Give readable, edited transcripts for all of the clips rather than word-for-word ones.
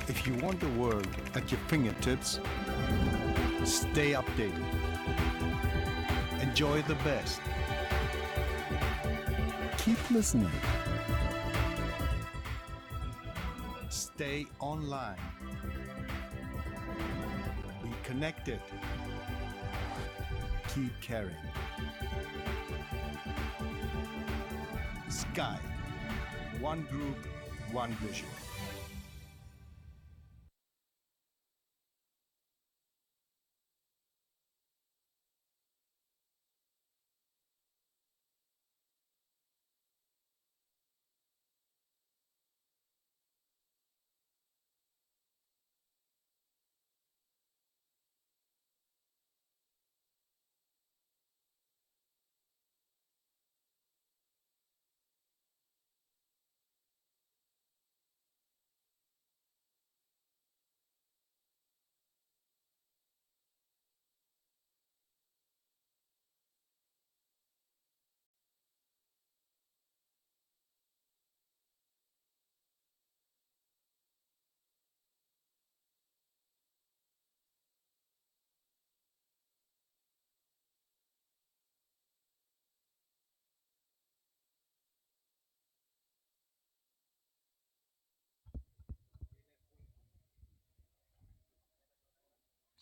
If you want the world at your fingertips, stay updated. Enjoy the best. Keep listening. Stay online. Be connected. Keep caring. Sky. One group, one vision.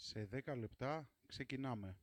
Σε 10 λεπτά ξεκινάμε.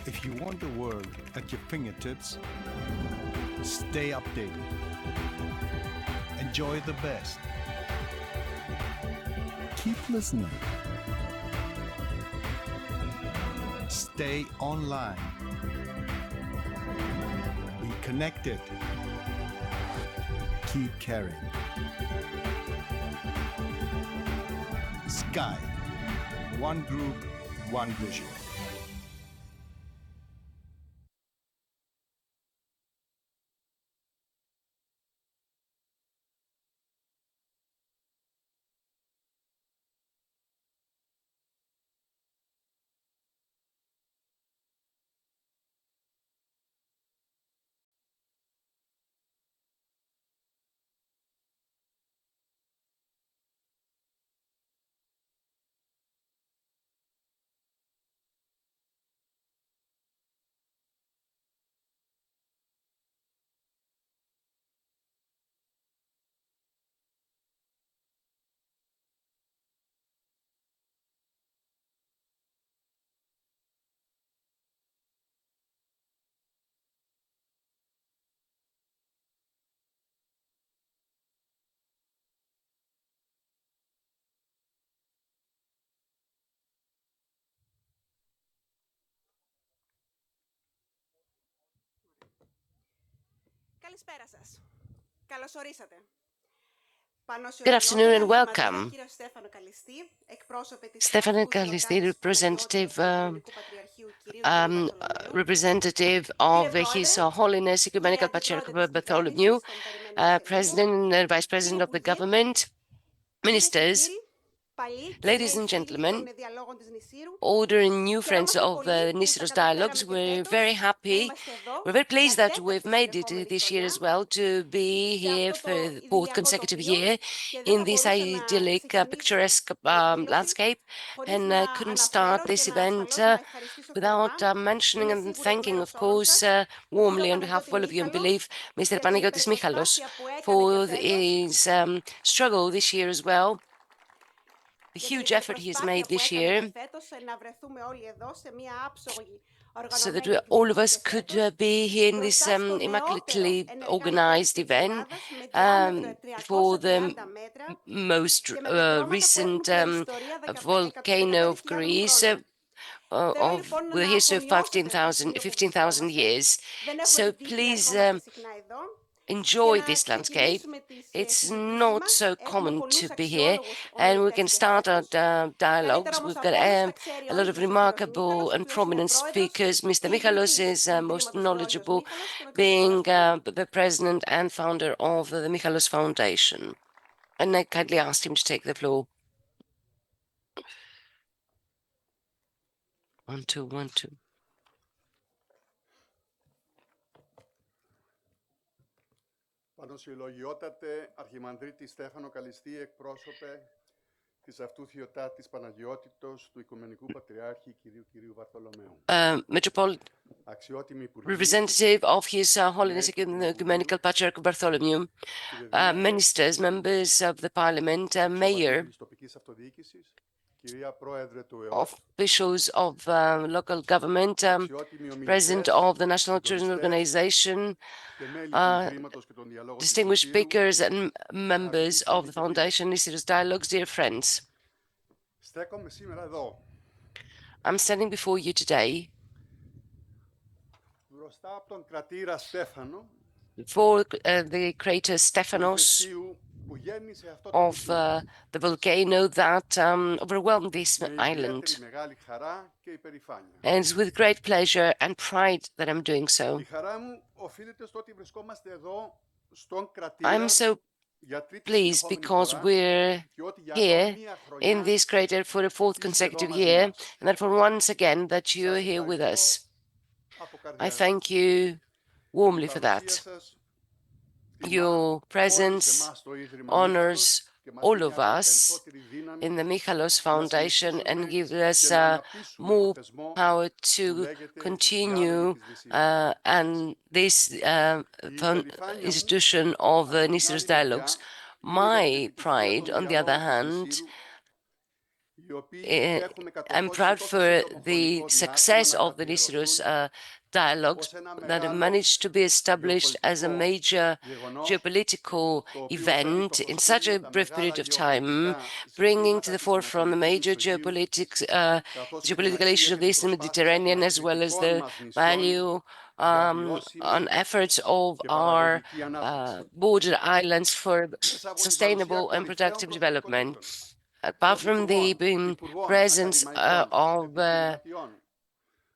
If you want the world at your fingertips, stay updated. Enjoy the best. Keep listening. Stay online. Be connected. Keep caring. Sky. One group, one vision. Καλησπέρα σας. Καλώς ορίσατε. Good afternoon and welcome. Stefano Callisti, representative of His Holiness Ecumenical Patriarch Bartholomew, President and Vice President of the government, ministers, ladies and gentlemen, older and new friends of Nisyros Dialogues. We're very happy. We're very pleased that we've made it this year as well to be here for the fourth consecutive year in this idyllic, picturesque landscape. And I couldn't start this event without mentioning and thanking, of course, warmly on behalf of all of you, and believe Mr. Panagiotis Michalos for his struggle this year as well. The huge effort he has made this year so that all of us could be here in this immaculately organized event for the most recent volcano of Greece of the history of 15,000 years. So please enjoy this landscape. It's not so common to be here, and we can start our dialogues. We've got a lot of remarkable and prominent speakers. Mr. Michalos is most knowledgeable, being the president and founder of the Michalos Foundation. And I kindly asked him to take the floor. 1, 2, 1, 2. Πανοσυλλογιότατε Αρχιμανδρίτη Στέφανο Καλιστή, εκπρόσωπε της αυτούθιωτάτης Παναγιώτητος του Οικουμενικού Πατριάρχη Κυρίου Βαρθολομαίου. Representative of His Holiness Ecumenical Patriarch Bartholomew, ministers, members of the Parliament, mayor, officials of local government, president of the National Tourism Organization, distinguished speakers and members of the Foundation Nisyros Dialogues, dear friends. I'm standing before you today before the crater Stephanos of the volcano that overwhelmed this island. And it's with great pleasure and pride that I'm doing so. I'm so pleased because we're here in this crater for the fourth consecutive year, and that for once again that you're here with us. I thank you warmly for that. Your presence honors all of us in the Michalos Foundation and gives us more power to continue and this institution of Nisyros Dialogues. My pride, on the other hand, οι οποίοι έχουμε I'm κατορθώσει σε proud τόσο for σύντομο the χρονικό διάστημα success να of the Nisyros καθιερωθούν dialogues ως ένα that have μεγάλο managed to be established as a γεωπολιτικό major γεγονός, geopolitical το οποίο φέρνει στο event in such a προσκήνιο τα brief μεγάλα period of time, γεωπολιτικά bringing to ζητήματα the της forefront the Ανατολικής major Μεσογείου, καθώς και την geopolitical αξία issues of και the την Eastern προσπάθεια των Mediterranean, as well as ακριτικών the μας νησιών value για on βιώσιμη efforts of και our παραγωγική ανάπτυξη. border islands for Μέσα από την παρουσία sustainable and κορυφαίων productive development. προσωπικότητων, Apart from the πρωθυπουργών, υπουργών, presence ακαδημαϊκών, of επιχειρηματιών,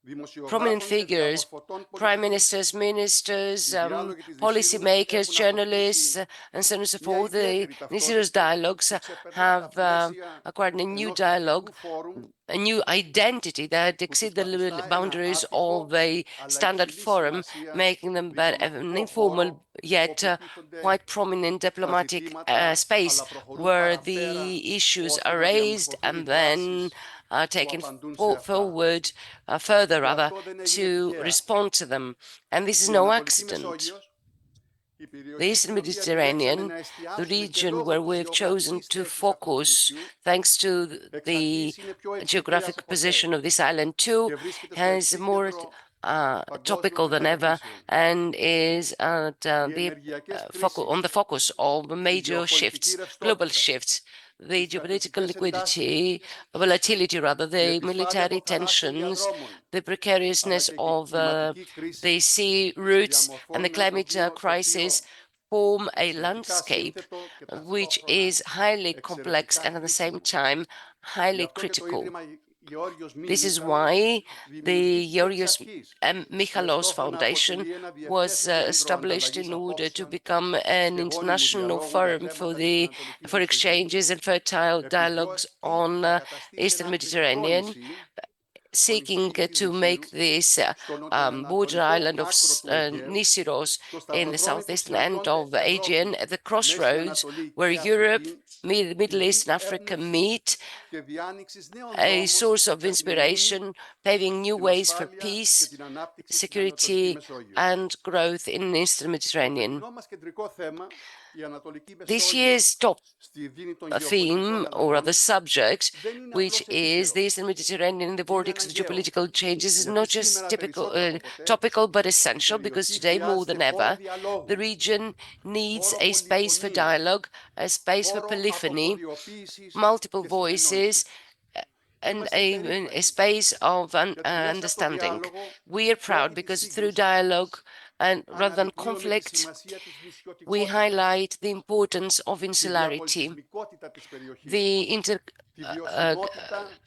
prominent δημοσιογράφων και figures, διαμορφωτών prime πολιτικής, ministers, ministers, οι διάλογοι της Νησύρου policymakers, έχουν journalists, αποκτήσει and so on and so μια forth. The ιδιαίτερη Nisyros ταυτότητα dialogues που ξεπερνά τα have πλαίσια acquired a new ενός dialogue, τυπικού φόρουμ a new identity that που exceed τους the καθιστά ένα boundaries of άτυπο a αλλά standard υψηλής forum, σημασίας making them an διπλωματικό informal χώρο yet όπου τίθονται quite prominent τα diplomatic ζητήματα space αλλά προχωρούν where παραπέρα the issues ώστε are να raised διαμορφωθούν οι and then δράσεις are που taken απαντούν σε αυτά. forward further Και rather αυτό δεν έγινε to τυχαία. respond to them. And this is Η no Ανατολική accident. Μεσόγειος, η The περιοχή Eastern στην οποία επιλέξαμε Mediterranean, να the εστιάσουμε και region λόγω where της we've chosen γεωγραφικής to θέσης αυτού του focus, νησιού, thanks to εξ the αρχής είναι πιο ευρύτερη από geographic ποτέ position of this island too, και βρίσκεται στο has more επίκεντρο παγκόσμιων topical than ever μεταρρυθμίσεων. and is at Οι ενεργειακές on the κρίσεις, focus of η major γεωπολιτική shifts, global ρευστότητα, shifts, οι the geopolitical στρατιωτικές εντάσεις, liquidity, volatility rather, η the επισφάλεια των military θαλάσσιων tensions, διαδρόμων, the αλλά precariousness και η of κλιματική the κρίση sea routes and the διαμορφώνουν ένα climate crisis τοπίο form a εξαιρετικά landscape σύνθετο και which ταυτόχρονα is highly complex εξαιρετικά and at the same κρίσιμο. time Γι' highly αυτό και το critical. Ίδρυμα Γεώργιος This is Μίμικαλος why the δημιουργήθηκε εξ Georgios αρχής με Michalos στόχο να Foundation αποτελεί ένα was διευθέτων κέντρο established ανταλλαγής in order to απόψεων become an και γόνιμου international διαλόγου για forum θέματα της Ανατολικής for Μεσογείου. exchanges and fertile Επειδή dialogues αυτή on θα καταστήσει Eastern ένα κριτικό Mediterranean, νησί, το seeking νησί της to make Νησύρου, this στο border νοτιοανατολικό island of άκρο του Αιγαίου, Nisyros στο in the σταυροδρόμι που southeastern end συναντιόνται of Aegean, Ευρώπη, at the Μέση crossroads Ανατολή where και Europe, Αφρική, Middle East, πηγή and Africa έμπνευσης meet, και διάνοιξης νέων a δρόμων source of για την ειρήνη, inspiration, paving new την ways for ασφάλεια και peace, την ανάπτυξη στην Ανατολική security, Μεσόγειο. and growth in the Eastern Το Mediterranean. φετινό μας κεντρικό θέμα, η Ανατολική This Μεσόγειος year's top στη δίνη των theme γεωπολιτικών or other αλλαγών, subject, δεν είναι which απλώς is the επίκαιρο. Eastern Mediterranean and the Είναι vortex of αναγκαίο, geopolitical changes, is γιατί not just σήμερα typical, περισσότερο από ποτέ topical but η essential because περιοχή today more χρειάζεται than χώρο ever, the διαλόγου, region needs χώρο a space for πολυφωνίας, dialogue, a space for χώρο polyphony, αποφοριοποίησης multiple και voices, συνεννόησης. and Είμαστε a περήφανοι space of γιατί μέσα από το understanding. διάλογο We are και proud όχι τη because through σύγκρουση dialogue and rather than αναδεικνύουμε τη conflict, σημασία της we νησιωτικότητας, highlight the importance of τη insularity, διαπολιτισμικότητα της περιοχής, the τη uh, βιωσιμότητα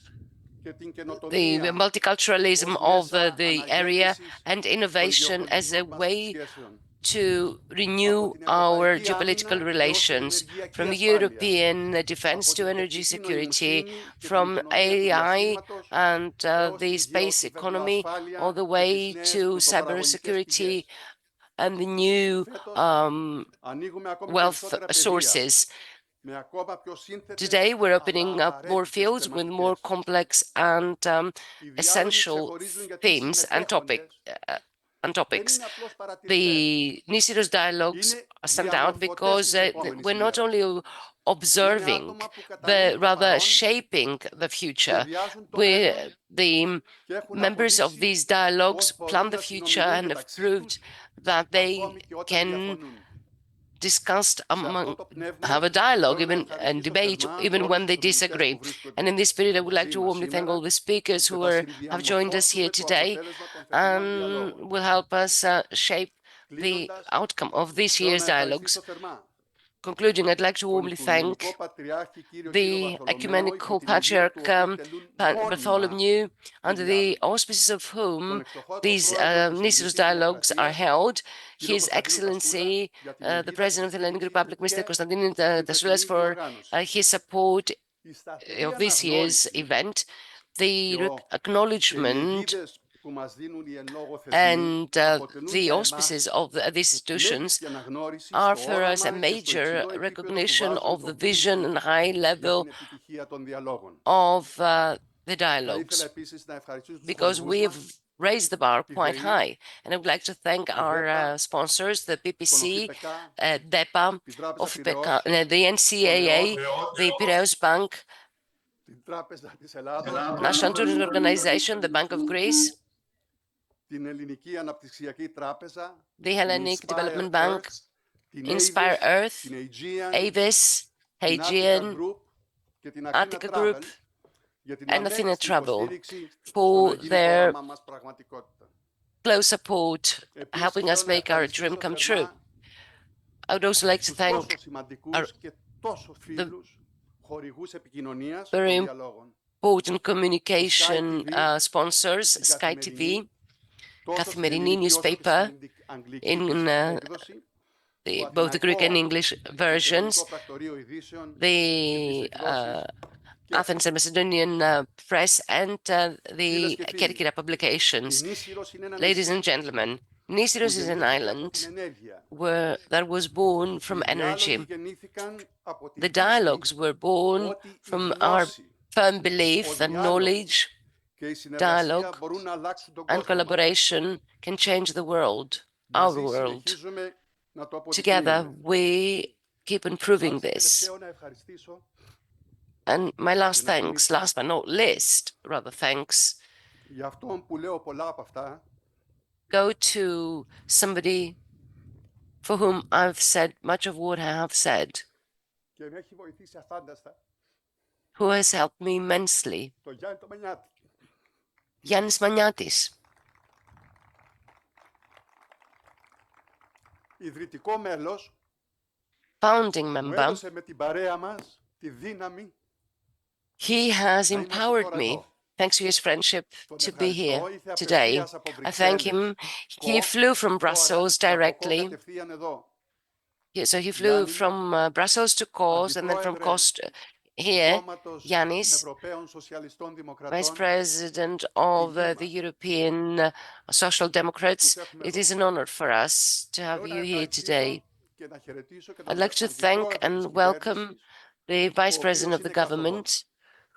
και την the καινοτομία multiculturalism ως of μέσα the area αναγέννησης and των innovation as a γεωπολιτικών μας way σχέσεων. to Από renew την our ευρωπαϊκή geopolitical άμυνα έως την relations, ενεργειακή from ασφάλεια, European defense από to την energy τεχνητή security, νοημοσύνη και την from οικονομία του AI διαστήματος and έως the την space economy, all γεωκυβερνοασφάλεια the και τις way νέες to πλουτοπαραγωγικές cybersecurity πηγές. and the new Φέτος ανοίγουμε ακόμη wealth περισσότερα πεδία sources. με ακόμα πιο σύνθετες Today, we're αλλά opening up more απαραίτητες fields with more θεματικές. complex and Οι διάλογοι essential ξεχωρίζουν γιατί οι themes συμμετέχοντες and δεν topics. είναι απλώς παρατηρητές. The Nisyros dialogues Είναι stand out διαμορφωτές because της επόμενης we're not ημέρας. only Είναι observing, άτομα που but κατανοούν το rather παρόν, shaping the future. σχεδιάζουν το We, μέλλον the και έχουν members of αποδείξει these dialogues πώς μπορούν plan the να future συνομιλούν and have μεταξύ proved τους that they ακόμη και όταν can διαφωνούν. discussed Σε αυτό among το πνεύμα have a dialogue θέλω να even and ευχαριστήσω debate θερμά even όλους when they τους ομιλητές που disagree. And βρίσκονται in this spirit, I would like μαζί to μας warmly thank all σήμερα the speakers και who θα have joined us here συνδιαμορφώσουμε το today αποτέλεσμα των φετινών and διαλόγων. will help us shape the Κλείνοντας, outcome of this θέλω year's να ευχαριστήσω dialogues. θερμά Concluding, I'd like to τον warmly Οικουμενικό thank Πατριάρχη κύριο the Βαρθολομαίο, υπό ecumenical την αιγίδα του patriarch οποίου τελούν μόνιμα Bartholomew, οι under the διάλογοι. auspices of Τον whom εξοχότο these πρόεδρο της Nisyros Ελληνικής dialogues are Δημοκρατίας, held. κύριο His Κωνσταντίνου Τασούλα, Excellency, για την the αιγίδα και τη President of the Hellenic στήριξή του Republic, Mr. και Konstantinos στην Tasoulas, φετινή for διοργάνωση. his support Η σταθερή of this year's αναγνώριση event, και the και οι acknowledgement αιγίδες που μας δίνουν οι εν λόγω θεσμοί and αποτελούν the για auspices εμάς of these institutions μέγιστη αναγνώριση are στο for us a όραμα και στο major υψηλό επίπεδο που recognition βάζουν of το the vision πλήθος and high για level την επιτυχία των διαλόγων. of the Θα ήθελα dialogues, επίσης να ευχαριστήσω τους because χορηγούς we've μας, raised the bar τη quite ΔΕΗ, high. And I would like to thank τη our ΔΕΠΑ, sponsors, the τον PPC, ΟΦΙΠΕΚΑ, DEPA, την Τράπεζα OFIPECA, Πειραιώς, the τον NCAA, ΕΟΤ, the Piraeus Bank, την Τράπεζα της Ελλάδος, National Tourism Organization, the Bank of Greece, την Ελληνική Αναπτυξιακή Τράπεζα, the την Hellenic Inspire Development Bank, Earth, την Inspire Avis, Earth, την Aegean, Avis, την Attica Aegean, Group και την Athena Attica Group, Travel για την and Athena αμέριστη Travel υποστήριξη στο for να γίνει το their όραμά μας πραγματικότητα. close support, Επίσης, helping θέλω us να make our dream ευχαριστήσω come true. θερμά I would also like to τους thank τόσο σημαντικούς και τόσο φίλους χορηγούς επικοινωνίας των very διαλόγων. important communication TV, sponsors, την Sky TV, Καθημερινή, τόσο στην Καθημερινή ελληνική όσο και newspaper στην αγγλική in της έκδοση, το both the Greek and Αθηναϊκό English και Μακεδονικό versions, Πρακτορείο Ειδήσεων the και τις εκδόσεις Athens and Macedonian press, and Φίλες the και φίλοι, Kerkira publications. η Νήσυρος είναι ένα Ladies and νησί gentlemen, που Nisyros is an γεννήθηκε από island την ενέργεια. that was born from Οι διάλογοι energy. γεννήθηκαν από την The πίστη dialogues were born ότι η from our γνώση, firm belief ο that διάλογος knowledge, και η συνεργασία dialogue, μπορούν να αλλάξουν τον and κόσμο μας. collaboration can change the world, our Μαζί world. συνεχίζουμε να το Together, αποδεικνύουμε. we keep improving Άφησα this. τελευταίο να ευχαριστήσω And my last να thanks, last but not least, rather thanks, για αυτόν που λέω πολλά από αυτά, go to somebody for whom I've said much of what I have said, και με έχει βοηθήσει αφάνταστα, who has helped me immensely. το Γιάννη το Μανιάτη. Yannis Maniatis, Ιδρυτικό μέλος, founding μου member. έδωσε με την παρέα μας τη δύναμη He has να είμαστε empowered τώρα me, εδώ. thanks to his friendship, Τον to be here ευχαριστώ, ήρθε today. απευθείας από I thank him. Βρυξέλλες. He flew from Brussels Από κο directly. κατευθείαν εδώ. So he flew Γιάννη, from Brussels to Kos and then from Αντιπρόεδρε Kos here. Κόμματος Yannis, Ευρωπαίων Σοσιαλιστών Vice Δημοκρατών, President of τιμή the μας. European Social Democrats. Τους έχουμε It εδώ. is an honor for us to have Θέλω να you here ευχαριστήσω today. και να χαιρετήσω και I'd τον like to thank Αντιπρόεδρο της and welcome κυβέρνησης, the Vice ο President οποίος of the είναι καθοδόν. government,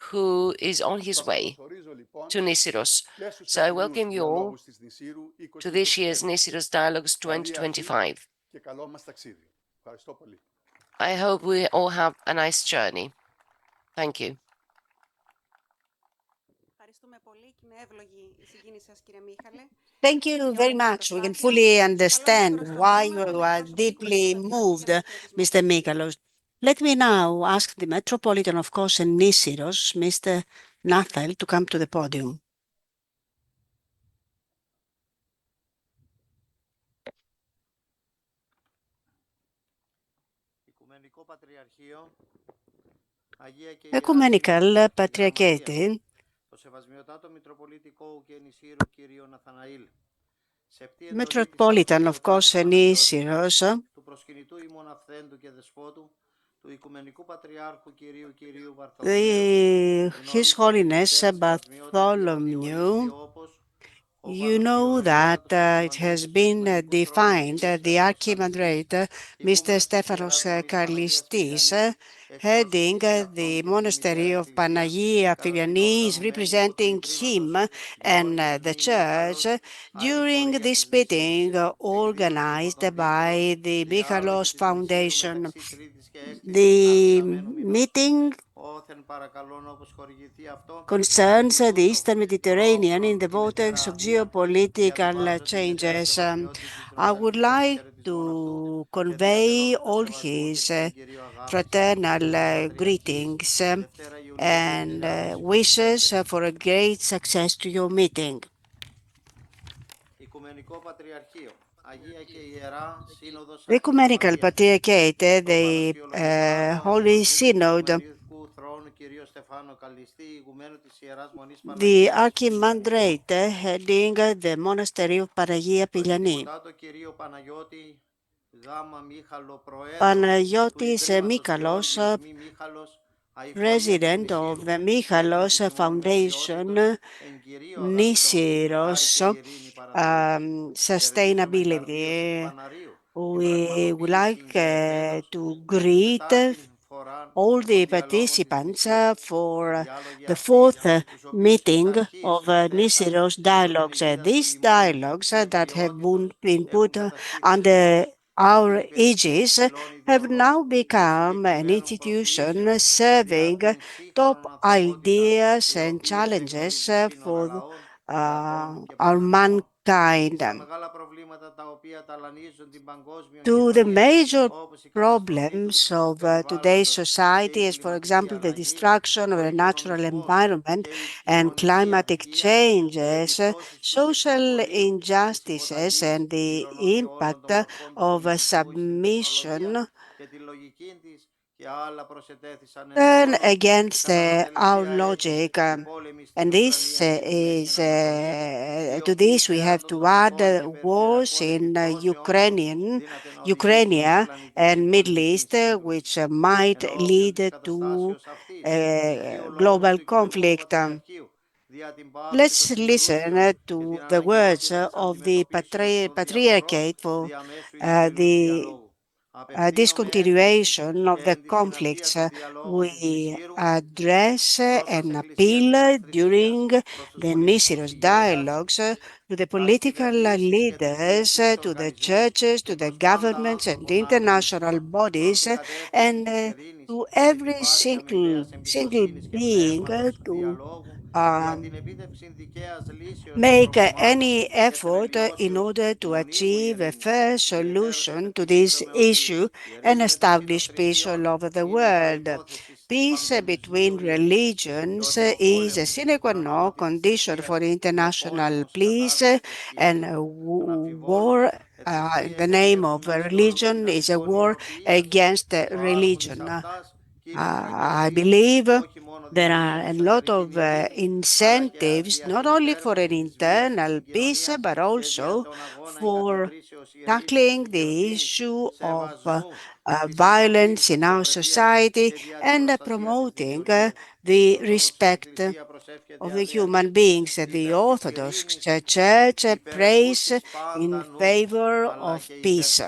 who is on his Σας way καλωσορίζω λοιπόν to Nisyros. και στους So I φετινούς welcome you all διαλόγους της Νησύρου to this year's 2025. Nisyros Dialogues Καλή αρχή 2025. και καλό μας ταξίδι. Ευχαριστώ πολύ. I hope we all have a nice journey. Thank you. Ευχαριστούμε πολύ και είναι εύλογη η συγκίνηση σας, κύριε Μίχαλε. Thank you very much. We can fully understand why you are deeply moved, Mr. Mikalos. Let me now ask the Metropolitan of Kos and Nisyros, Mr. Nathael, to come to the podium. Ecumenical Patriarchate, Metropolitan of Kos and Nisyros, His Holiness Bartholomew, you know that it has been defined the Archimandrite, Mr. Stephanos Kallistis, heading the monastery of Panagia Filiani, is representing him and the church during this meeting organized by the Michalos Foundation. The meeting concerns the Eastern Mediterranean in the vortex of geopolitical changes. I would like to convey all his fraternal greetings and wishes for a great success to your meeting. The Ecumenical Patriarchate, the Holy Synod, the Archimandrite heading the monastery of Panagia Piliani. Panagiotis Mikalos, president of the Michalos Foundation, Nisyros Sustainability. We would like to greet all the participants for the fourth meeting of Nisyros Dialogues. These dialogues that have been put under our aegis have now become an institution serving top ideas and challenges for our mankind. To the major problems of today's society, as for example the destruction of the natural environment and climatic changes, social injustices and the impact of submission turn against our logic. And this is to this we have to add wars in Ukraine and Middle East, which might lead to global conflict. Let's listen to the words of the patriarchate for the discontinuation of the conflicts. We address and appeal during the Nisyros Dialogues to the political leaders, to the churches, to the governments and international bodies, and to every single being to um, make any effort in order to achieve a fair solution to this issue and establish peace all over the world. Peace between religions is a sine qua non condition for international peace, and war in the name of religion is a war against religion. I believe there are a lot of incentives, not only for an internal peace, but also for tackling the issue of violence in our society and promoting the respect of the human beings. The Orthodox Church prays in favor of peace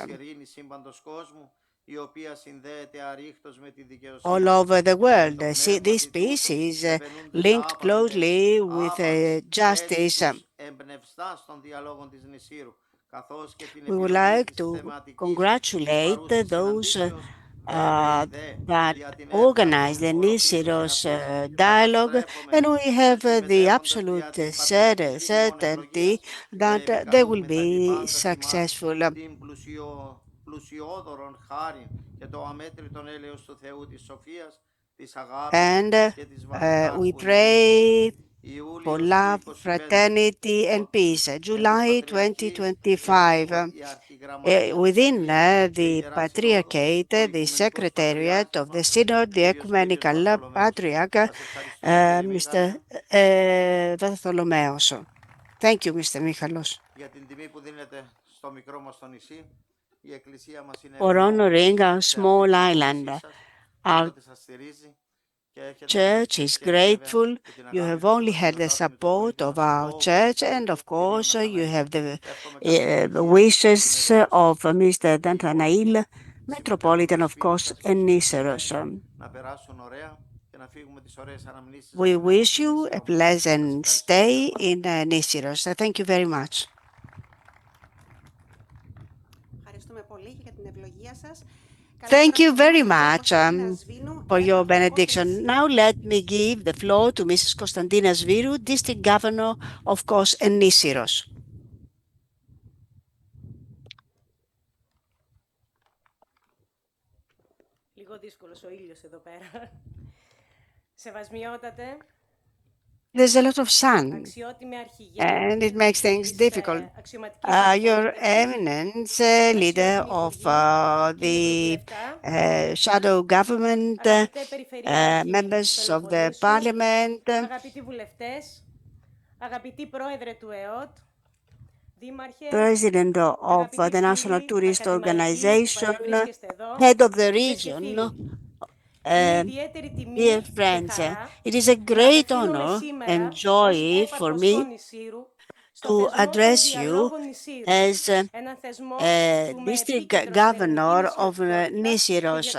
all over the world. See, this peace is linked closely with justice. We would like to congratulate those that organized the Nisyros dialogue, and we have the absolute certainty that they will be successful. And we pray for love, fraternity, and peace. July 2025. Within the Patriarchate, the Secretariat of the Synod, the Ecumenical Patriarch, Mr. Bartholomeos. Thank you, Mr. Michalos, for honoring our small island. Our church is grateful. You have only had the support of our church, and of course, you have the wishes of Mr. Nathanael, Metropolitan, of course, and Nisyros. We wish you a pleasant stay in Nisyros. Thank you very much. Thank you very much for your benediction. Now let me give the floor to Mrs. Konstantina Svirou, District Governor of Kos and Nisyros. Λίγο δύσκολος ο ήλιος εδώ πέρα. Σεβασμιότατε. There's a lot of sun, and it makes things difficult. Your Eminence, leader of the shadow government, members of the parliament, President of the National Tourist Organization, head of the region, dear friends, it is a great honor and joy for me to address you as District Governor of Nisyros.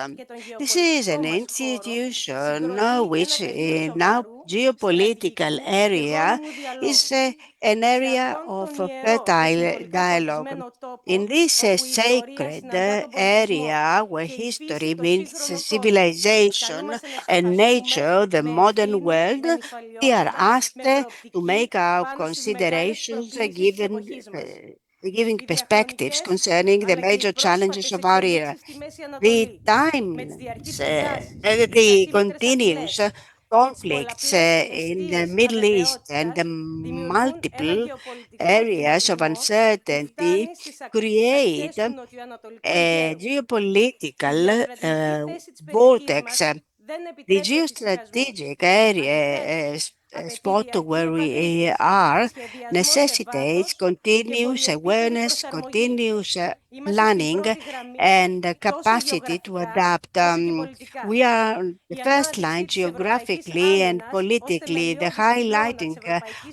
This is an institution which in our geopolitical area is an area of fertile dialogue. In this sacred area where history meets civilization and nature, the modern world, we are asked to make our considerations giving perspectives concerning the major challenges of our era. The continuous conflicts in the Middle East and the multiple areas of uncertainty create a geopolitical vortex. The geostrategic area spot where we are necessitates continuous awareness, continuous planning, and capacity to adapt. We are on the first line geographically and politically. The highlighting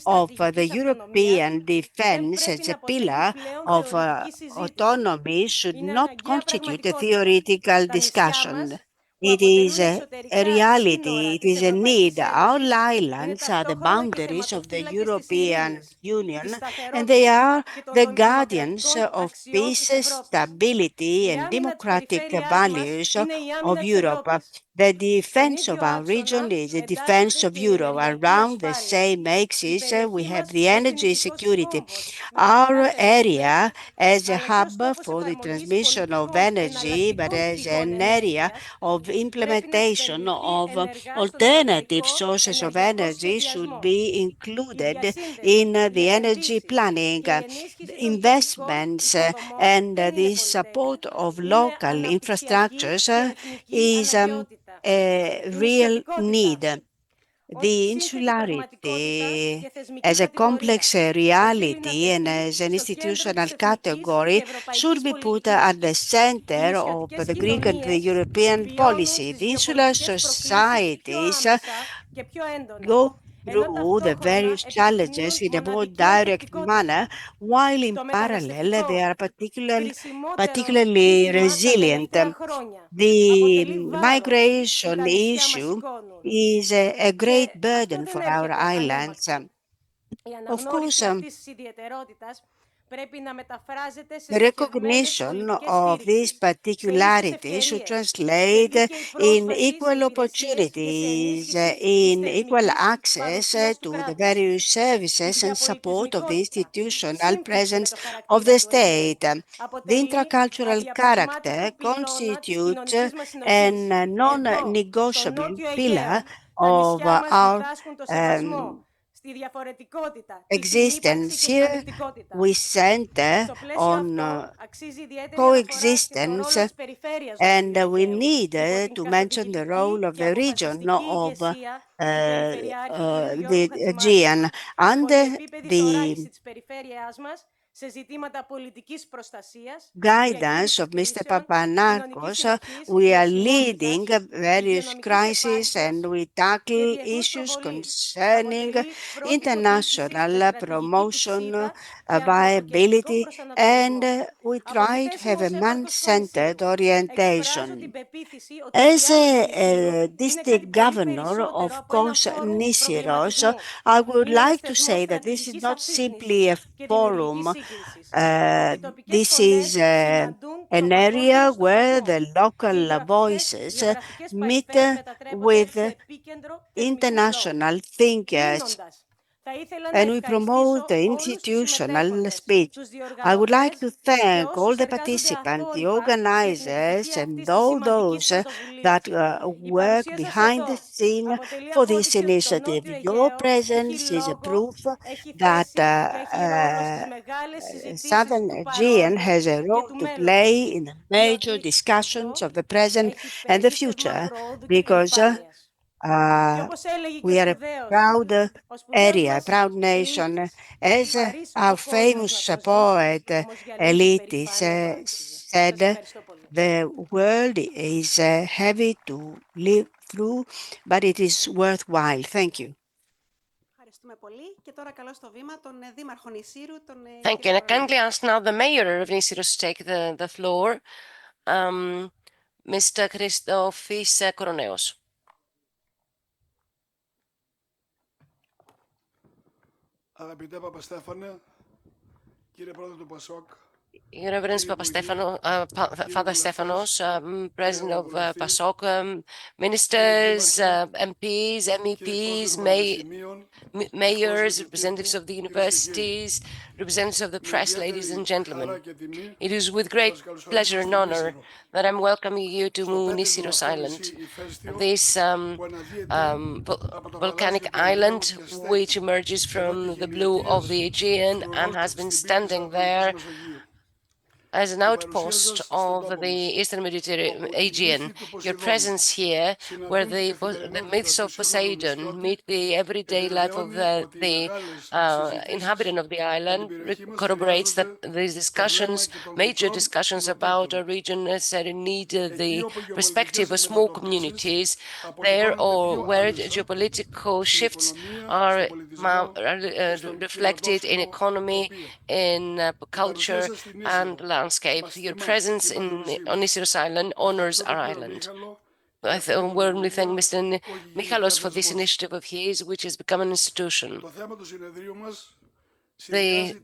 of the European defense as a pillar of autonomy should not constitute a theoretical discussion. It is a reality, it is a need. Our islands are the boundaries of the European Union, and they are the guardians of peace, stability, and democratic values of Europe. The defense of our region is the defense of Europe. Around the same axis, we have the energy security. Our area as a hub for the transmission of energy, but as an area of implementation of alternative sources of energy should be included in the energy planning. Investments and the support of local infrastructures is a real need. The insularity as a complex reality and as an institutional category should be put at the center of the Greek and the European policy. The insular societies go through the various challenges in a more direct manner, while in parallel they are particularly resilient. The migration issue is a great burden for our islands. Of course, the recognition of these particularities should translate in equal opportunities, in equal access to the various services and support of the institutional presence of the state. The intercultural character constitutes a non-negotiable pillar of our existence. Here we center on coexistence, and we need to mention the role of the region of the Aegean under the guidance of Mr. Papanarkos. We are leading various crises and we tackle issues concerning international promotion, viability, and we try to have a man-centered orientation. As a district governor of Kos Nisyros, I would like to say that this is not simply a forum. This is an area where the local voices meet with international thinkers, and we promote the institutional speech. I would like to thank all the participants, the organizers, and all those that work behind the scene for this initiative. Your presence is a proof that Southern Aegean has a role to play in the major discussions of the present and the future, because we are a proud area, a proud nation. As our famous poet Elitis said, the world is heavy to live through, but it is worthwhile. Thank you. Thank you. And I kindly ask now the mayor of Nisyros to take the floor, Mr. Christofis Koroneos. Αγαπητέ Παπαστέφανε, κύριε Πρόεδρε του ΠΑΣΟΚ, Your Reverence Papa Father Stephanos, President of PASOK, ministers, MPs, MEPs, mayors, representatives of the universities, representatives of the press, ladies and gentlemen. It is with great pleasure and honor that I'm welcoming you to Nisyros Island, this volcanic island which emerges from the blue of the Aegean and has been standing there as an outpost of the Eastern Mediterranean Aegean. Your presence here, where the myths of Poseidon meet the everyday life of the inhabitant of the island, corroborates that these discussions, major discussions about our region, necessarily need the perspective of small communities there, or where geopolitical shifts are reflected in economy, in culture and landscape. Your presence on Nisyros Island honors our island. I warmly thank Mr. Michalos for this initiative of his, which has become an institution. The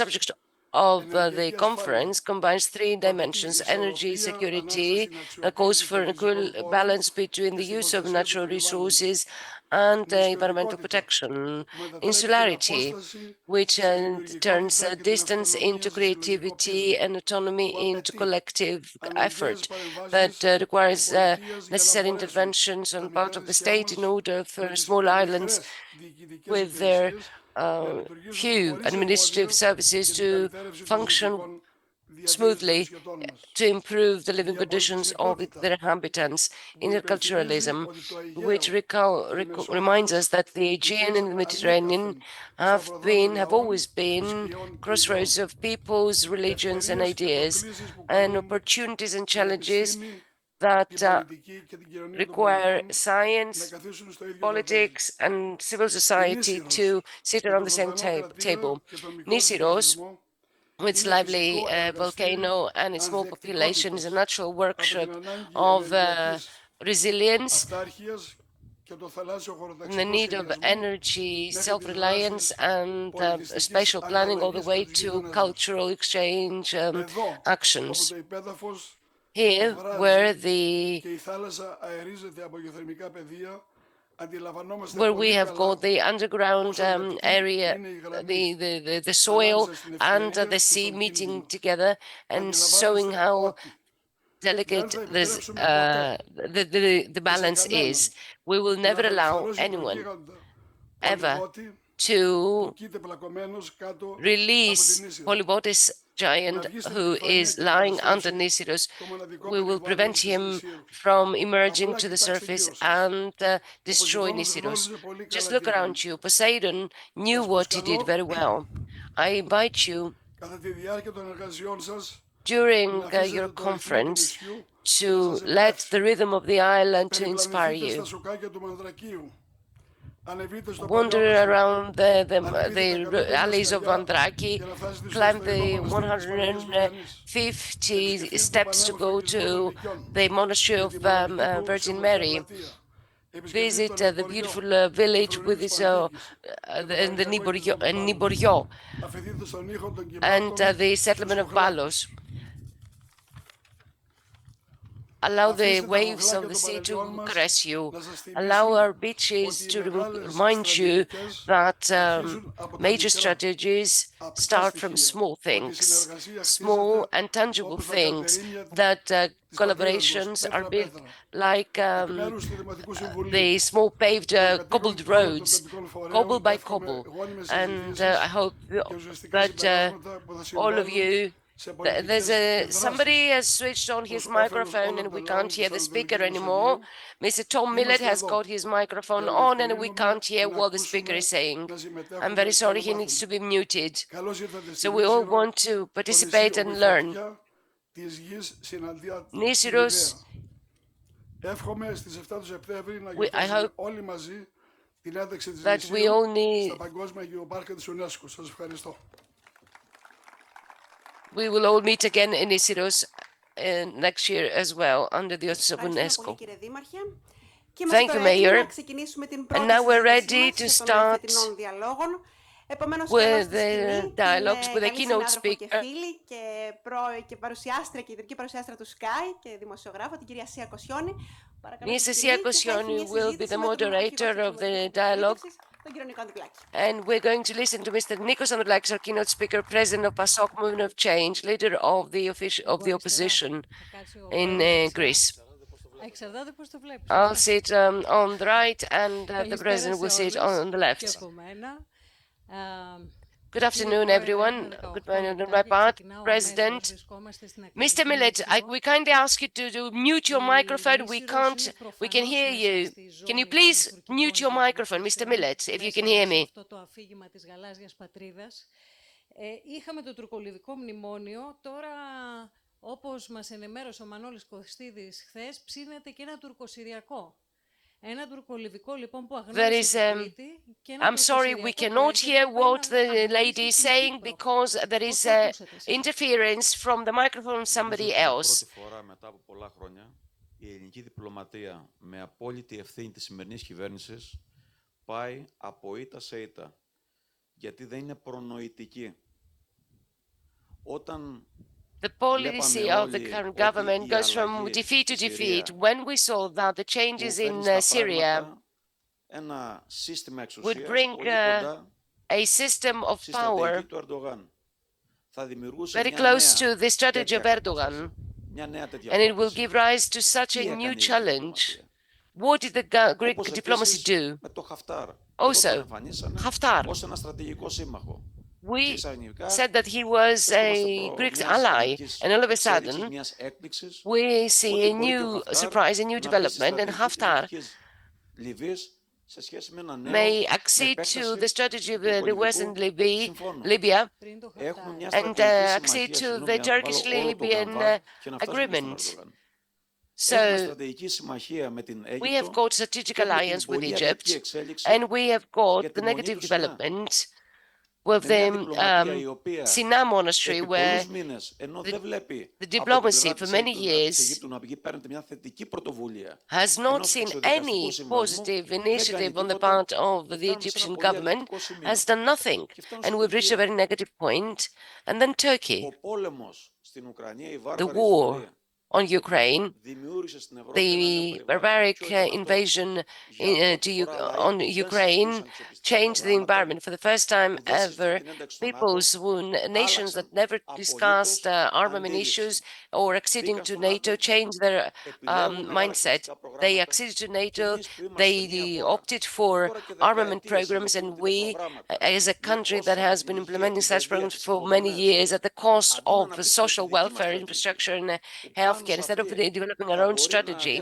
subject of the conference combines three dimensions: energy security, that calls for an equal balance between the use of natural resources and environmental protection; insularity, which turns distance into creativity and autonomy into collective effort, but requires necessary interventions on part of the state in order for small islands with their few administrative services to function smoothly to improve the living conditions of their inhabitants. Interculturalism, which reminds us that the Aegean and the Mediterranean have always been crossroads of peoples, religions, and ideas, and opportunities and challenges that require science, politics, and civil society to sit around the same table. Nisyros, with its lively volcano and its small population, is a natural workshop of resilience, and the need of energy, self-reliance, and spatial planning, all the way to cultural exchange actions. Here, where we have got the underground area, the soil and the sea meeting together and showing how delicate the balance is. We will never allow anyone ever to release Polybotis giant who is lying under Nisyros. We will prevent him from emerging to the surface and destroy Nisyros. Just look around you. Poseidon knew what he did very well. I invite you during your conference to let the rhythm of the island to inspire you. Wander around the alleys of Andraki, climb the 150 steps to go to the monastery of Virgin Mary. Visit the beautiful village with its the Niborio and the settlement of Balos. Allow the waves of the sea to caress you. Allow our beaches to remind you that major strategies start from small things, small and tangible things, that collaborations are built like the small paved cobbled roads, cobble by cobble. And I hope that all of you. Somebody has switched on his microphone and we can't hear the speaker anymore. Mr. Tom Millett has got his microphone on and we can't hear what the speaker is saying. I'm very sorry, he needs to be muted. So we all want to participate and learn. Nisyros, I hope that we all need. We will all meet again in Nisyros next year as well under the auspices of UNESCO. Και είμαστε τώρα έτοιμοι να ξεκινήσουμε την πρώτη συζήτησή μας σε τον εφετινών διαλόγων. Επομένως, καλώ στη σκηνή την καλή συνάδελφο και φίλη και παρουσιάστρια, κεντρική παρουσιάστρια του Sky και δημοσιογράφο, την κυρία Σία Κοσιόνη. Mrs. Sia Kosioni will be the moderator of the dialogue, and we're going to listen to Mr. Nikos Androulakis, our keynote speaker, president of PASOK Movement of Change, leader of the opposition in Greece. I'll sit on the right, and the president will sit on the left. Good afternoon, everyone. Good morning on my part. President, Mr. Millet, we kindly ask you to mute your microphone. We can hear you. Can you please mute your microphone, Mr. Millet, if you can hear me? Είχαμε το τουρκολιβικό μνημόνιο, τώρα όπως μας ενημέρωσε ο Μανώλης Κωστίδης χθες, ψήνεται και ένα τουρκοσυριακό. I'm sorry, we cannot hear what the lady is saying because there is interference from the microphone of somebody else. Η ελληνική διπλωματία με απόλυτη ευθύνη της σημερινής κυβέρνησης πάει από ήττα σε ήττα, γιατί δεν είναι προνοητική. Όταν the policy of the current government goes from defeat to defeat. When we saw that the changes in Syria would bring a system of power very close to the strategy of Erdogan, and it will give rise to such a new challenge, what did the Greek diplomacy do? Also, Haftar. We said that he was a Greek ally, and all of a sudden, we see a new surprise, a new development, and Haftar may accede to the strategy of the Western Libya and accede to the Turkish-Libyan agreement. So we have got strategic alliance with Egypt, and we have got the negative development with the Sina monastery, where the diplomacy for many years has not seen any positive initiative on the part of the Egyptian government, has done nothing, and we've reached a very negative point. And then Turkey, the war on Ukraine, the barbaric invasion on Ukraine changed the environment. For the first time ever, nations that never discussed armament issues or acceding to NATO changed their mindset. They acceded to NATO, they opted for armament programs, and we, as a country that has been implementing such programs for many years at the cost of social welfare, infrastructure, and health, instead of developing our own strategy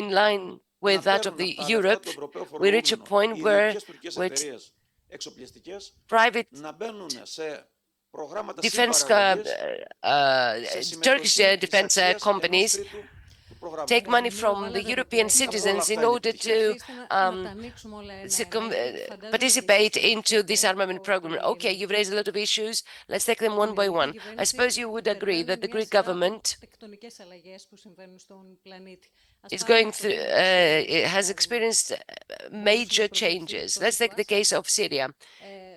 in line with that of Europe, we reach a point where private defense, Turkish defense companies take money from the European citizens in order to participate into this armament program. Okay, you've raised a lot of issues. Let's take them one by one. I suppose you would agree that the Greek government is going through, has experienced major changes. Let's take the case of Syria.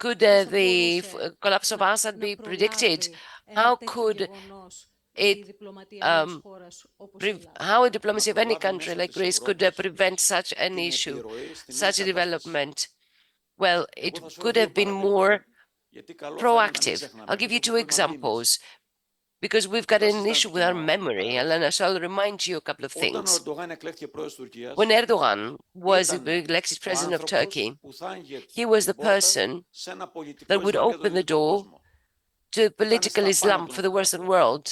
Could the collapse of Assad be predicted? How could how a diplomacy of any country like Greece could prevent such an issue, such a development? Well, it could have been more proactive. I'll give you two examples, because we've got an issue with our memory, and so I'll remind you a couple of things. When Erdogan was elected president of Turkey, he was the person that would open the door to political Islam for the Western world.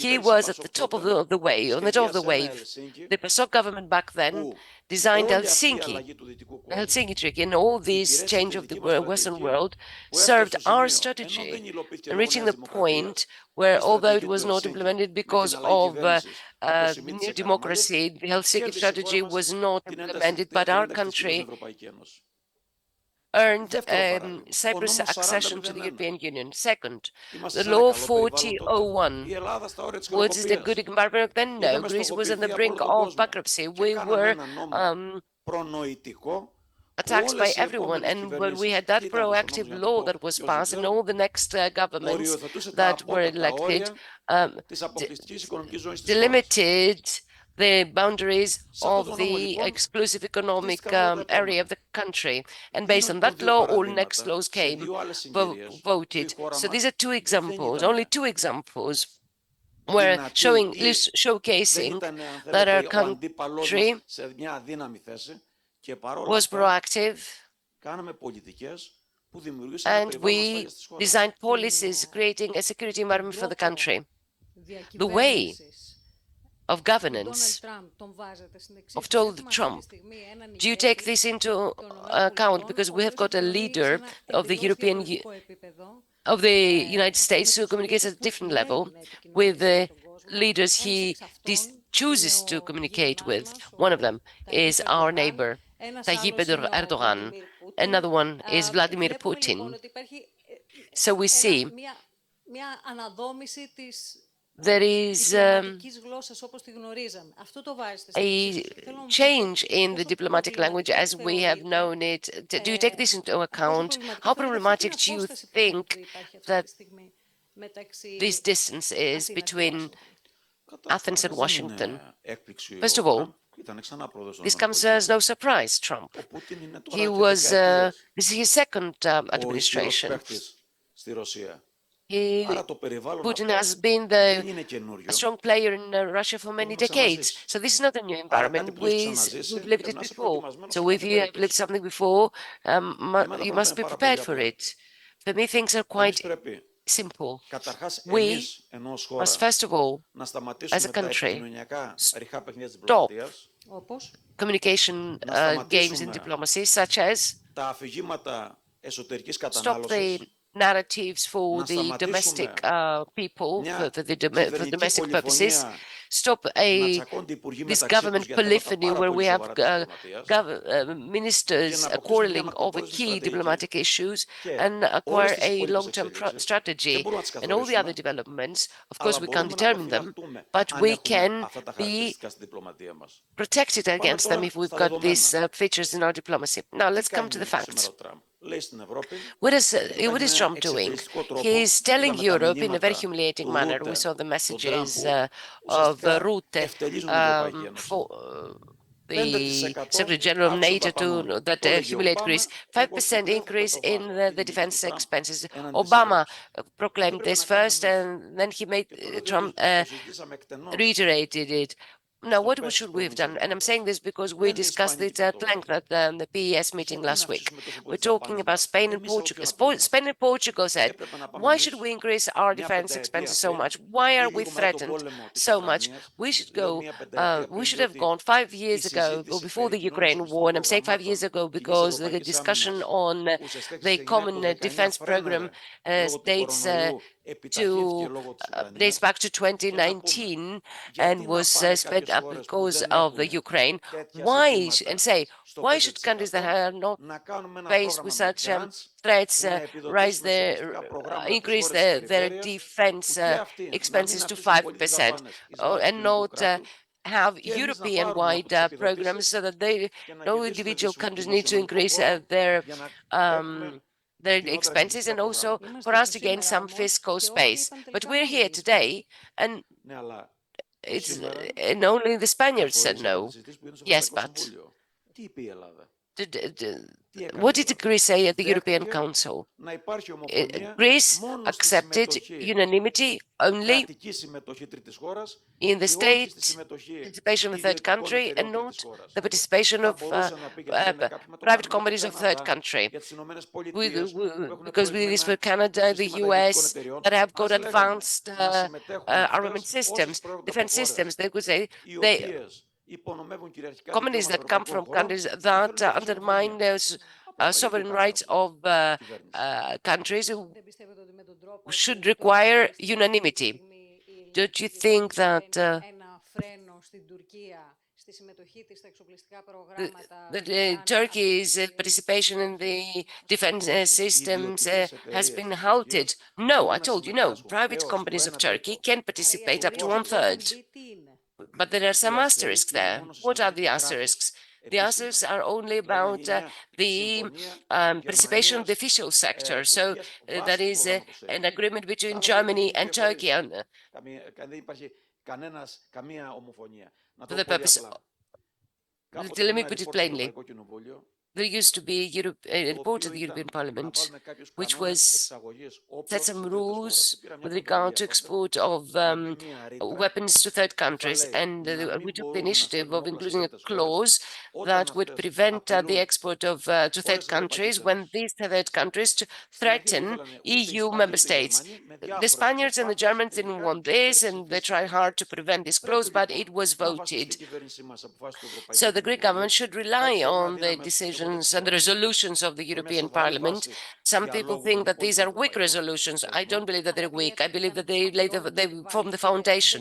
He was at the top of the wave, on the top of the wave. The PASOK government back then designed Helsinki Treaty, and all this change of the Western world served our strategy, reaching the point where, although it was not implemented because of new democracy, the Helsinki strategy was not implemented, but our country earned Δεύτερο παράδειγμα, ο Cyprus νόμος accession to the 4001. European Union. Second, Είμαστε the σε ένα law καλό περιβάλλον τότε. 4001. Η Ελλάδα στα όρια της Was it a good χρεοκοπίας. environment then? No, Είχαμε Greece was on the στοχοποιηθεί από brink όλο τον of κόσμο bankruptcy. και We κάναμε were ένα νόμο προνοητικό που attacked by όλες οι everyone. επόμενες And when we κυβερνήσεις, had that και ήταν αυτός ο νόμος proactive για να το law πω that was για όσους passed, and ξέρουν, all the next governments οριοθετούσε τα that were απότατα elected όρια της αποκλειστικής οικονομικής ζώνης της χώρας. delimited the boundaries Σε αυτό of το νόμο, the λοιπόν, exclusive economic χτίστηκαν όλα τα area of επόμενα. the country. And Δίνω based on λοιπόν that δύο law, all next παραδείγματα laws σε came, δύο άλλες συγκυρίες που η voted. χώρα So these μας are two δεν examples, ήταν only two examples, were δυνατή ή δεν showcasing ήταν, αν that our θέλετε, ο αντίπαλός μας country σε μια αδύναμη θέση και παρόλα was αυτά proactive, κάναμε πολιτικές που δημιουργήσαν ένα and περιβάλλον we ασφάλειας της χώρας. designed policies creating a security environment for the country. The way of τον governance Ντόναλντ Τραμπ τον βάζετε στην εξής. of Donald Trump. Do you take this into account? Because we have got a leader of the European of the United States who communicates at a different level with the leaders he chooses to communicate with. One of them is our neighbor, Tayyip Erdogan. Another one is Vladimir Putin. So we see μια αναδόμηση της there is διπλωματικής γλώσσας όπως τη γνωρίζαμε. Αυτό το βάζετε στην a εξής. Θέλω να μου change πείτε in the πόσο diplomatic language προβληματικό as we have θεωρείτε, known it. Do you take this into account? How problematic do you think that this distance is between Athens and Washington? First of all, this comes as no surprise, Trump. He was, this is his second administration. Putin has been a strong player in Russia for many decades. So this is not a new environment. We've lived it before. So if you have lived something before, you must be prepared for it. For me, things are quite simple. We must first of all, as a country, stop communication games in diplomacy, such as stop the narratives for the domestic people, for domestic purposes, stop this government polyphony where we have ministers quarreling over key diplomatic issues, and acquire a long-term strategy. And all the other developments, of course, we can't determine them, but we can be protected against them if we've got these features in our diplomacy. Now, let's come to the facts. What is Trump doing? He's telling Europe in a very humiliating manner. We saw the messages of Rutte, the Secretary General of NATO, that humiliate Greece. 5% increase in the defense expenses. Obama proclaimed this first, and then he made Trump reiterated it. Now, what should we have done? And I'm saying this because we discussed it at length at the PES meeting last week. We're talking about Spain and Portugal. Spain and Portugal said, why should we increase our defense expenses so much? Why are we threatened so much? We should have gone 5 years ago, or before the Ukraine war, and I'm saying 5 years ago because the discussion on the common defense program dates back to 2019 and was sped up because of the Ukraine. Why should countries that are not faced with such threats increase their defense expenses to 5% and not have European-wide programs so that no individual countries need to increase their expenses, and also for us to gain some fiscal space. But we're here today, and only the Spaniards said no. Yes, but what did Greece say at the European Council? Greece accepted unanimity only in the state participation of a third country and not the participation of private companies of third country. Because we did this for Canada, the US, that have got advanced armament systems, defense systems, they could say companies that come from countries that undermine the sovereign rights of countries should require unanimity. Don't you think that στη συμμετοχή της στα εξοπλιστικά προγράμματα Turkey's participation in the defense systems has been halted. No, I told you no. Private companies of Turkey can participate up to 1/3. But there are some asterisks there. What are the asterisks? The asterisks are only about the participation of the official sector. So that is an agreement between Germany and Turkey for the purpose. Let me put it plainly. There used to be a report of the European Parliament, which was set some rules with regard to export of weapons to third countries. And we took the initiative of including a clause that would prevent the export of to third countries when these third countries threaten EU member states. The Spaniards and the Germans didn't want this, and they tried hard to prevent this clause, but it was voted. So the Greek government should rely on the decisions and the resolutions of the European Parliament. Some people think that these are weak resolutions. I don't believe that they're weak. I believe that they form the foundation.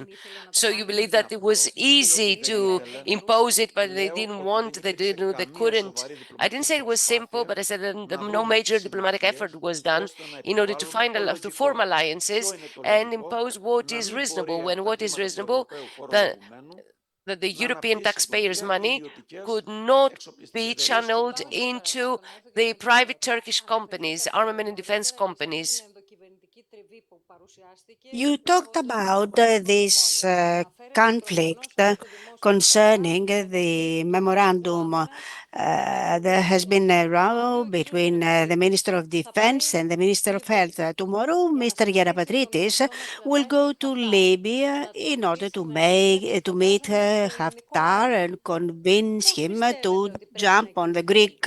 So you believe that it was easy to impose it, but they didn't want, they couldn't. I didn't say it was simple, but I said that no major diplomatic effort was done in order to to form alliances and impose what is reasonable. When what is reasonable, that the European taxpayers' money could not be channeled into the private Turkish companies, armament and defense companies. You talked about this conflict concerning the memorandum. There has been a row between the Minister of Defense and the Minister of Health. Tomorrow, Mr. Gerapatritis will go to Libya in order to meet Haftar and convince him to jump on the Greek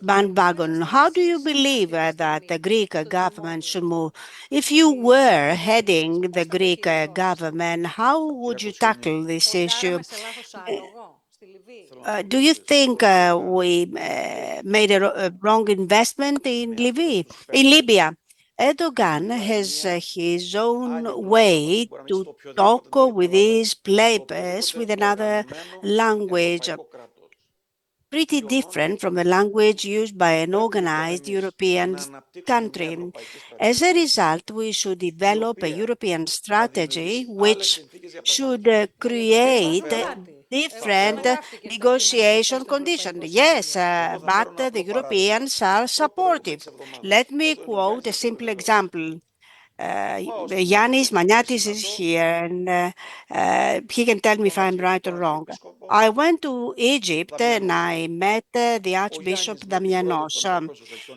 bandwagon. How do you believe that the Greek government should move? If you were heading the Greek government, how would you tackle this issue? Do you think we made a wrong investment in Libya? Erdogan has his own way to talk with his players with another language, pretty different from the language used by an organized European country. As a result, we should develop a European strategy which should create different negotiation conditions. Yes, but the Europeans are supportive. Let me quote a simple example. Yanis Maniatis is here, and he can tell me if I'm right or wrong. I went to Egypt and I met the Archbishop Damianos.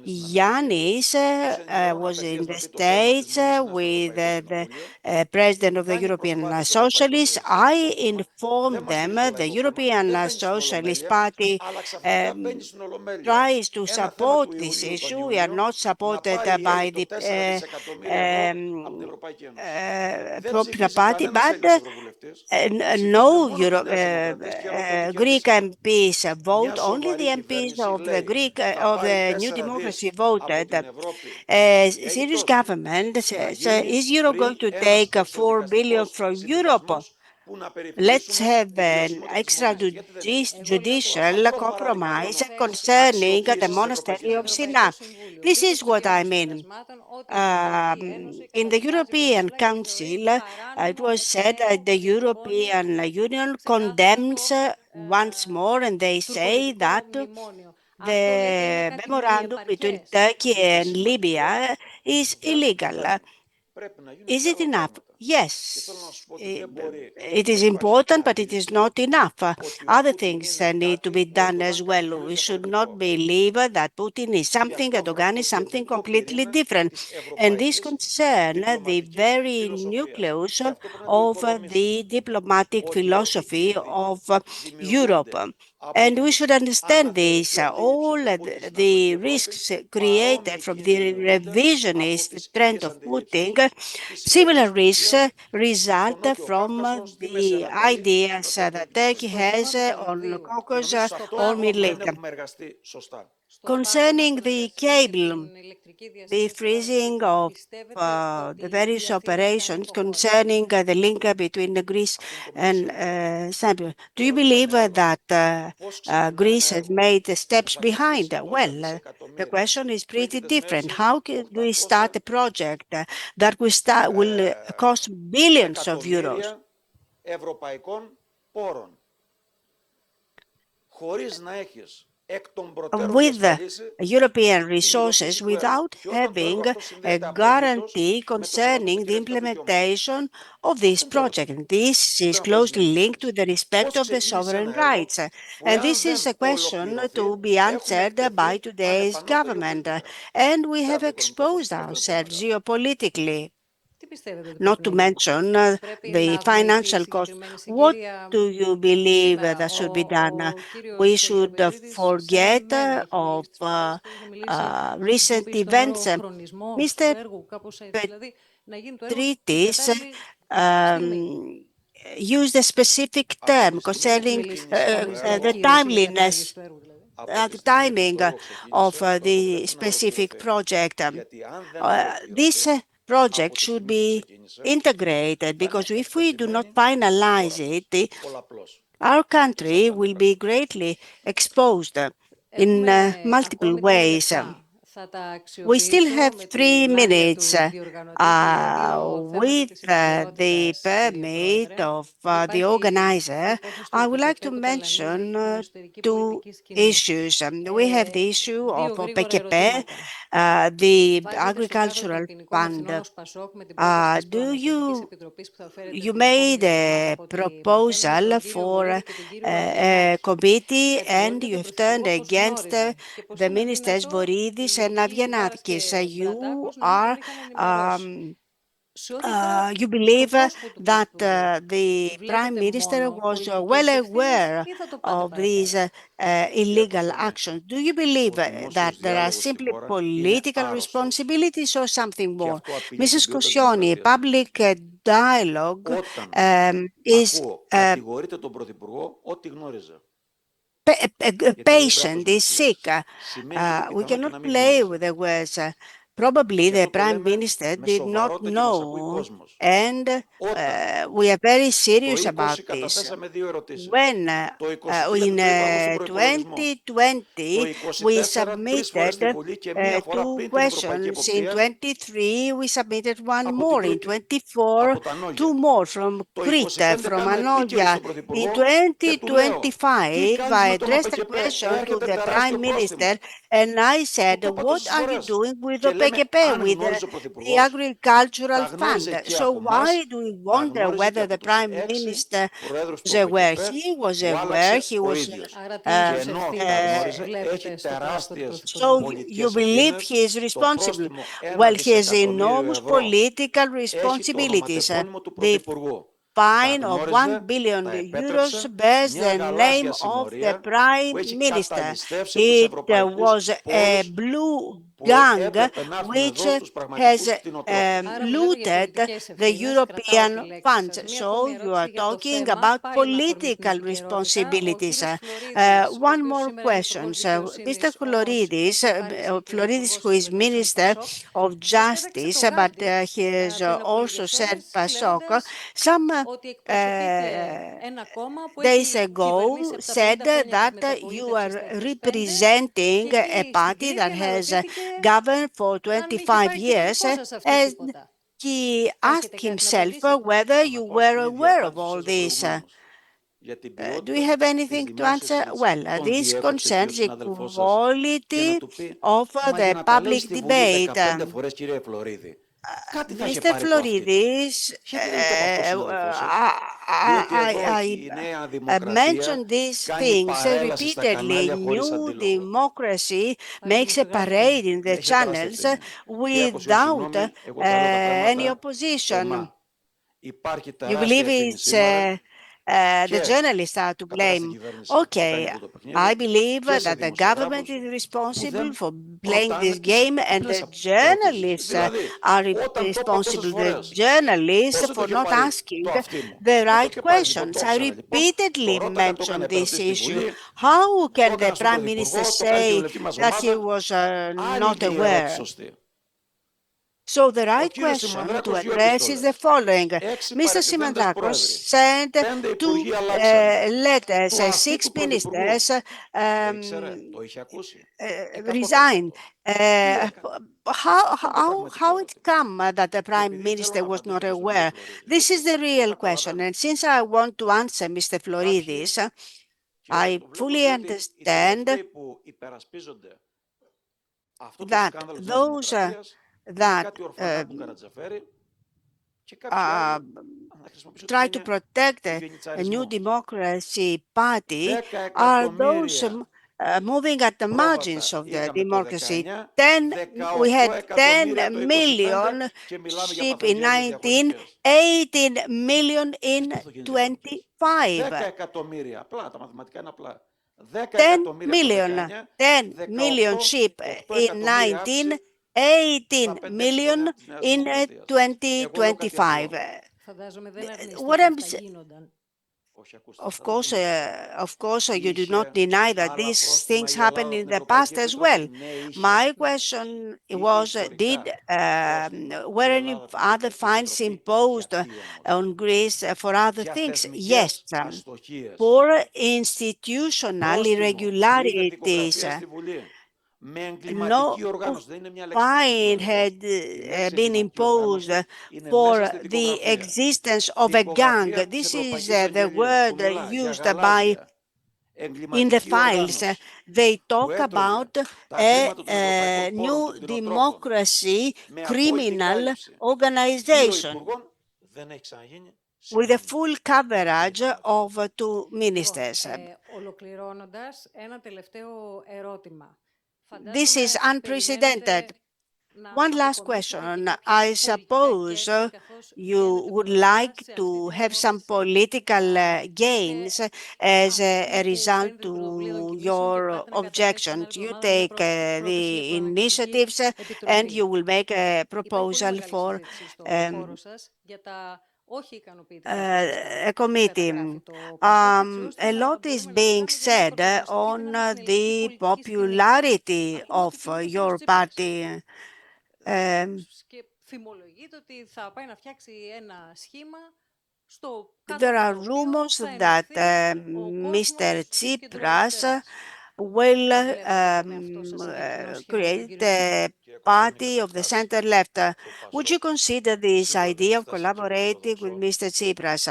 Yanis was in the States with the President of the European Socialists. I informed them the European Socialist Party tries to support this issue. We are not supported by the popular party, but no Greek MPs vote. Only the MPs of the of the New Democracy voted. Syria's government says, is Europe going to take 4 billion from Europe? Let's have an extrajudicial compromise concerning the monastery of Sina. This is what I mean. In the European Council, it was said that the European Union condemns once more, and they say that the memorandum between Turkey and Libya is illegal. Is it enough? Yes. It is important, but it is not enough. Other things need to be done as well. We should not believe that Putin is something, Erdogan is something completely different. And this concerns the very nucleus of the diplomatic philosophy of Europe. And we should understand this. All the risks created from the revisionist trend of Putin, similar risks result from the ideas that Turkey has on Caucasus or Middle East. Concerning the cable, the freezing of the various operations concerning the link between Greece and Cyprus. Do you believe that Greece has made steps behind? Well, the question is pretty different. How can we start a project that will cost billions of euros? ευρωπαϊκών πόρων, χωρίς να έχεις εκ των προτέρων With διασφαλίσει European την υλοποίηση resources του έργου. without Και όταν το έργο having αυτό a συνδέεται απολύτως guarantee με το σεβασμό concerning στα the κυριαρχικά του δικαιώματα. implementation of this Αυτό είναι το project. ερώτημα. This is Αυτό είναι απλώς closely μια linked to διευκρίνηση. the respect Πώς of the ξεκίνησε sovereign ένα έργο rights. που And εάν this is δεν a question ολοκληρωθεί to be έχουμε answered by εκτεθεί today's ανεπανόρθωτα government. γεωπολιτικά. And we Πέρα have από το οικονομικό κόστος exposed που αυτό είναι πολύ ourselves μεγάλο. geopolitically. Τι πιστεύετε ότι Not πρέπει to να γίνει? mention Πρέπει the να αγνοηθεί financial cost. συγκεκριμένη What συγκυρία do you believe σήμερα. that should be done? Ο We κύριος should Γεωπετρίτης σε ένα forget email έχει of μιλήσει τις προάλλες και είχε μιλήσει, είχε recent χρησιμοποιήσει τον όρο events. χρονισμός του Mr. έργου, κάπως έτσι. Δηλαδή να γίνει το έργο την Treaties κατάλληλη στιγμή. used a specific Από term τη στιγμή που Έχει concerning μιλήσει ξεκίνησε το κανείς για the έργο, κύρωση ή κατάργηση timeliness, του έργου δηλαδή. από τη the στιγμή που timing το έργο of ξεκίνησε, το έργο the πρέπει να specific ολοκληρωθεί. project. Γιατί αν δεν ολοκληρωθεί, This project από τη should στιγμή που be ξεκίνησε, integrated θα είναι because if we do not εκτεθειμένη η finalize χώρα μας. it, Πολλαπλώς. our Και country σας will ανέφερα. be greatly exposed in Έχουμε multiple ακόμη 3 ways. λεπτά. Θα τα We still αξιοποιήσω have με 3 την άδεια minutes του διοργανωτή και για δύο θέματα with της the επικαιρότητας, κύριε permit Πρόεδρε. of the Υπάρχει organizer. υπόθεση του I would like to ΕΚΕΠΕ που mention ταλανίζει την εσωτερική two πολιτική σκηνή. issues. We have the issue Δύο of γρήγορα PKP, ερωτήματα. the Βάζετε στο κάδρο των agricultural ποινικών ευθυνών fund. ως Πασόκ με την πρόταση της Do Προανακριτικής you Επιτροπής που θα φέρετε you στην made επόμενη εβδομάδα a από ό,τι μαθαίνουμε proposal στον κύριο for Βορύδη και τον κύριο a Αβγενάκη. committee and you Κατηγορείται τον have turned Πρωθυπουργό πως against γνώριζε και πως the είναι ministers δυνατό οι Voridis and Υπουργοί Βάρας Avianakis. και You Μπρατάκος να μην τον are είχαν ενημερώσει. Σε ό,τι αφορά you στο believe πρόσωπο του that Πρωθυπουργού, the Prime βλέπετε Minister μόνο was well πολιτικές ευθύνες aware ή θα το πάτε of these παραπέρα? Γιατί illegal άκουσε με, actions. Do you believe ο that δημόσιος there are διάλογος στη simply χώρα είναι political άρρωστος responsibilities or something και more? αυτό απειλεί την Mrs. ποιότητα της Koscioni, δημοκρατίας μας. public dialogue Όταν is ακούω κατηγορείται τον Πρωθυπουργό ό,τι γνώριζε. a Γιατί εδώ δεν πρέπει να patient παίζουμε is τις sick. λέξεις. Σημαίνει ότι We πιθανόν και cannot να μην play γνώριζε. with the words. Probably Γι' the αυτό το Prime λέμε Minister με did not σοβαρότητα και μας ακούει know, κόσμος. and Όταν we are very το serious 20 about this. καταθέσαμε δύο ερωτήσεις. When Το 23 in δεν το είπα εγώ στον προϋπολογισμό. 2020 Το we 24 τρεις φορές στη submitted Βουλή και μία φορά two πριν την Ευρωπαϊκή questions. In Εποπτεία 23 we submitted one από την more. In Κρήτη, 24 από τα two Νόγια. more from Το Crete, 25 from κάνω επίκαιρη Anolia. στον In Πρωθυπουργό και του λέω τι 2025 κάνεις I με τον addressed a ΟΠΚΠ, question to έρχεται the τεράστιο Prime Minister πρόστιμο. and I Του said, το είπα what τόσες are you φορές. doing with the Και λέμε PKP, αν with γνώριζε ο the Πρωθυπουργός, agricultural τα γνώριζε fund? και So από why εμάς, do we τα wonder γνώριζε και whether από the τους Prime 6 Minister προέδρους was του aware? ΟΠΚΠ He was που aware. άλλαξε He ο was ίδιος. Άρα τι Και είδους ενώ τα ευθύνες γνώριζε, έχει βλέπετε στο πρόσωπο του τεράστιες so Πρωθυπουργού? you πολιτικές believe he ευθύνες. is Το responsible? πρόστιμο 1 Well, he has δισεκατομμύριο enormous ευρώ political έχει το responsibilities. ονοματεπώνυμο του The Πρωθυπουργού. Τα fine of 1 γνώριζε, billion τα euros επέτρεψε, bears μια the name γαλάζια of the συμμορία Prime που έχει Minister. καταλυστεύσει τους It ευρωπαϊκούς was a πόρους blue που gang έπρεπε να έρθουν which εδώ στους has πραγματικούς κτηνοτρόφους. Άρα μιλάτε για looted πολιτικές the ευθύνες, κρατάω European τη λέξη funds. σας. Μία So ακόμη you ερώτηση are για το talking θέμα, about πάλι με αφορμή την political επικαιρότητα. Ο responsibilities. κύριος Φλωρίδης, ο One οποίος more σήμερα είναι question. υπουργός Mr. δικαιοσύνης, όμως Floridis, εξαφάνισε και ο Floridis, υπουργός who is εξωτερικών Minister Πασόκ, of μας πέταξε το Justice, but γάντι he has πριν από also λίγες said ώρες, PASOK. λέγοντας Some ότι εκπροσωπείται ένα κόμμα που days έχει ago κυβερνήσει από τα said 50 χρόνια της that you μεταπολίτευσης are στα 25 representing και a εκεί στην party that Κρήτη has αναρωτήθηκε governed governed for αν είχε 25 πάει και το years, δικό σας αυτή and τίποτα. he Έχετε asked κάτι να himself απαντήσετε? whether Θα you πάω were στην ίδια aware of απάντηση που all σας this. προηγουμένως. Για την Do you ποιότητα have της anything to δημόσιας answer? συζήτησης. Well, Τον this διέκοψε και ο concerns the συνάδελφός σας και να quality του πει of «Μα the για να τα λέει public στη Βουλή debate. 15 φορές, κύριε Φλωρίδη, κάτι θα είχε Mr. πάρει από αυτή. Floridis, Γιατί δεν το είπε αυτό ο συνάδελφός σας? Διότι εδώ η Νέα I Δημοκρατία mentioned these κάνει things παρέλαση στα repeatedly. κανάλια χωρίς New αντίλογο. democracy Υπάρχει makes a δημοσιογράφος. parade in the Έχετε τεράστια channels ευθύνη. Κυρία Κωσιόνη, without συγγνώμη, εγώ τα λέω τα any πράγματα opposition. ομά. Υπάρχει You τεράστια believe ευθύνη it's σήμερα the journalists are to blame. Okay, I believe that the government is responsible for playing this game and the journalists are responsible, the journalists, for not asking the right questions. I repeatedly mentioned this issue. How can the Prime Minister say that he was not aware? So the right question to address is the following. Mr. Simandrakos sent two letters, 6 ministers resigned. How it come that the Prime Minister was not aware? This is the real question. And since I want to answer Mr. Floridis, I fully understand that those that try to protect a new democracy party are those moving at the margins of the democracy. We had 10 million sheep in 19, 18 million in 25. 10 million sheep in 19, 18 million in 2025. Φαντάζομαι δεν What αρνείστε I'm αυτά γίνονταν. Of course, you do not deny that these things happened in the past as well. My question was, were any other fines imposed on Greece for other things? Yes. For institutional irregularities, no fine had been imposed for the existence of a gang. This is the word used by in the files. They talk about a new democracy criminal organization with a full coverage of 2 ministers. Ολοκληρώνοντας, ένα τελευταίο ερώτημα. This is unprecedented. One last question. I suppose you would like to have some political gains as a result to your objections. You take the initiatives and you will make a proposal for a committee. A lot is being said on the popularity of your party. There are rumors that Mr. Tsipras will create a party of the center left. Would you consider this idea of collaborating with Mr. Tsipras?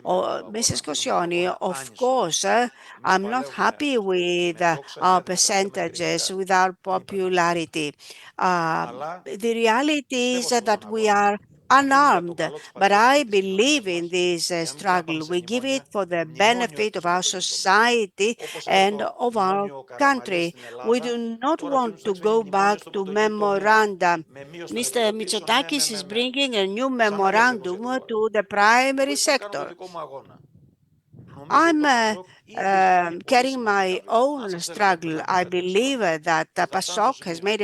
Or Mrs. Kosioni, of course, I'm not happy with our percentages, with our popularity. The reality is that we are unarmed, but I believe in this struggle. We give it for the benefit of our society and of our country. We do not want to go back to memoranda. Mr. Mitsotakis is bringing a new memorandum to the primary sector. I'm carrying my own struggle. I believe that PASOK has made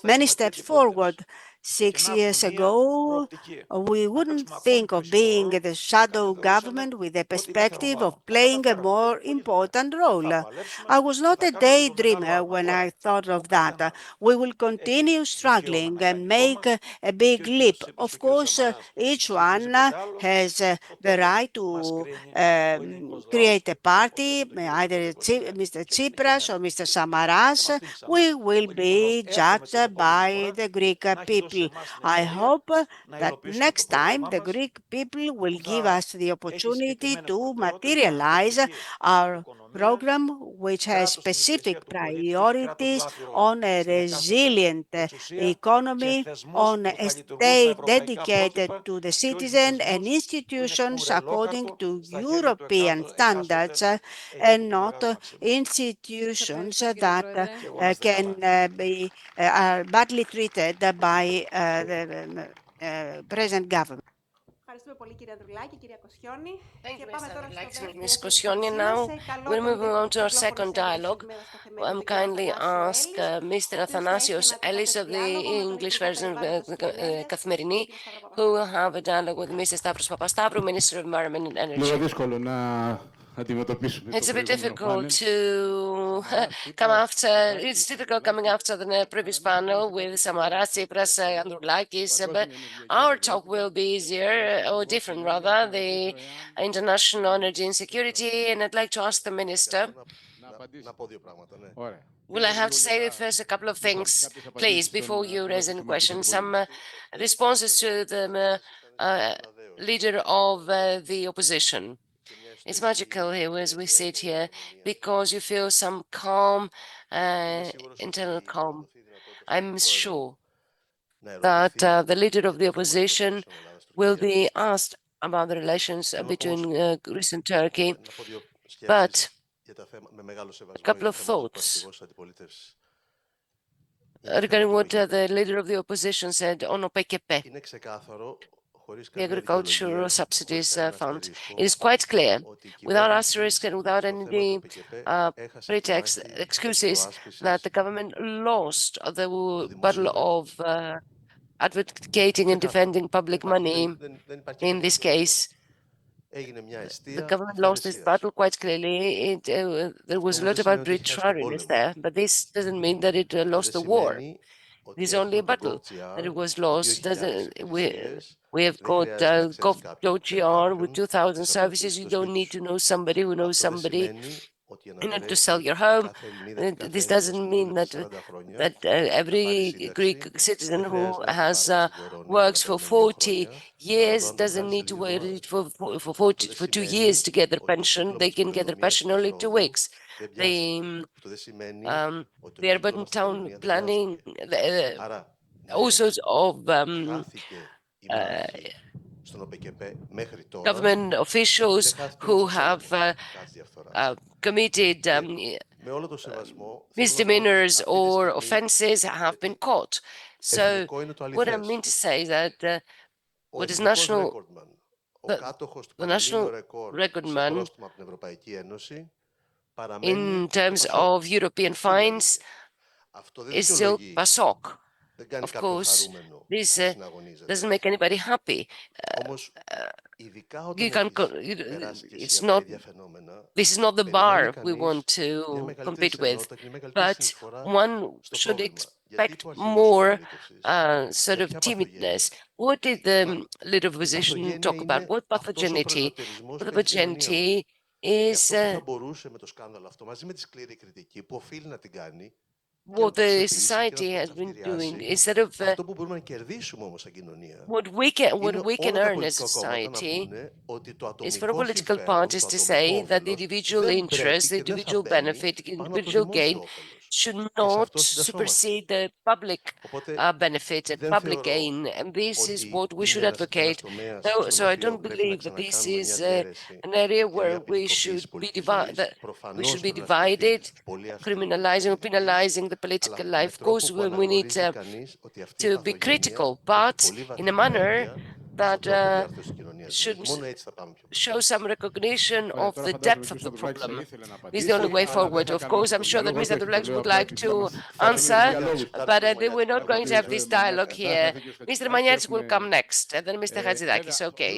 many steps forward. 6 years ago, we wouldn't think of being the shadow government with the perspective of playing a more important role. I was not a daydreamer when I thought of that. We will continue struggling and make a big leap. Of course, each one has the right to create a party, either Mr. Tsipras or Mr. Samaras. We will be judged by the Greek people. I hope that next time the Greek people will give us the opportunity to materialize our program, which has specific priorities on a resilient economy, on a state dedicated to the citizen and institutions according to European standards, and not institutions that can be are badly treated by the present government. Ευχαριστούμε πολύ κύριε Ανδρουλάκη, κυρία Κοσιόνη. Thank Και you, πάμε Mr. τώρα στο Alex, δεύτερο Ms. έτος της Koscioni. συνάντησής μας. Now Καλώ we're τον moving on to our κυκλόφωνο second σύμβουλο dialogue. της στο θεμέλιο, I'm τον κύριο kindly Αθανάσιο ask Έλλης, Mr. ο οποίος θα έχει Athanasios θεματικά Ellis το of the διάλογο με τον English Υπουργό version of Περιβάλλοντος και Ενέργειας, Καθημερινή, τον κύριο Σταύρο who will Παπασταύρου. have a dialogue with Mr. Stavros Papastavru, Minister of Environment and Λίγο Energy. δύσκολο να αντιμετωπίσουμε το It's a bit προηγούμενο difficult πάνελ. to Σαμαράς, come Τσίπρας, after. It's Μητσοτάκης, difficult coming Ανδρουλάκης. after the previous Αλλά εμείς θα πάμε panel σε with κάτι Samaras, πιο Tsipras, εύκολο. Androulakis, but Παγκόσμια ενεργειακή our talk will αβεβαιότητα. be Θα easier ρωτήσω or Υπουργός different Ενέργειας rather, και να the ρωτήσω εάν international θέλει energy περισσότερο insecurity, and I'd like to ask the minister. να απαντήσει. Ωραία. Well, I have Λίγο to για say τα... first a couple of Λοιπόν, things, κάποιες please, απαντήσεις before στον you raise πρώτο any συμμετέχοντα questions. στην Some πολιτική. responses to the leader of the opposition. It's magical here as we sit here because you feel some calm, internal calm. I'm sure that the leader of the opposition will be asked about the relations between Greece and Turkey. But a couple of thoughts regarding what the leader of the opposition said on OPEC, the agricultural subsidies fund. It is quite clear, without asterisk and without any pretext, excuses, that the government lost the battle of advocating and defending public money. In this case, the government lost this battle quite clearly. There was a lot of arbitrariness there, but this doesn't mean that it lost the war. It is only a battle that it was lost. We have got gov.gr with 2,000 services. You don't need to know somebody who knows somebody in order to sell your home. This doesn't mean that every Greek citizen who has works for 40 years doesn't need to wait for 2 years to get their pension. They can get their pension only 2 weeks. The urban town planning, all sorts of government officials who have committed misdemeanors or offenses have been caught. So what I mean to say is that what is the national recordman in terms of European fines is still PASOK. Of course, this doesn't make anybody happy. This is not the bar we want to compete with, but one should expect more sort of timidness. What did the leader of opposition talk about? What pathogenity? Pathogenity is what the society has been doing instead of what we can earn as a society is for political parties to say that the individual interest, the individual benefit, individual gain should not supersede the public benefit and public gain. And this is what we should advocate. So I don't believe that this is an area where we should be divided, criminalizing or penalizing the political life. Of course, we need to be critical, but in a manner that should show some recognition of the depth of the problem. This is the only way forward. Of course, I'm sure that Mr. Androulakis would like to answer, but we're not going to have this dialogue here. Mr. Maniatis will come next, and then Mr. Hatzidakis. Okay.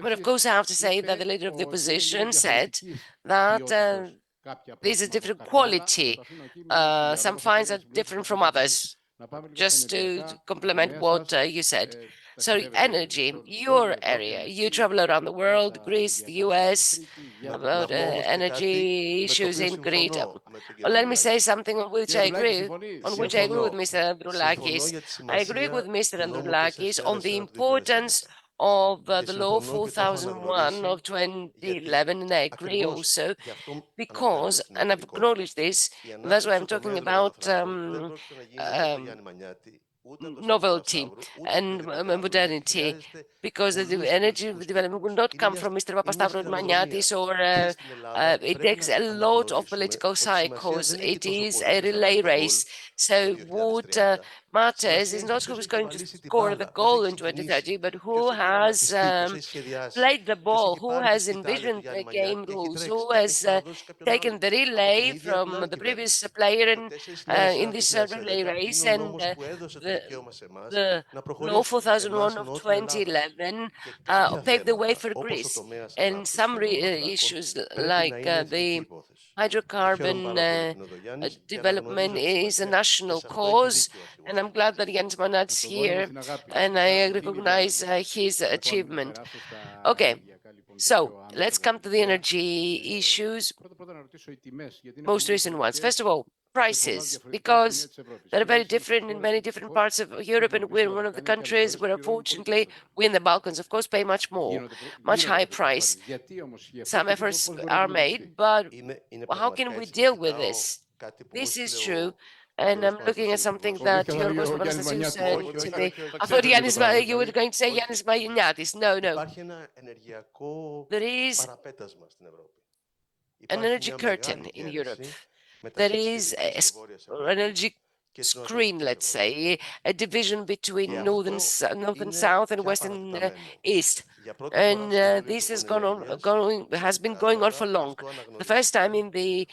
But of course, I have to say that the leader of the opposition said that there's a different quality. Some fines are different from others. Just to complement what you said. So energy, your area, you travel around the world, Greece, the US, about energy issues in Crete. Well, let me say something on which I agree with Mr. Androulakis. I agree with Mr. Androulakis on the importance of the law 4001 of 2011, and I agree also because, and I've acknowledged this, that's why I'm talking about novelty and modernity, because the energy development will not come from Mr. Papastavros Maniatis, or it takes a lot of political cycles. It is a relay race. So what matters is not who is going to score the goal in 2030, but who has played the ball, who has envisioned the game rules, who has taken the relay from the previous player in this relay race, and the law 4001 of 2011 paved the way for Greece. And some issues like the hydrocarbon development is a national cause, and I'm glad that Yanis Manat's here, and I recognize his achievement. Okay, so let's come to the energy issues, most recent ones. First of all, prices, because they're very different in many different parts of Europe, and we're one of the countries where, unfortunately, we in the Balkans, of course, pay much more, much higher price. Some efforts are made, but how can we deal with this? This is true. And I'm looking at something that Yorgos Anastasiou said to me. I thought you were going to say Yannis Mayuniatis. No. There is an energy curtain in Europe. There is an energy screen, let's say, a division between northern south and western east. And this has has been going on for long. The first time in the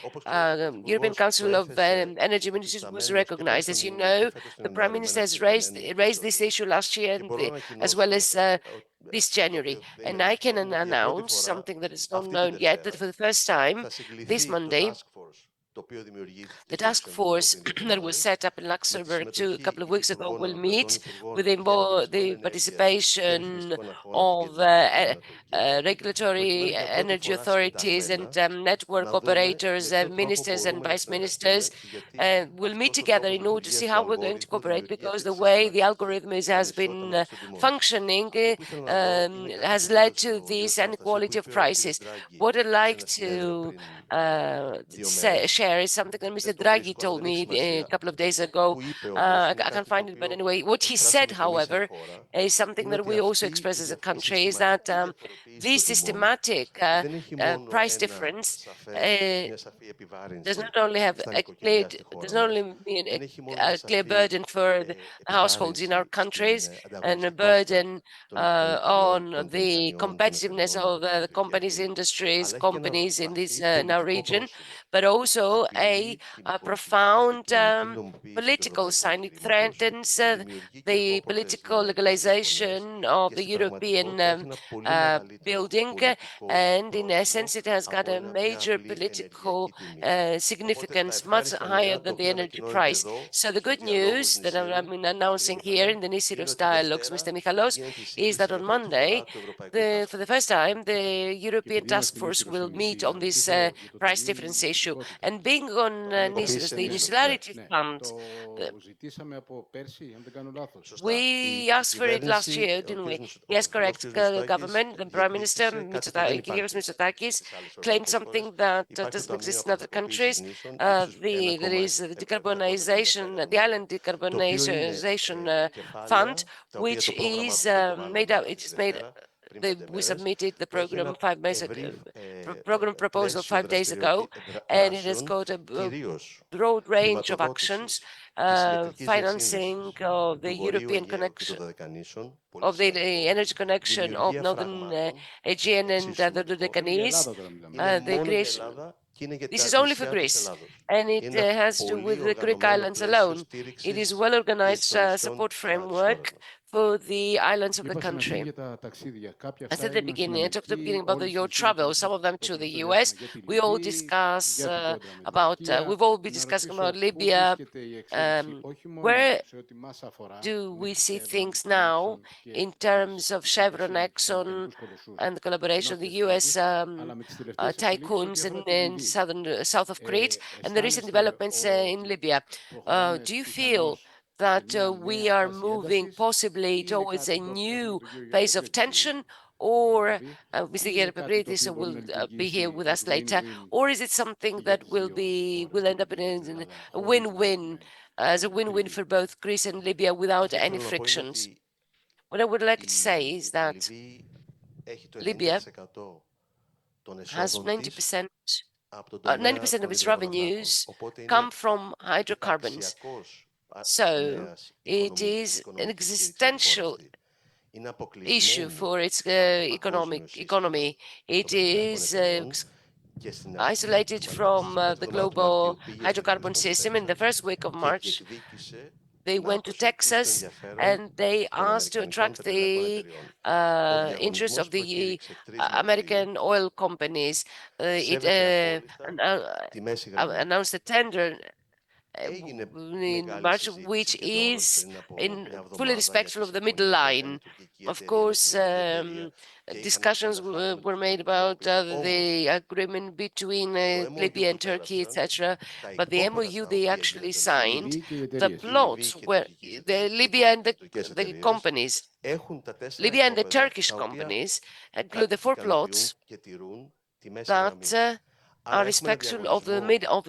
European Council of Energy Ministers was recognized. As you know, the Prime Minister has raised this issue last year, as well as this January. And I can announce something that is not known yet, that for the first time this Monday, the task force that was set up in Luxembourg a couple of weeks ago will meet with the participation of regulatory energy authorities and network operators, ministers and vice ministers. Will meet together in order to see how we're going to cooperate, because the way the algorithm has been functioning has led to this inequality of prices. What I'd like to share is something that Mr. Draghi told me a couple of days ago. I can't find it, but anyway, what he said, however, is something that we also express as a country, is that this systematic price difference does not only mean a clear burden for the households in our countries and a burden on the competitiveness of the companies in this in our region, but also a profound political sign. It threatens the political legalization of the European building, and in essence, it has got a major political significance, much higher than the energy price. So the good news that I'm announcing here in the Nisyros Dialogues, Mr. Michalos, is that on Monday, for the first time, the European Task Force will meet on this price difference issue. And being on Nisyros, the Insularity Fund, we asked for it last year, didn't we? Yes, correct. Government, the Prime Minister, Kyrios Mitsotakis, claimed something that doesn't exist in other countries. There is the decarbonization, the island decarbonization fund, which is made up. It is made. We submitted the program program proposal 5 days ago, and it has got a broad range of actions, financing of the European connection, of the energy connection of Northern Aegean and the Dodecanese, the creation. This is only for Greece, and it has to do with the Greek islands alone. It is well-organized support framework for the islands of the country. I said at the beginning, I talked at the beginning about your travel, some of them to the US. We all discuss we've all been discussing about Libya. Where do we see things now in terms of Chevron, Exxon, and the collaboration of the US tycoons in south of Crete, and the recent developments in Libya? Do you feel that we are moving possibly towards a new phase of tension, or Mr. Geropapridis will be here with us later, or is it something that will end up in a win-win, as a win-win for both Greece and Libya without any frictions? What I would like to say is that Libya has 90% of its revenues come from hydrocarbons. So it is an existential issue for its economy. It is isolated from the global hydrocarbon system. In the first week of March, they went to Texas and they asked to attract the interest of the American oil companies. It announced a tender in March, which is fully respectful of the middle line. Of course, discussions were made about the agreement between Libya and Turkey, etc. But the MOU they actually signed, the plots were the Libya and the companies, Libya and the Turkish companies include the 4 plots that are respectful of the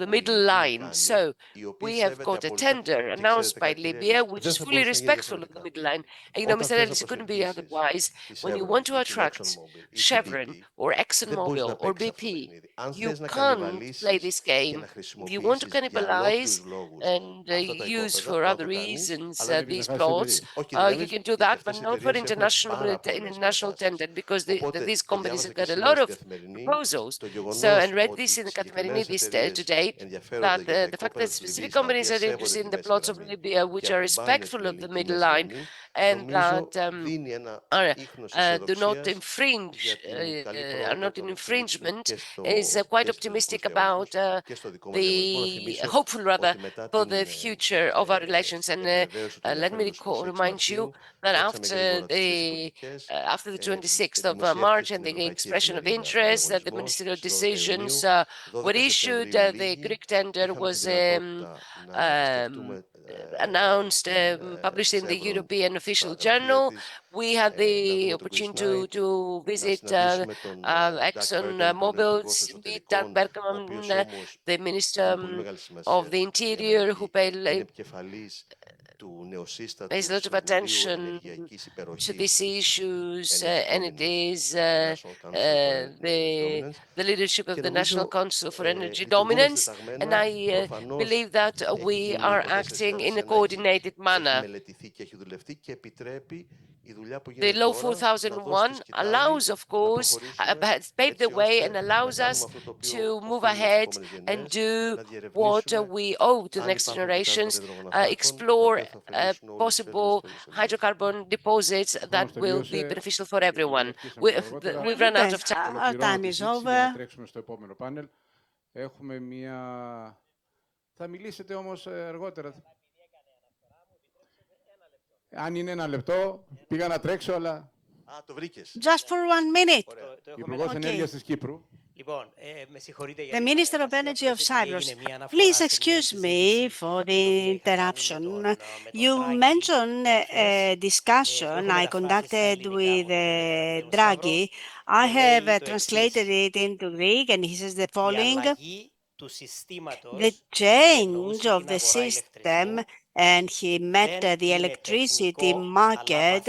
middle line. So we have got a tender announced by Libya, which is fully respectful of the middle line. And Mr. Ellis, it couldn't be otherwise. When you want to attract Chevron or ExxonMobil or BP, you can't play this game. If you want to cannibalize and use for other reasons these plots, you can do that, but not for international tender, because these companies have got a lot of proposals. So, and read this in the Katmerini today, that the fact that specific companies are interested in the plots of Libya, which are respectful of the middle line, and that do not infringe, are not in infringement, is quite optimistic about the hopeful rather for the future of our relations. And let me remind you that after the 26th of March and the expression of interest, that the ministerial decisions were issued, the Greek tender was announced, published in the European Official Journal. We had the opportunity to visit ExxonMobil's meet Doug Bergman, the Minister of the Interior, who pays a lot of attention to these issues, and it is the leadership of the National Council for Energy Dominance, and I believe that we are acting in a coordinated manner. The Law 4001 allows, of course, has paved the way and allows us to move ahead and do what we owe to the next generations, explore possible hydrocarbon deposits that will be beneficial for everyone. We've run out of time. Our time is over. Θα μιλήσετε όμως αργότερα. Αν είναι 1 λεπτό, πήγα να τρέξω, αλλά... το βρήκες. Just for 1 minute. Υπουργός Ενέργειας της Κύπρου. The Minister of Energy of Cyprus, please excuse me for the interruption. You mentioned a discussion I conducted with Draghi. I have translated it into Greek, and he says the following: the change of the system, and he met the electricity market,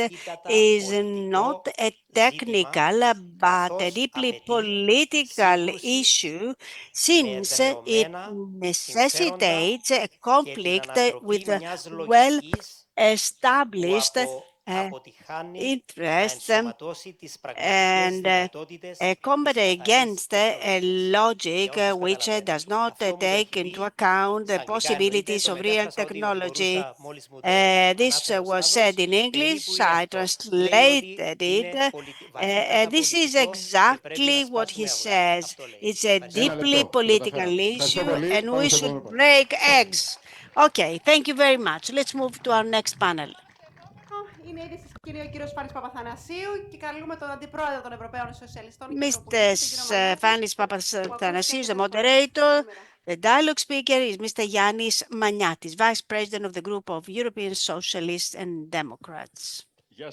is not a technical but a deeply political issue, since it necessitates a conflict with well-established interests and a combat against a logic which does not take into account the possibilities of real technology. This was said in English. I translated it. This is exactly what he says. It's a deeply political issue, and we should break eggs. Okay, thank you very much. Let's move to our next panel. Είναι ήδη στη σκηνή ο κύριος Φάνης Παπαθανασίου και καλούμε τον Αντιπρόεδρο των Ευρωπαίων Σοσιαλιστών. Mr. Fanis Papathanasiou, the moderator. The dialogue speaker is Mr. Yannis Maniatis, Vice President of the Group of European Socialists and Democrats. Good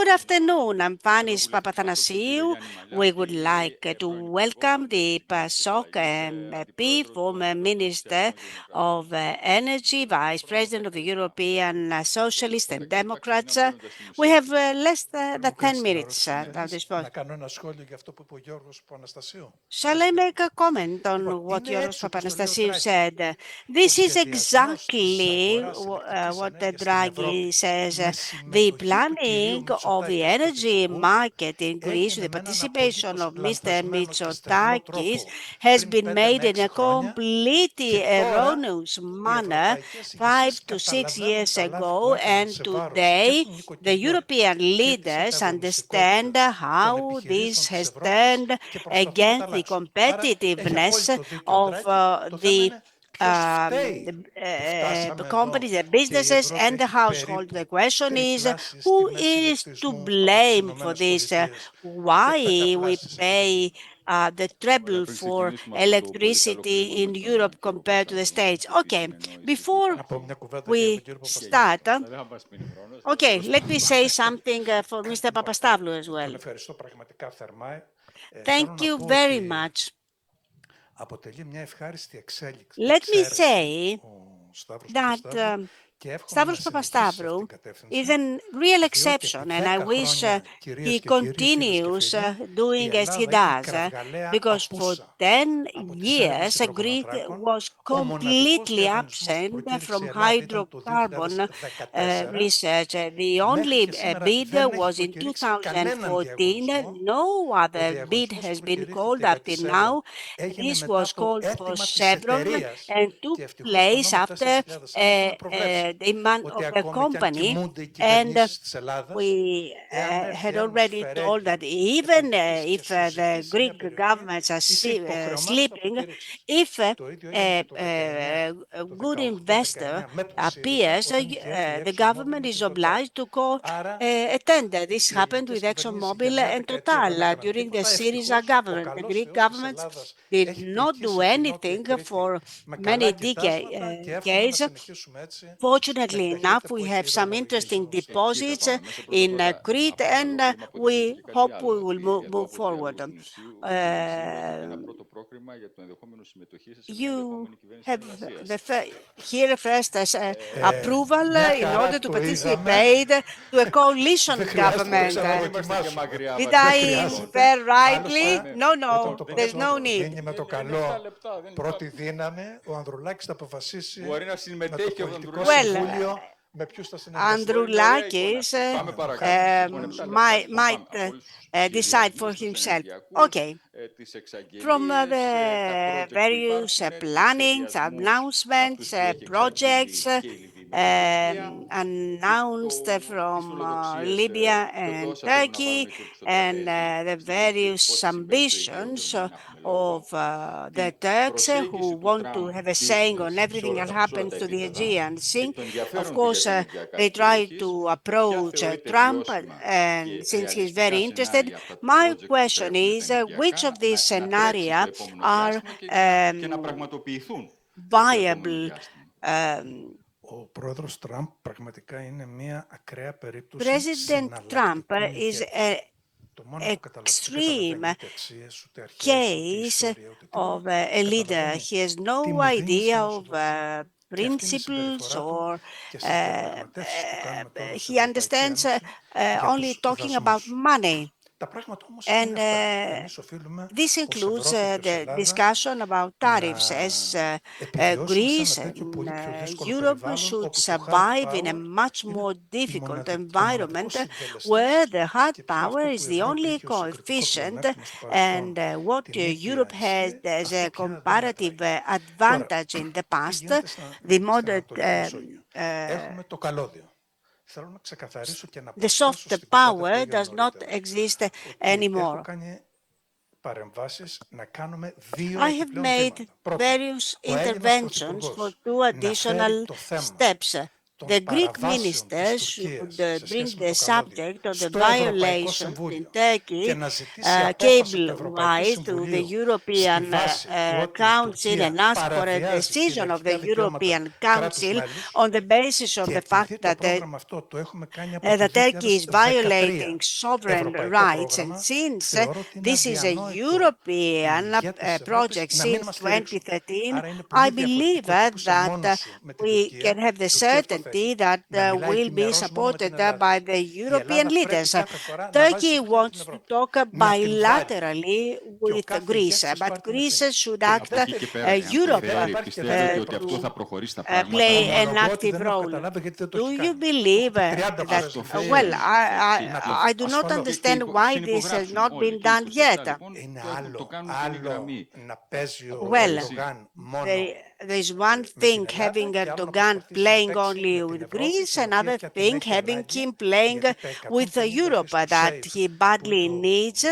afternoon. I'm Vanis Papathanasiou. We would like to welcome the PASOK MP, former Minister of Energy, Vice President of the European Socialists and Democrats. We have less than 10 minutes at this point. Shall I make a comment on what Yorgos Papanastasiou said? This is exactly what Draghi says. The planning of the energy market in Greece, with the participation of Mr. Mitsotakis, has been made in a completely erroneous manner 5 to 6 years ago, and today the European leaders understand how this has turned against the competitiveness of the companies, the businesses, and the household. The question is, who is to blame for this? Why we pay the treble for electricity in Europe compared to the States? Okay, before we start, okay, let me say something for Mr. Papastavlou as well. Thank you very much. Let me say that Stavros Papastavlou is a real exception, and I wish he continues doing as he does, because for 10 years Greece was completely absent from hydrocarbon research. The only bid was in 2014. No other bid has been called up till now. This was called for Chevron and took place after the demand of the company, and we had already told that even if the Greek governments are sleeping, if a good investor appears, the government is obliged to call a tender. This happened with ExxonMobil and Total during the Syriza government. The Greek government did not do anything for many decades. Fortunately enough, we have some interesting deposits in Crete, and we hope we will move forward. You have here first as approval in order to participate to a coalition government. Did I infer rightly? No, there's no need. Well, Androulakis might decide for himself. Okay. From the various plannings, announcements, projects announced from Libya and Turkey, and the various ambitions of the Turks who want to have a saying on everything that happens to the Aegean Sea. Of course, they try to approach Trump, and since he's very interested, my question is, which of these scenarios are viable? President Trump is an extreme case of a leader. He has no idea of principles, or he understands only talking about money. And this includes the discussion about tariffs, as Greece and Europe should survive in a much more difficult environment where the hard power is the only coefficient, and what Europe has as a comparative advantage in the past, the modern the soft power does not exist anymore. I have made various interventions for 2 additional steps. The Greek ministers should bring the subject of the violations in Turkey cable-wise to the European Council and ask for a decision of the European Council on the basis of the fact that Turkey is violating sovereign rights. And since this is a European project since 2013, I believe that we can have the certainty that will be supported by the European leaders. Turkey wants to talk bilaterally with Greece, but Greece should act Europe to play an active role. Do you believe that? Well, I do not understand why this has not been done yet. Well, there is one thing having Erdogan playing only with Greece, another thing having him playing with Europe that he badly needs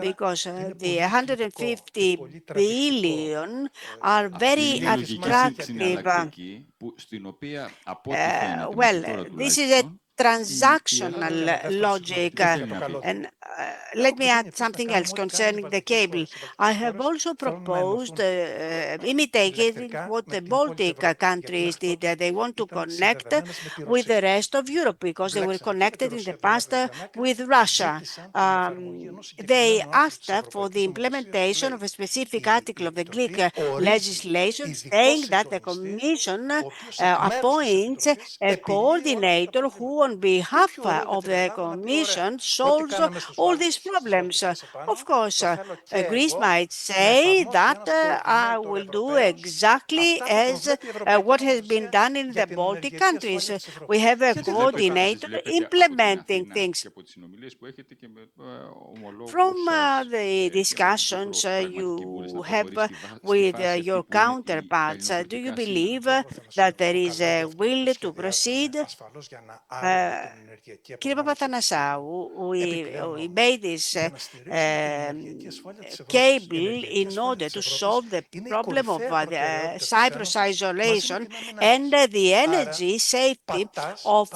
because the 150 billion are very attractive. Well, this is a transactional logic. And let me add something else concerning the cable. I have also proposed imitating what the Baltic countries did. They want to connect with the rest of Europe because they were connected in the past with Russia. They asked for the implementation of a specific article of the Greek legislation saying that the Commission appoints a coordinator who on behalf of the Commission solves all these problems. Of course, Greece might say that I will do exactly as what has been done in the Baltic countries. We have a coordinator implementing things. From the discussions you have with your counterparts, do you believe that there is a will to proceed? Κύριε Παπαθανασάου, we made this cable in order to solve the problem of Cyprus isolation and the energy safety of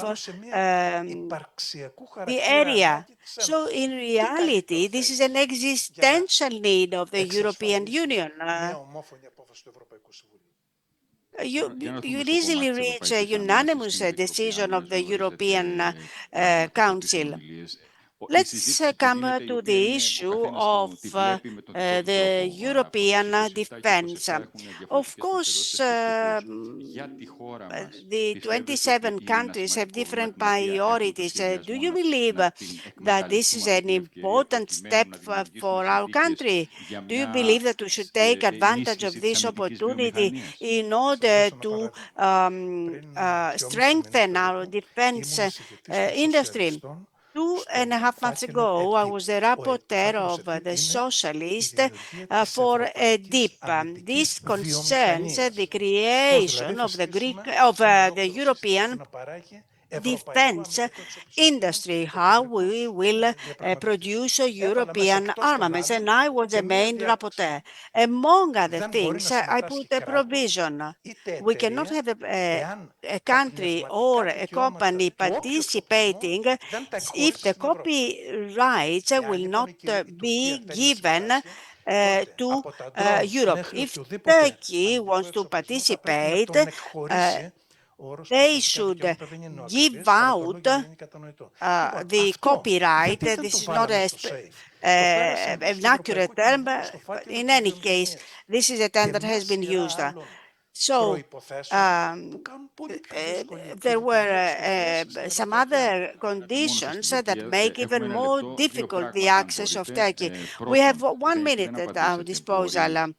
the area. So in reality, this is an existential need of the European Union. You'd easily reach a unanimous decision of the European Council. Let's come to the issue of the European defense. Of course, the 27 countries have different priorities. Do you believe that this is an important step for our country? Do you believe that we should take advantage of this opportunity in order to strengthen our defense industry? 2.5 months ago, I was the rapporteur of the Socialist for a DIP. This concerns the creation of the European defense industry, how we will produce European armaments, and I was the main rapporteur. Among other things, I put a provision. We cannot have a country or a company participating if the copyrights will not be given to Europe. If Turkey wants to participate, they should give out the copyright. This is not an accurate term, but in any case, this is a term that has been used. So there were some other conditions that make even more difficult the access of Turkey. We have 1 minute at our disposal.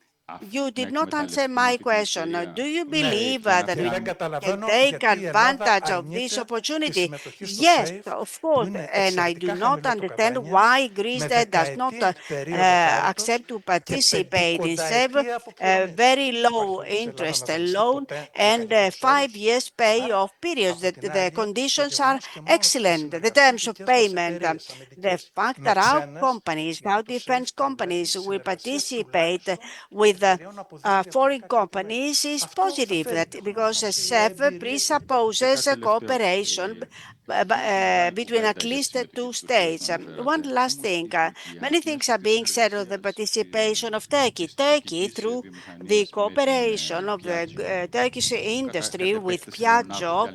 You did not answer my question. Do you believe that we can take advantage of this opportunity? Yes, of course. And I do not understand why Greece does not accept to participate instead of very low interest loan and 5 years payoff periods. The conditions are excellent. The terms of payment, the fact that our companies, our defense companies, will participate with with foreign companies is positive, because CEF presupposes a cooperation between at least two states. One last thing, many things are being said of the participation of Turkey. Turkey, through the cooperation of the Turkish industry with Piaggio,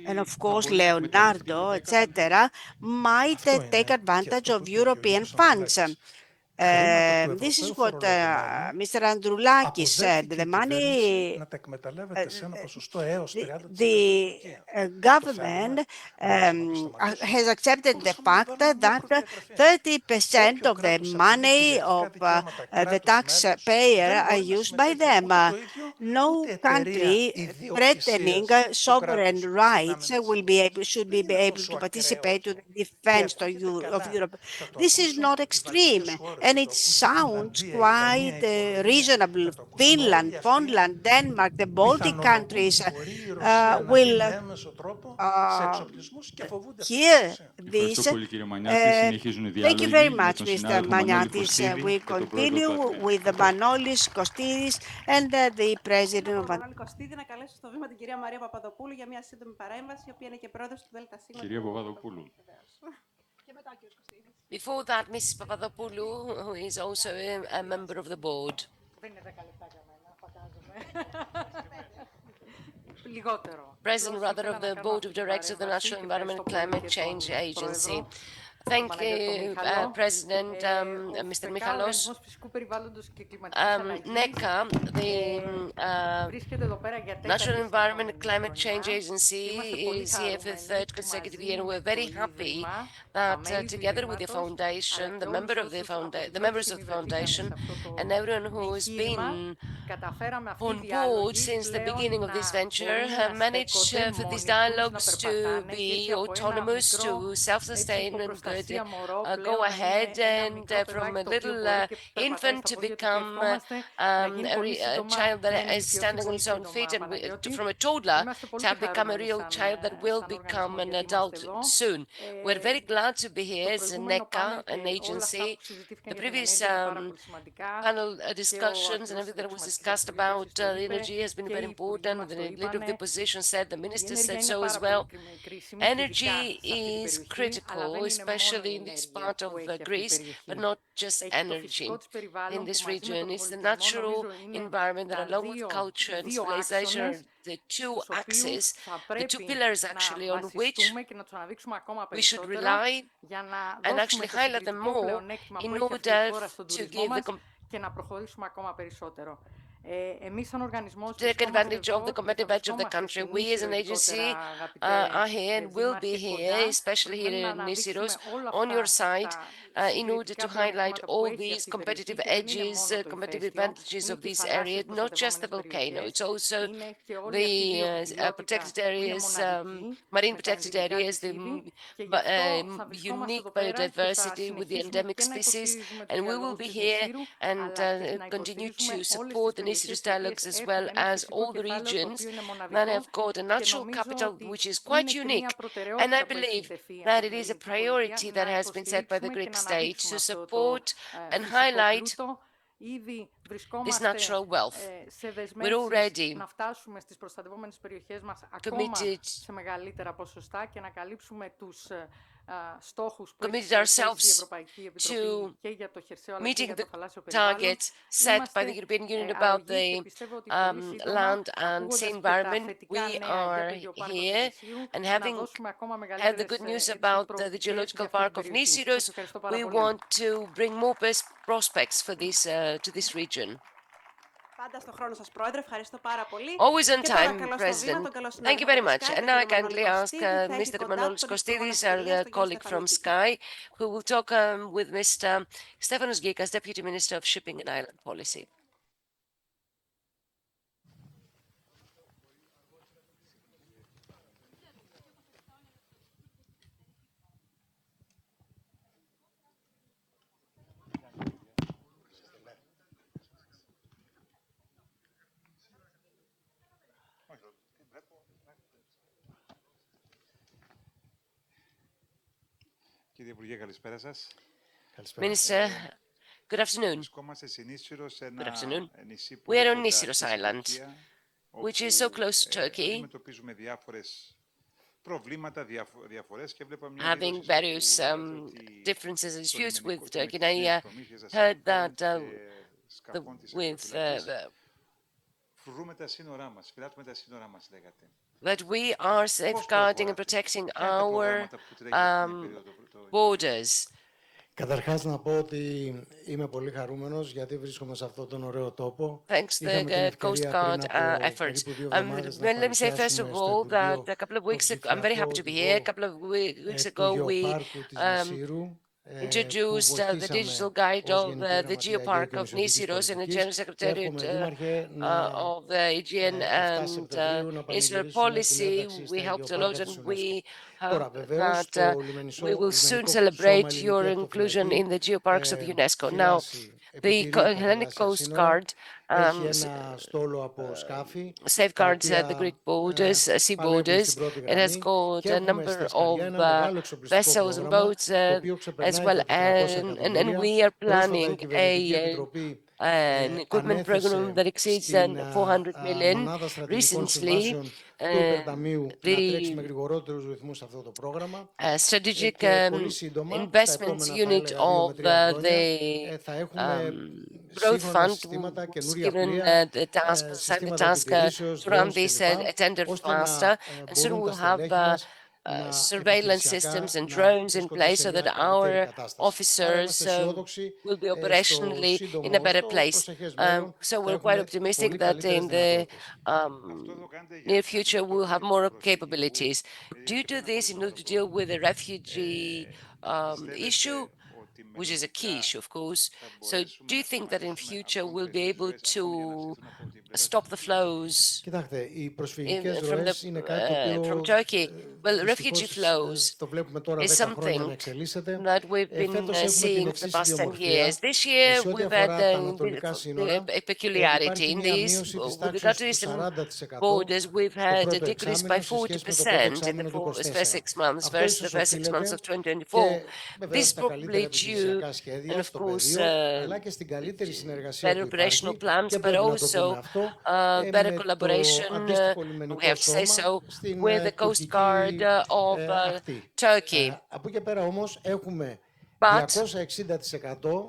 and of course Leonardo, etc., might take advantage of European funds. This is what Mr. Androulakis said. The money, the government has accepted the fact that 30% of the money of the taxpayer are used by them. No country threatening sovereign rights should be able to participate to the defense of Europe. This is not extreme, and it sounds quite reasonable. Finland, Denmark, the Baltic countries will hear this. Thank you very much, Mr. Maniatis. We continue with Manolis Kostidis and the president of... Μανώλη Κωστίδη, να καλέσω στο βήμα την κυρία Μαρία Παπαδοπούλου για μια σύντομη παρέμβαση, η οποία είναι και πρόεδρος του ΔΣ. Κυρία Παπαδοπούλου. Before that, Mrs. Papadopoulou, who is also a member of the board. President, rather, of the Board of Directors of the National Environment Climate Change Agency. Thank you, President, Mr. Michalos. NECA, the National Environment Climate Change Agency, is here for the third consecutive year, and we're very happy that together with the foundation, the members of the foundation, and everyone who has been on board since the beginning of this venture have managed for these dialogues to be autonomous, to self-sustain and go ahead, and from a little infant to become a child that is standing on its own feet, and from a toddler to have become a real child that will become an adult soon. We're very glad to be here as NECA, an agency. The previous panel discussions and everything that was discussed about energy has been very important. The leader of the opposition said, the minister said so as well. Energy is critical, especially in this part of Greece, but not just energy. In this region, it's the natural environment that, along with culture and civilization, are the two axes, the two pillars actually, on which we should rely and actually highlight them more in order to give the take advantage of the competitive edge of the country. We as an agency are here and will be here, especially here in Nisyros, on your side, in order to highlight all these competitive edges, competitive advantages of this area, not just the volcano, it's also the protected areas, marine protected areas, the unique biodiversity with the endemic species, and we will be here and continue to support the Nisyros Dialogues as well as all the regions that have got a natural capital which is quite unique. And I believe that it is a priority that has been set by the Greek state to support and highlight this natural wealth. We're already committed ourselves to meeting the targets set by the European Union about the land and sea environment. We are here, and having had the good news about the geological park of Nisyros, we want to bring more prospects for this to this region. Always on time, President. Thank you very much. And now I kindly ask Mr. Manolis Kostidis, our colleague from Sky, who will talk with Mr. Stefanos Gikas, Deputy Minister of Shipping and Island Policy. Minister, Good afternoon. Good afternoon. We are on Nisyros Island, which is so close to Turkey, having various differences and disputes with Turkey. And I heard that that we are safeguarding and protecting our borders. Καταρχάς να πω ότι είμαι πολύ χαρούμενος γιατί βρίσκομαι σε αυτόν τον ωραίο τόπο. Thanks to the Coast Guard efforts. Let me say first of all that a couple of weeks ago, I'm very happy to be here. A couple of weeks ago, we introduced the digital guide of the Geopark of Nisyros and the General Secretariat of the Aegean and Insular Policy. We helped a lot, and we hope that we will soon celebrate your inclusion in the Geoparks of UNESCO. Now, the Hellenic Coast Guard safeguards the Greek borders, sea borders. It has got a number of vessels and boats as well, and we are planning an equipment program that exceeds 400 million. Recently, the strategic investments unit of the growth fund was given the task to run this tender faster, and soon we'll have surveillance systems and drones in place so that our officers will be operationally in a better place. So we're quite optimistic that in the near future we'll have more capabilities. Do you do this in order to deal with the refugee issue, which is a key issue, of course? So do you think that in future we'll be able to stop the flows from Turkey? Well, refugee flows is something that we've been seeing for the past 10 years. This year, we've had a peculiarity in this. With regard to eastern borders, we've had a decrease by 40% in the first 6 months versus the first 6 months of 2024. This is probably due, and of course, better operational plans, but also better collaboration, we have to say so, with the Coast Guard of Turkey. But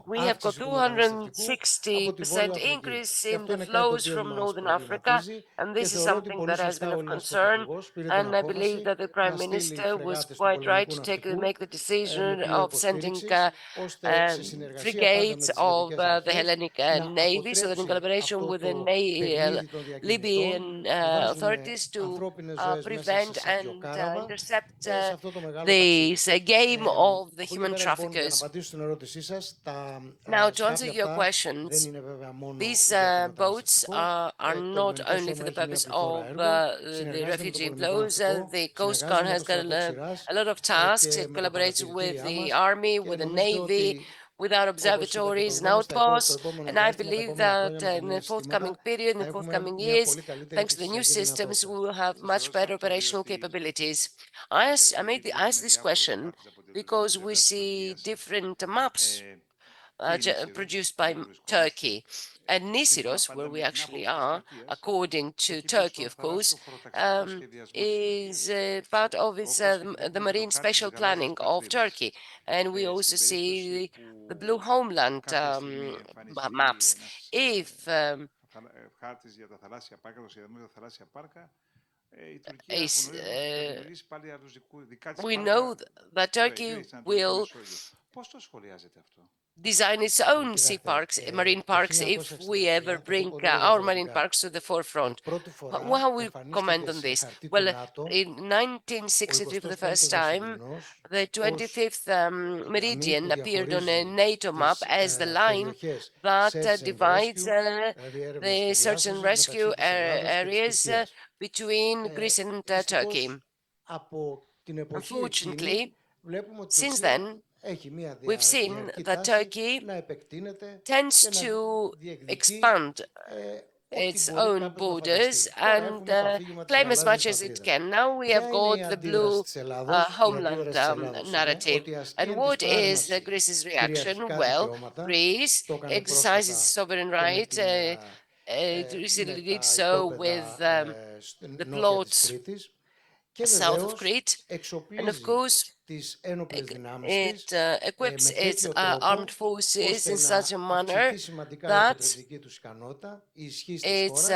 we have got 260% increase in the flows from Northern Africa, and this is something that has been of concern. And I believe that the Prime Minister was quite right to make the decision of sending frigates of the Hellenic Navy, so that in collaboration with the Libyan authorities to prevent and intercept this game of the human traffickers. Now, to answer your questions, these boats are not only for the purpose of the refugee flows. The Coast Guard has got a lot of tasks. It collaborates with the Army, with the Navy, with our observatories and outposts. And I believe that in the forthcoming period, in the forthcoming years, thanks to the new systems, we will have much better operational capabilities. I asked this question because we see different maps produced by Turkey. And Nisyros, where we actually are, according to Turkey, of course, is part of the marine spatial planning of Turkey. And we also see the blue homeland maps. If we know that Turkey will design its own sea parks, marine parks, if we ever bring our marine parks to the forefront. How we comment on this? Well, in 1963, for the first time, the 25th meridian appeared on a NATO map as the line that divides the search and rescue areas between Greece and Turkey. Unfortunately, since then, we've seen that Turkey tends to expand its own borders and claim as much as it can. Now we have got the blue homeland narrative. And what is Greece's reaction? Well, Greece exercises sovereign right. It recently did so with the plots south of Crete. And of course, it equips its armed forces in such a manner that its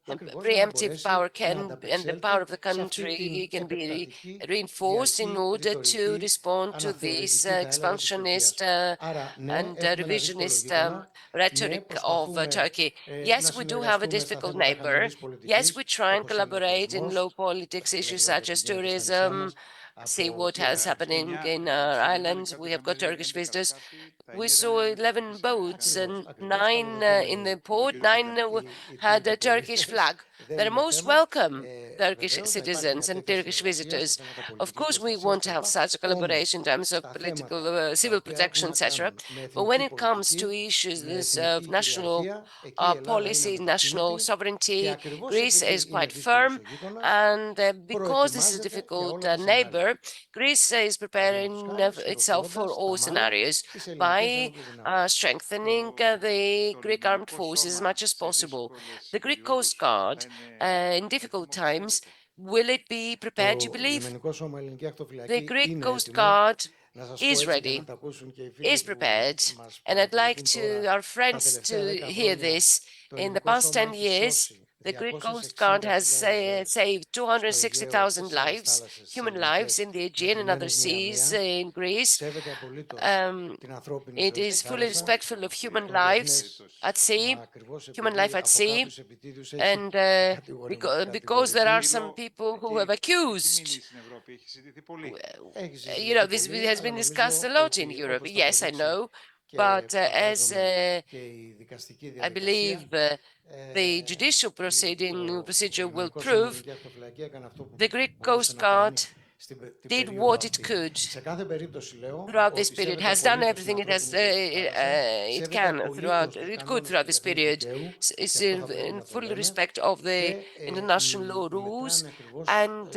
preemptive power can and the power of the country can be reinforced in order to respond to this expansionist and revisionist rhetoric of Turkey. Yes, we do have a difficult neighbor. Yes, we try and collaborate in low politics issues such as tourism. See what has happening in our islands. We have got Turkish visitors. We saw 11 boats and 9 in the port. 9 had a Turkish flag. They're most welcome, Turkish citizens and Turkish visitors. Of course, we want to have such a collaboration in terms of political, civil protection, etc. But when it comes to issues of national policy, national sovereignty, Greece is quite firm. And because this is a difficult neighbor, Greece is preparing itself for all scenarios by strengthening the Greek armed forces as much as possible. The Greek Coast Guard, in difficult times, will it be prepared, you believe? The Greek Coast Guard is ready, is prepared, and I'd like our friends to hear this. In the past 10 years, the Greek Coast Guard has saved 260,000 lives, human lives in the Aegean and other seas in Greece. It is fully respectful of human lives at sea, human life at sea, and because there are some people who have accused, this has been discussed a lot in Europe. Yes, I know, but as I believe the judicial procedure will prove, the Greek Coast Guard did what it could throughout this period, has done everything it could throughout this period. It's in full respect of the international law rules, and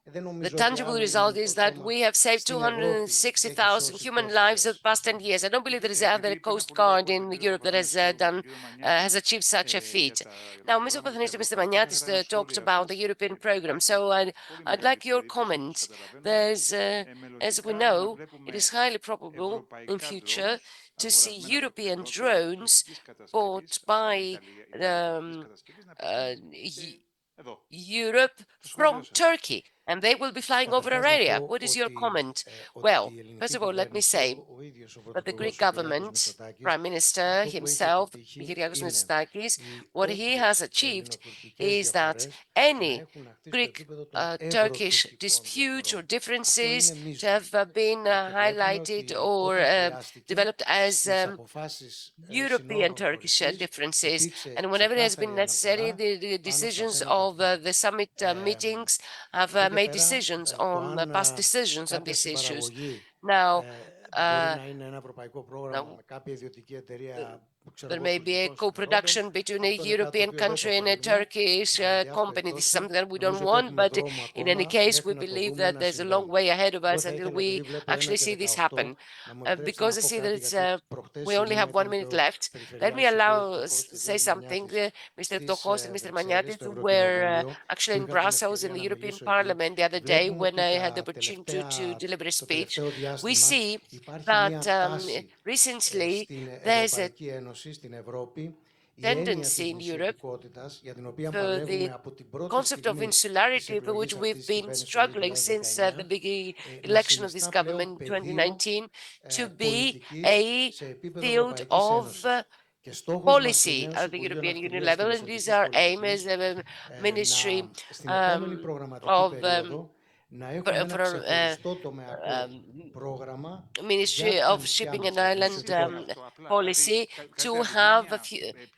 the tangible result is that we have saved 260,000 human lives over the past 10 years. I don't believe there is other Coast Guard in Europe that has achieved such a feat. Now, Mr. Papathanassiou, Mr. Maniatis talked about the European program, so I'd like your comment. As we know, it is highly probable in future to see European drones bought by Europe from Turkey, and they will be flying over our area. What is your comment? Well, first of all, let me say that the Greek government, Prime Minister himself, Nisyros Mitsotakis, what he has achieved is that any Greek-Turkish dispute or differences to have been highlighted or developed as European Turkish differences. And whenever it has been necessary, the decisions of the summit meetings have made decisions on past decisions on these issues. Now, there may be a co-production between a European country and a Turkish company. This is something that we don't want, but in any case, we believe that there's a long way ahead of us until we actually see this happen. Because I see that we only have 1 minute left, let me say something. Mr. Tochos and Mr. Maniatis were actually in Brussels in the European Parliament the other day when I had the opportunity to deliver a speech. We see that recently there's a tendency in Europe for the concept of insularity for which we've been struggling since the big election of this government in 2019 to be a field of policy at the European Union level, and these are aim as a Ministry of να έχουμε ένα ξεχωριστό τομεακό um, πρόγραμμα Ministry για την of ανοιχτή Shipping and άμμονα. Island policy to have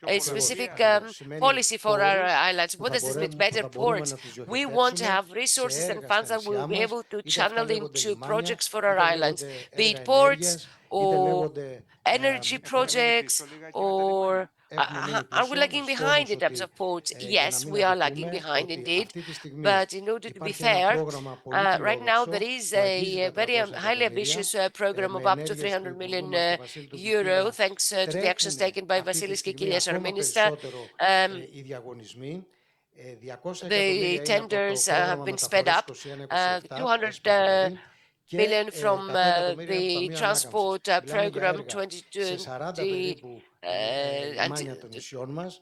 a specific Σημαίνει policy for our πόρους islands. που What does this mean? που Better θα μπορούμε ports. να τους We want to διοχετεύσουμε have σε resources and έργα funds στα that we'll νησιά be μας, able to είτε αυτά channel λέγονται into λιμάνια, projects for our είτε islands, λέγονται be έργα it ports ενέργειας, είτε or λέγονται energy projects or έχουμε μείνει are we πίσω. lagging behind Στόχος in terms of ότι ports? για να Yes, μην we are lagging αδικούμε behind ότι indeed. αυτή τη στιγμή But in order to be υπάρχει ένα fair, πρόγραμμα πολύ right now there φιλόδοξο is που αγγίζει a τα very 300 highly εκατομμύρια ambitious program of με up to ενέργειες του 300 Υπουργού million μας του Βασίλη του euro, Κικίλια. thanks to the actions Τρέχουν taken by αυτή τη Vasilis στιγμή Kikilias, our ακόμα minister. περισσότερο οι διαγωνισμοί. 200 The εκατομμύρια είναι από το tenders have πρόγραμμα been sped μεταφορές up, 21-27, 200 ΕΣΠΑ δηλαδή, και million from 100 εκατομμύρια είναι από το the Ταμείο Ανάκαμψης. transport Μιλάμε για program έργα σε 40 2020. περίπου And λιμάνια των νησιών μας,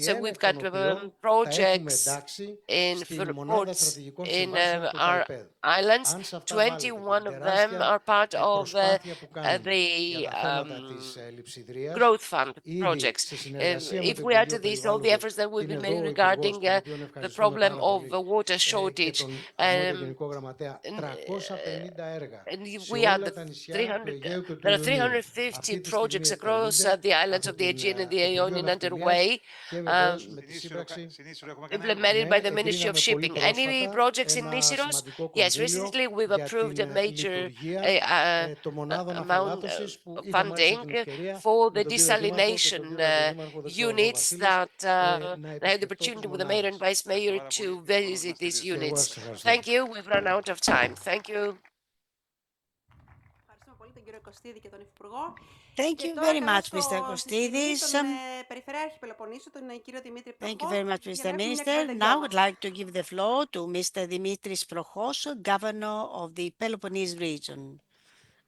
so 21 we've εκ got των οποίων θα έχουμε projects εντάξει in στην μονάδα ports στρατηγικών in συμβάσεων του our ΤΑΙΠΕΔ. islands. Αν σε αυτά βάλετε την 21 of them τεράστια are part of προσπάθεια που κάνουμε για the τα θέματα της λειψιδρίας, growth fund ήδη projects. σε συνεργασία με If το we add to Υπουργείο this all the Περιβάλλοντος, efforts that we've είναι been εδώ made ο regarding Υπουργός, τον οποίο the ευχαριστούμε problem πάρα of πολύ, water και shortage, τον αρμόδιο Γενικό Γραμματέα, 350 έργα and σε we add όλα the τα νησιά του 300, Αιγαίου και του there are Ιωνίου. 350 Αυτή τη στιγμή projects across εκτελούνται the islands από of the Aegean and the το Υπουργείο Ionian Ναυτιλίας underway, και βεβαίως με τη σύμπραξη. implemented Ναι, by the Ministry of εγκρίναμε πολύ Shipping. Any πρόσφατα projects in ένα Nisyros? σημαντικό Yes, κονδύλιο recently we've για approved την a major λειτουργία των μονάδων amount αφαλάτωσης που of είχα μάλιστα funding την ευκαιρία for με the τον κύριο Δήμαρχο και τον desalination κύριο Αντιδήμαρχο, δεν ξέρω εγώ, units Βασίλης, that να I had the επισκεφτώ τις opportunity with the mayor and μονάδες. vice mayor to visit these Και εγώ units. σας ευχαριστώ. Thank you. We've run out of time. Thank you. Ευχαριστούμε πολύ τον κύριο Κωστίδη και τον Υφυπουργό. Thank Και you τώρα very καλώ much, Mr. στη σκηνή Kostidis. τον Περιφερειάρχη Πελοποννήσου, τον κύριο Δημήτρη Thank you Προχώ, very much, για Mr. να έχουμε μια Minister. κουβέντα Now δυο I'd μας. like to give the floor to Mr. Dimitris Prochos, Governor of the Peloponnese region,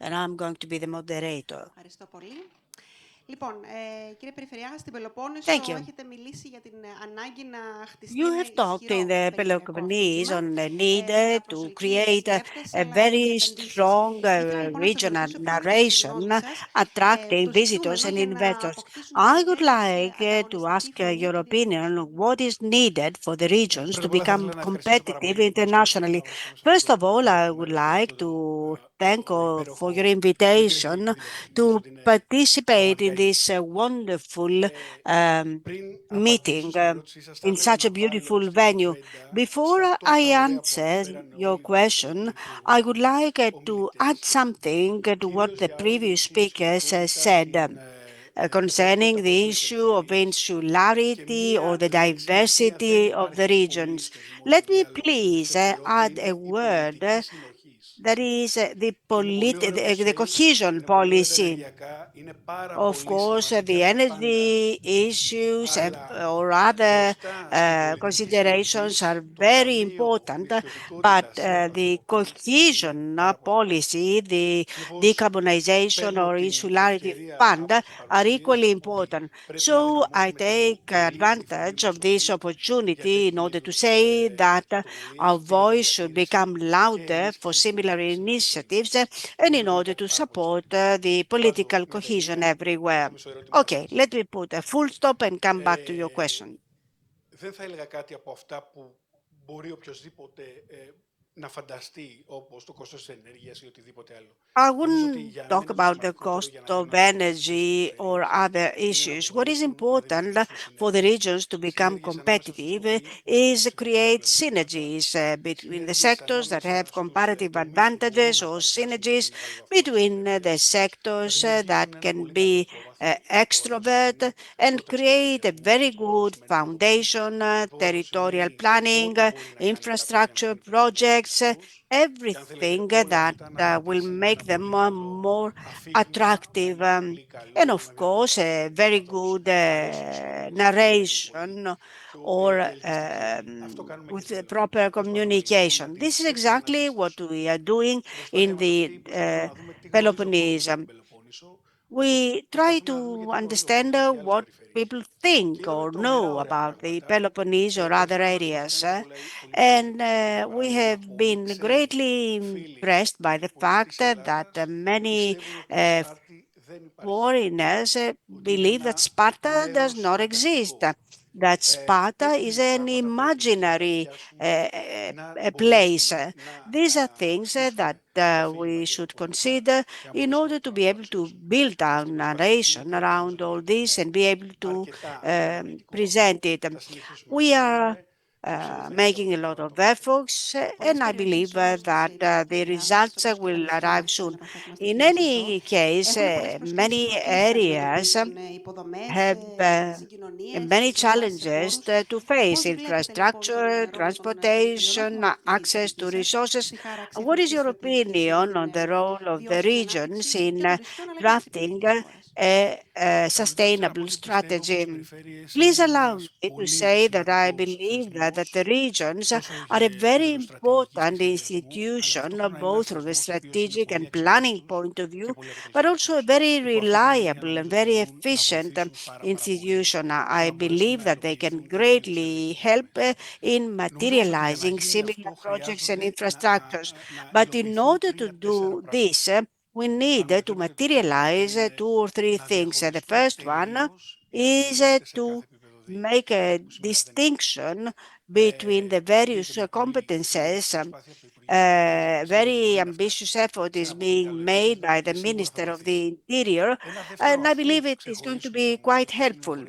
and I'm going to be the moderator. Ευχαριστώ πολύ. Λοιπόν, κύριε Περιφερειάρχα, στην Πελοπόννησο Thank you. έχετε μιλήσει για την ανάγκη να χτιστεί You ένα have talked in ισχυρό the περιφερειακό Peloponnese αφήγημα on the need με to προσελκύει create επισκέπτες a αλλά και very επενδύσεις. strong Ήθελα λοιπόν να σας regional ρωτήσω ποιο είναι το narration σκεπτικό σας, attracting το visitors ζητούμενο and για να investors. αποκτήσουν I would συνθήκες like to ask ανταγωνιστική φωνή your και opinion on what is needed for the regions Πρώτα to απ' όλα θα become ήθελα να ευχαριστήσω πάρα competitive πολύ την πρόσκληση internationally. να βρίσκομαι σε First αυτό of το all, I υπέροχο would μέλλον, like αυτό to το thank for your υπέροχο, την invitation υπέροχη εκδήλωση, to νομίζω ότι είναι participate in πραγματικά this υπέροχη. wonderful Πριν meeting απαντήσω στην ερώτησή σας, θα in ήθελα such να a βάλω beautiful στην venue. κουβέντα Before στα I τόσα ωραία που answer αναφέραν your όλοι question, οι I would like to add ομιλητές, something to what κυρίως the για όλη previous εκείνη τη speakers σπουδαιότητα, said concerning πρωτότητα που the έχουν issue of εξελιχθεί και insularity or μία the λέξη η οποία δεν diversity of the υπάρχει πολύ regions. στο δημόσιο Let me διάλογο please περισσότερο και add a είναι η word πολιτική συνοχής. that is Είναι πολύ ωραίο το the space, cohesion είναι πολύ ωραία τα policy. ενεργειακά, είναι πάρα Of πολύ course, the σημαντικά τα πάντα, energy issues αλλά or other μπροστά στην πολιτική considerations are συνοχής, το very Ταμείο important, but Νησιωτικότητας the είναι cohesion πάρα πολύ σημαντικό. policy, the Συνεπώς, decarbonization παίρνω or την insularity ευκαιρία fund από τις are παρουσίες equally να πω ότι important. πρέπει να So I δυναμώσουμε take πολύ τη φωνή advantage μας of this αυτή για opportunity in τέτοιου order to είδους say that our πρωτοβουλίες και για τη voice should become διατήρηση και louder for ενίσχυση της similar συνοχής σε επίπεδο initiatives νησιών. and in Νομίζω ότι είναι order κάτι to πάρα πολύ support σημαντικό. the Βάζω political μια cohesion τελεία και everywhere. πάμε στο ερώτημα που Okay, έθεσα. let me put a full stop and come back to your question. Δεν θα έλεγα κάτι από αυτά που μπορεί οποιοδήποτε να φανταστεί, όπως το κόστος της ενέργειας ή οτιδήποτε άλλο. I Νομίζω ότι wouldn't για να talk είναι το about the σημαντικότερο cost για να of γίνουν ανταγωνιστικές energy οι or περιφέρειες other είναι να issues. What is μπορέσουν να important δημιουργήσουν for the συνέργειες. regions to become Συνέργειες ανάμεσα στους competitive τομείς που is έχουν create συμφέροντα πλεονεκτήματα, synergies between the συνέργειες sectors that have ανάμεσα στους comparative τομείς που advantages μπορούν να or παρουσιάσουν synergies πολύ μεγάλο βαθμό between the εξυπηρέτειας, να sectors that δημιουργήσουν ένα can πολύ be καλό υπόβαθρο ώστε να extrovert γίνει and πρώτα στο create a σχεδιασμό very της good προκειμένου υποδομής. foundation, Υπόβαθρο territorial σημαίνει planning, ό,τι μπορεί να κάνει κάποιος για να infrastructure γίνει περισσότερο projects, ανταγωνιστικός και αν θέλετε everything όλα that αυτά να will πατήσουν με make ένα them πολύ καλό more αφήγημα, με attractive, ένα πολύ and καλό, of με μια πολύ course, καλή a very μετάδοση. good Αρέσει σε όλους, περιμένει πολύ narration το or ελκυστικό. Αυτό κάνουμε και with στην proper Πελοπόννησο. Προσπαθούμε λοιπόν να communication. την This is έτσι να exactly what συστήσουμε. we are doing Στην προσπάθεια in μας the αυτή προσπαθούμε να δούμε τι γνωρίζει ο κόσμος Peloponnese. για την Πελοπόννησο, όπως We try προσπαθούμε να δούμε και to τι γνωρίζει ο understand κόσμος για άλλες what περιφέρειες. people Και think είδαμε or τρομερά know ωραία about the πράγματα. Peloponnese or Ο other θάλαμας μας areas. κάνει πολύ And περήφανος. Για we παράδειγμα, have πολλοί been ξένοι greatly φίλοι impressed by the fact πολιτής that Ελλάδας many πιστεύουν ότι η Σπάρτη δεν υπάρχει. foreigners Ότι είναι believe that ένα Sparta does μέρος not exist. φανταστικό. that Sparta is an imaginary a place. These are things that we should consider in order to be able to build our narration around all this and be able to present it. We are making a lot of efforts, and I believe that the results will arrive soon. In any case, many areas have many challenges to face: infrastructure, transportation, access to resources. What is your opinion on the role of the regions in drafting a sustainable strategy? Please allow me to say that I believe that the regions are a very important institution, both from a strategic and planning point of view, but also a very reliable and very efficient institution. I believe that they can greatly help in materializing similar projects and infrastructures. But in order to do this, we need to materialize two or three things. The first one is to make a distinction between the various competences. Very ambitious effort is being made by the Minister of the Interior, and I believe it is going to be quite helpful.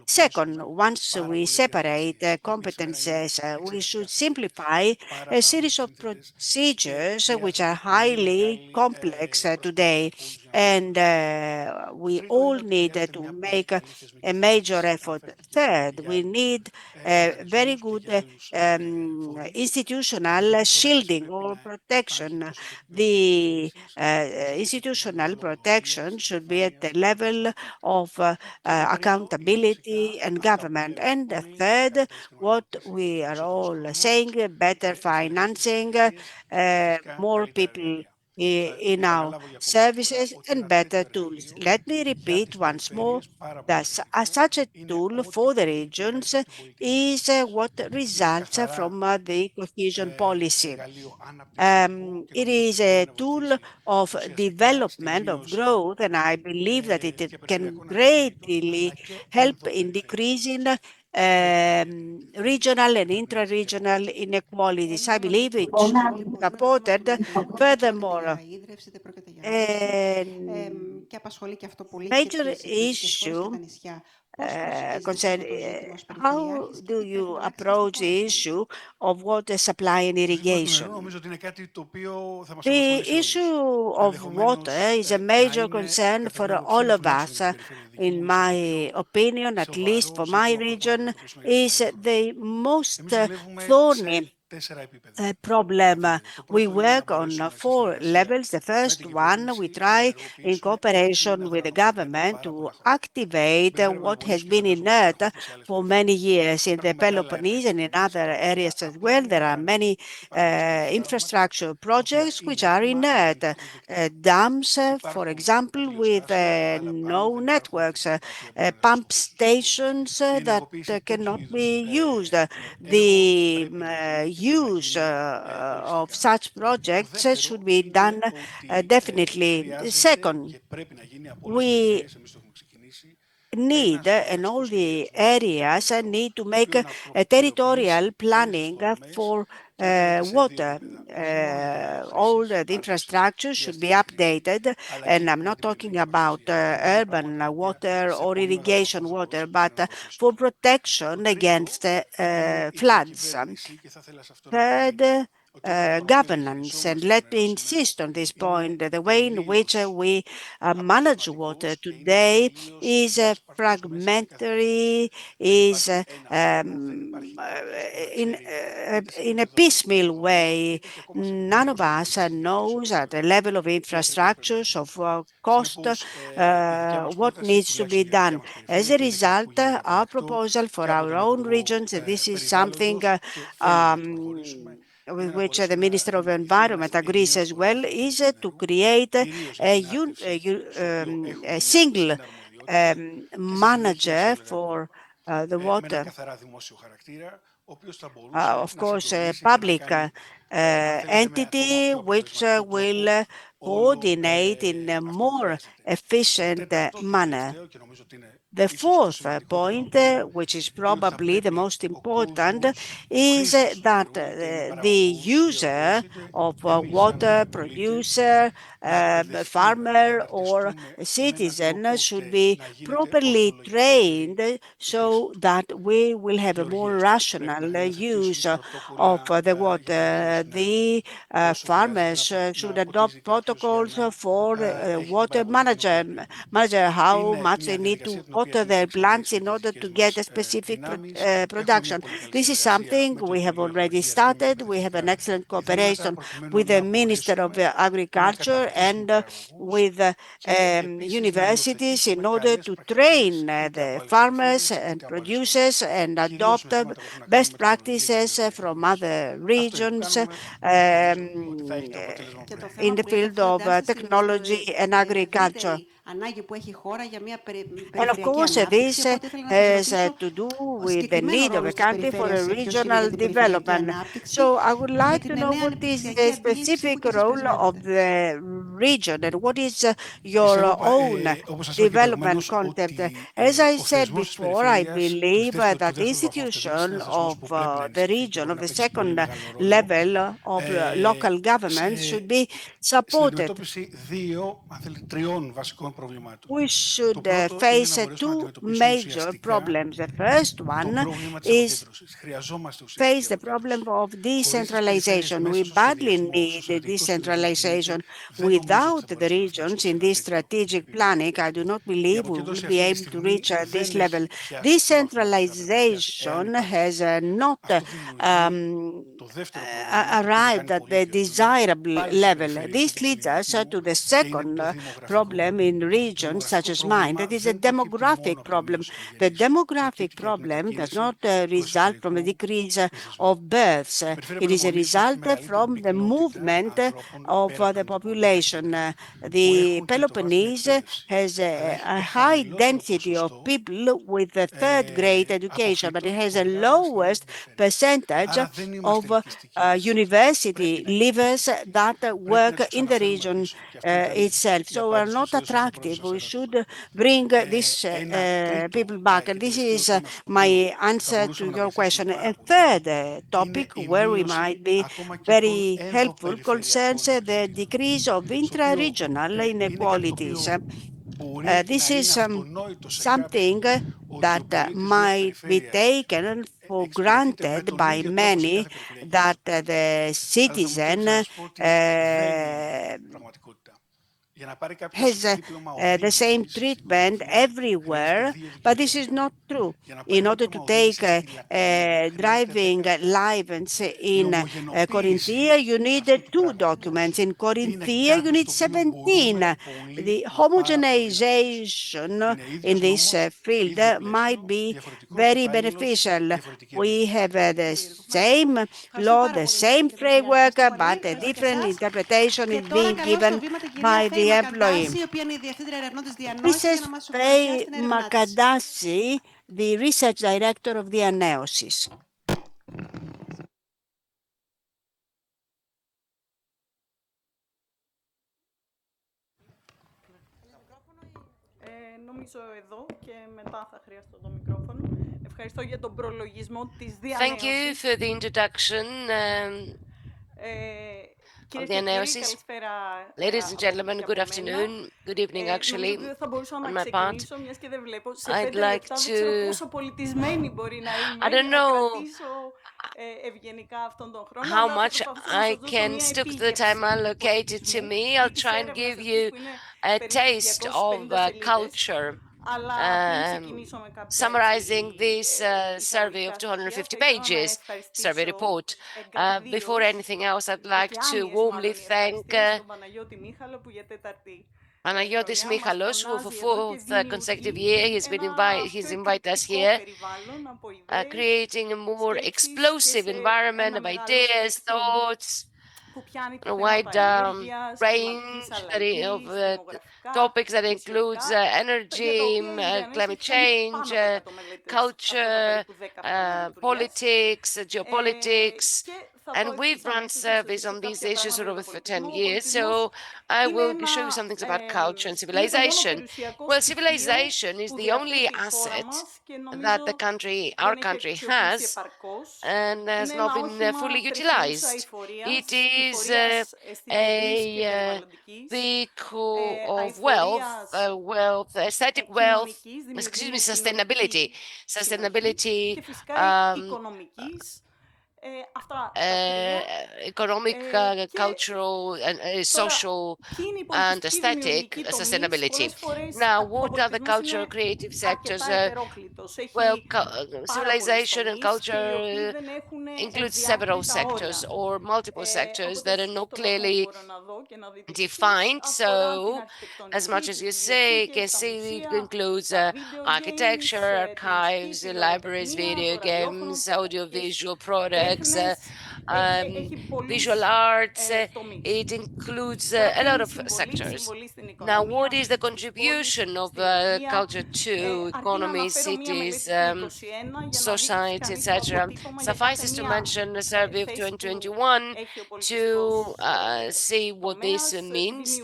Second, once we separate competences, we should simplify a series of procedures which are highly complex today, and we all need to make a major effort. Third, we need very good institutional shielding or protection. The institutional protection should be at the level of accountability and government. And third, what we are all saying, better financing, more people in our services and better tools. Let me repeat once more that such a tool for the regions is what results from the cohesion policy. It is a tool of development, of growth, and I believe that it can greatly help in decreasing regional and intra-regional inequalities. I believe it should be supported. Furthermore, a major issue concern how do you approach the issue of water supply and irrigation? νομίζω ότι είναι κάτι το οποίο θα μας The απασχολήσει όλους. issue of water Ενδεχομένως is a να major είναι concern κατά for την άποψή all μου, of τουλάχιστον us. για την περιφέρεια δική In μου, ίσως το my πιο opinion, at least σοβαρό for my ζήτημα που έχουμε να region, αντιμετωπίσουμε για is το επόμενο χρόνο. the most Εμείς δουλεύουμε thorny σε 4 επίπεδα. problem. Το We πρώτο είναι να work on μπορέσουμε σε 4 συνεργασία levels. The με first την one, we κυβέρνηση να try in ενεργοποιήσουμε ό,τι cooperation είναι with the αδράνος ήταν για government πάρα to πολλά χρόνια. activate Περιφέρεια what has Πελοποννήσου και been φαντάζομαι ότι inert υπάρχουν και σε άλλες for many περιφέρειες. years in the Υπάρχουν μεγάλα έργα Peloponnese and in υποδομής other τα οποία areas as απλά well. είναι There are αδράνεια. many Υπάρχουν σχέδια δράσμα infrastructure τα οποία projects which είναι are έτοιμα, αλλά inert. είναι υποπροζεκτικά. Dams, for Υπάρχουν example, with αντλιοστάσια, αλλά πάλι no δεν υπάρχουν networks, δίκτυα τα οποία μπορούν να pump χρησιμοποιηθούν. stations Η that ενεργοποίηση τέτοιου cannot είδους be used. έργο The πρέπει να γίνει και πρέπει να use γίνει of χωριστικά. such Το projects should δεύτερο be done είναι ότι definitely. χρειάζεται Second, και πρέπει να γίνει από όλες τις we περιφέρειες, εμείς το έχουμε ξεκινήσει, ένα need and all στρατηγικό the σχεδιασμό για το areas νερό, need to το make οποίο να a territorial προτεραιοποιήσει όλες τις planning υποδομές for και να γίνεται σε δύο water. επίπεδα. Όχι μόνο για το επίπεδο All χρήσης, the άντλησης infrastructure ή should be αστικής χρήσης, updated, αλλά and και I'm για not την talking ποιοτική about προστασία. Και είναι δύο urban πράγματα τα οποία water σε or πολύ μεγάλο irrigation βάθος water, πρέπει but να for δοθήσουν. Το protection τρίτο against είναι η floods. διακυβέρνηση και θα ήθελα σε αυτό να Third, επιμείνω. Ο τρόπος με τον οποίο governance, and διαχειριζόμαστε το let νερό me σήμερα insist on this point. είναι The way in which τελείως we manage water αποτελεσματικός και είναι today τελείως is διάσπαρτος μέσα σε κάθε περιφέρεια. fragmentary, Δεν is υπάρχει ένα φόρο, δεν υπάρχει κάποιος που να ξέρει είτε σε in a επίπεδο piecemeal υποδομών, way. είτε και ακόμα σε None επίπεδο of us αξιολόγησης για το knows at the αξιόπιστα level of τι ακριβώς πρέπει να infrastructures, γίνει. of cost, Συνεπώς, η δικιά μας what πρόταση, needs to be τουλάχιστον για τη δικιά done. μας As περιφέρεια, a και είναι κάτι που result, γίνεται our αποδεκτό proposal for και από our τον own Υπουργό regions, and this is something Περιβάλλοντος και θέλουμε να το προχωρήσουμε, with είναι να which the μπορέσει να Minister of δημιουργηθεί ένας Environment agrees ενιαίος as well, χώρος is διαχείρισης to νερού, create κυρίως για την άρτευση, στο οποίο a έχουμε μια single συναρμοδιότητα και στη συνέχεια θα manager έλεγα εγώ for the με έναν water. καθαρά δημόσιο χαρακτήρα, ο οποίος θα μπορούσε Of να course, a συντονίσει και να public κάνει, αν θέλετε, με ακόμα entity πιο which αποτελεσματικό will τρόπο όλο coordinate in a αυτό που more χρειάζεται. efficient manner. The fourth point, which is probably the most important, is that the user of water, producer, farmer or citizen should be properly trained so that we will have a more rational use of the water. The farmers should adopt protocols for water manager how much they need to water their plants in order to get a specific production. This is something we have already started. We have an excellent cooperation with the Minister of Agriculture and with universities in order to train the farmers and producers and adopt best practices from other regions in the field of technology and agriculture. And of course, this has to do with the need of a country for a regional development. So I would like to know what is the specific role of the region and what is your own development concept. As I said before, I believe that the institution of the region, of the second level of local government should be supported. We should face two major problems. The first one is face the problem of decentralization. We badly need decentralization. Without the regions in this strategic planning, I do not believe we will be able to reach this level. Decentralization has not arrived at the desirable level. This leads us to the second problem in regions such as mine, that is a demographic problem. The demographic problem does not result from a decrease of births. It is a result from the movement of the population. The Peloponnese has a high density of people with a third-grade education, but it has the lowest percentage of university leavers that work in the region itself. So we're not attractive. We should bring these people back. And this is my answer to your question. A third topic where we might be very helpful concerns the decrease of intra-regional inequalities. This is something that might be taken for granted by many, that the citizen has the same treatment everywhere, but this is not true. In order to take a driving license in Corinthia, you need 2 documents. In Corinthia, you need 17. The homogenization in this field might be very beneficial. We have the same law, the same framework, but a different interpretation is being given by the employee. Mrs. Faye Makadasi, the research director of the Anneosis. Thank you for the introduction of the Anneosis. Ladies and gentlemen, good afternoon, good evening actually, on my part. I'd like to, I don't know how much I can stick to the time allocated to me. I'll try and give you a taste of culture, summarizing this survey of 250 pages, survey report. Before anything else, I'd like to warmly thank Panagiotis Michalos, who for 4th consecutive year he's invited us here, creating a more explosive environment of ideas, thoughts, a wide range of topics that includes energy, climate change, culture, politics, geopolitics, And we've run surveys on these issues for 10 years, so I will show you some things about culture and civilization. Well, civilization is the only asset that our country has, and has not been fully utilized. It is a vehicle of aesthetic wealth, excuse me, sustainability, um, economic, cultural, and social and aesthetic sustainability. Now, what are the cultural creative sectors? Civilization and culture includes several sectors or multiple sectors that are not clearly defined. So, as much as you can see, it includes architecture, archives, libraries, video games, audiovisual products, um, visual arts. It includes a lot of sectors. Now, what is the contribution of culture to economy, cities, society, etc.? Suffices to mention a survey of 2021 to see what this means.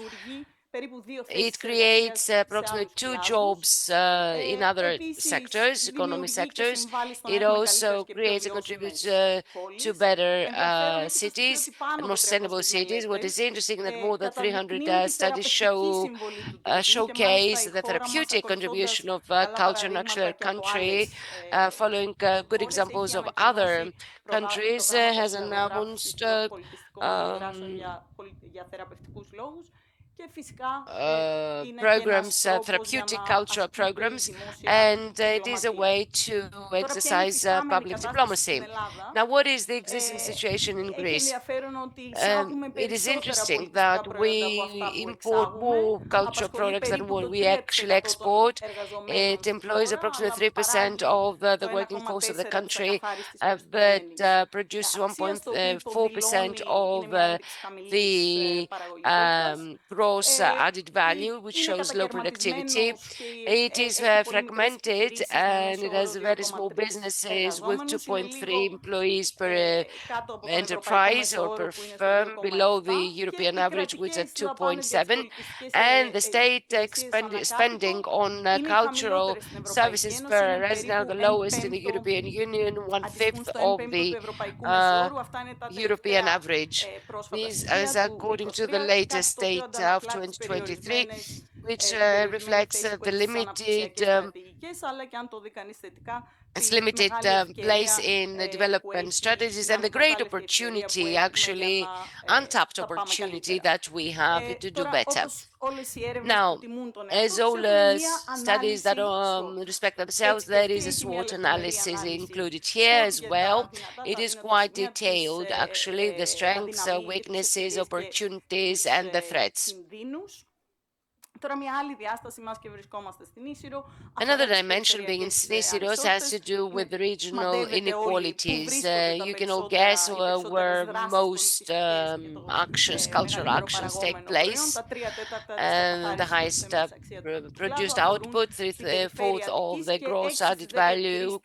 It creates approximately 2 jobs in other sectors, economy sectors. It also creates and contributes to better cities and more sustainable cities. What is interesting that more than 300 studies showcase the therapeutic contribution of culture in actual country, following good examples of other countries, has announced programs, therapeutic cultural programs, and it is a way to exercise public diplomacy. Now, what is the existing situation in Greece? It is interesting that we import more cultural products than what we actually export. It employs approximately 3% of the working force of the country, but produces 1.4% of the gross added value, which shows low productivity. It is fragmented, and it has very small businesses with 2.3 employees per enterprise or per firm, below the European average, which is at 2.7. And the state spending on cultural services per resident, the lowest in the European Union, 1/5 of the European average. This is according to the latest data of 2023, which reflects the limited place in the development strategies and the great opportunity, actually untapped opportunity that we have to do better. Now, as all studies that respect themselves, there is a SWOT analysis included here as well. It is quite detailed, actually, the strengths, weaknesses, opportunities, and the threats. Another dimension being in Nisyros has to do with regional inequalities. You can all guess where most cultural actions take place. The highest produced output, 3/4 of the gross added value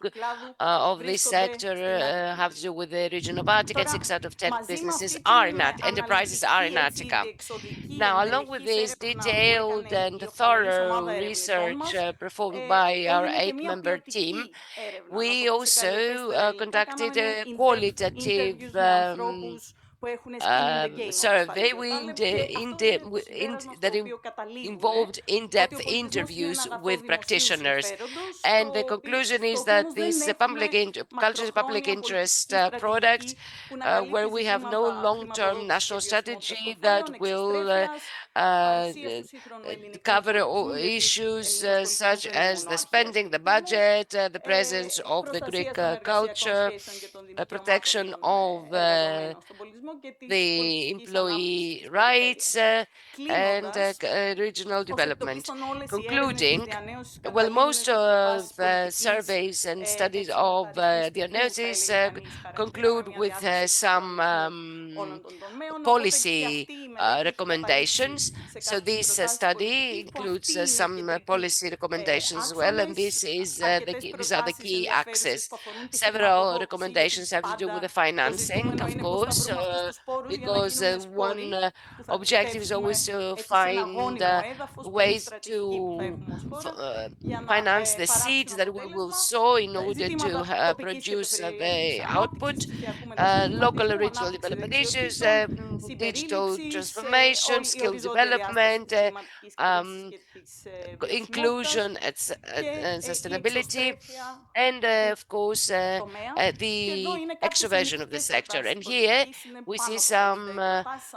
of this sector have to do with the region of Attica, and 6 out of 10 enterprises are in Attica. Now, along with this detailed and thorough research performed by our 8-member team, we also conducted a qualitative survey that involved in-depth interviews with practitioners. And the conclusion is that this culture public interest product, where we have no long-term national strategy that will cover issues such as the spending, the budget, the presence of the Greek culture, protection of the employee rights, and regional development. Concluding, well, most of surveys and studies of diagnosis conclude with some policy recommendations. issues. So this study includes some policy recommendations as well, and these are the key axes. Several recommendations have to do with the financing, of course, because one objective is always to find ways to finance the seeds that we will sow in order to produce the output, local and regional development issues, digital transformation, skill development, inclusion and sustainability, and of course the extroversion of the sector. And here we see some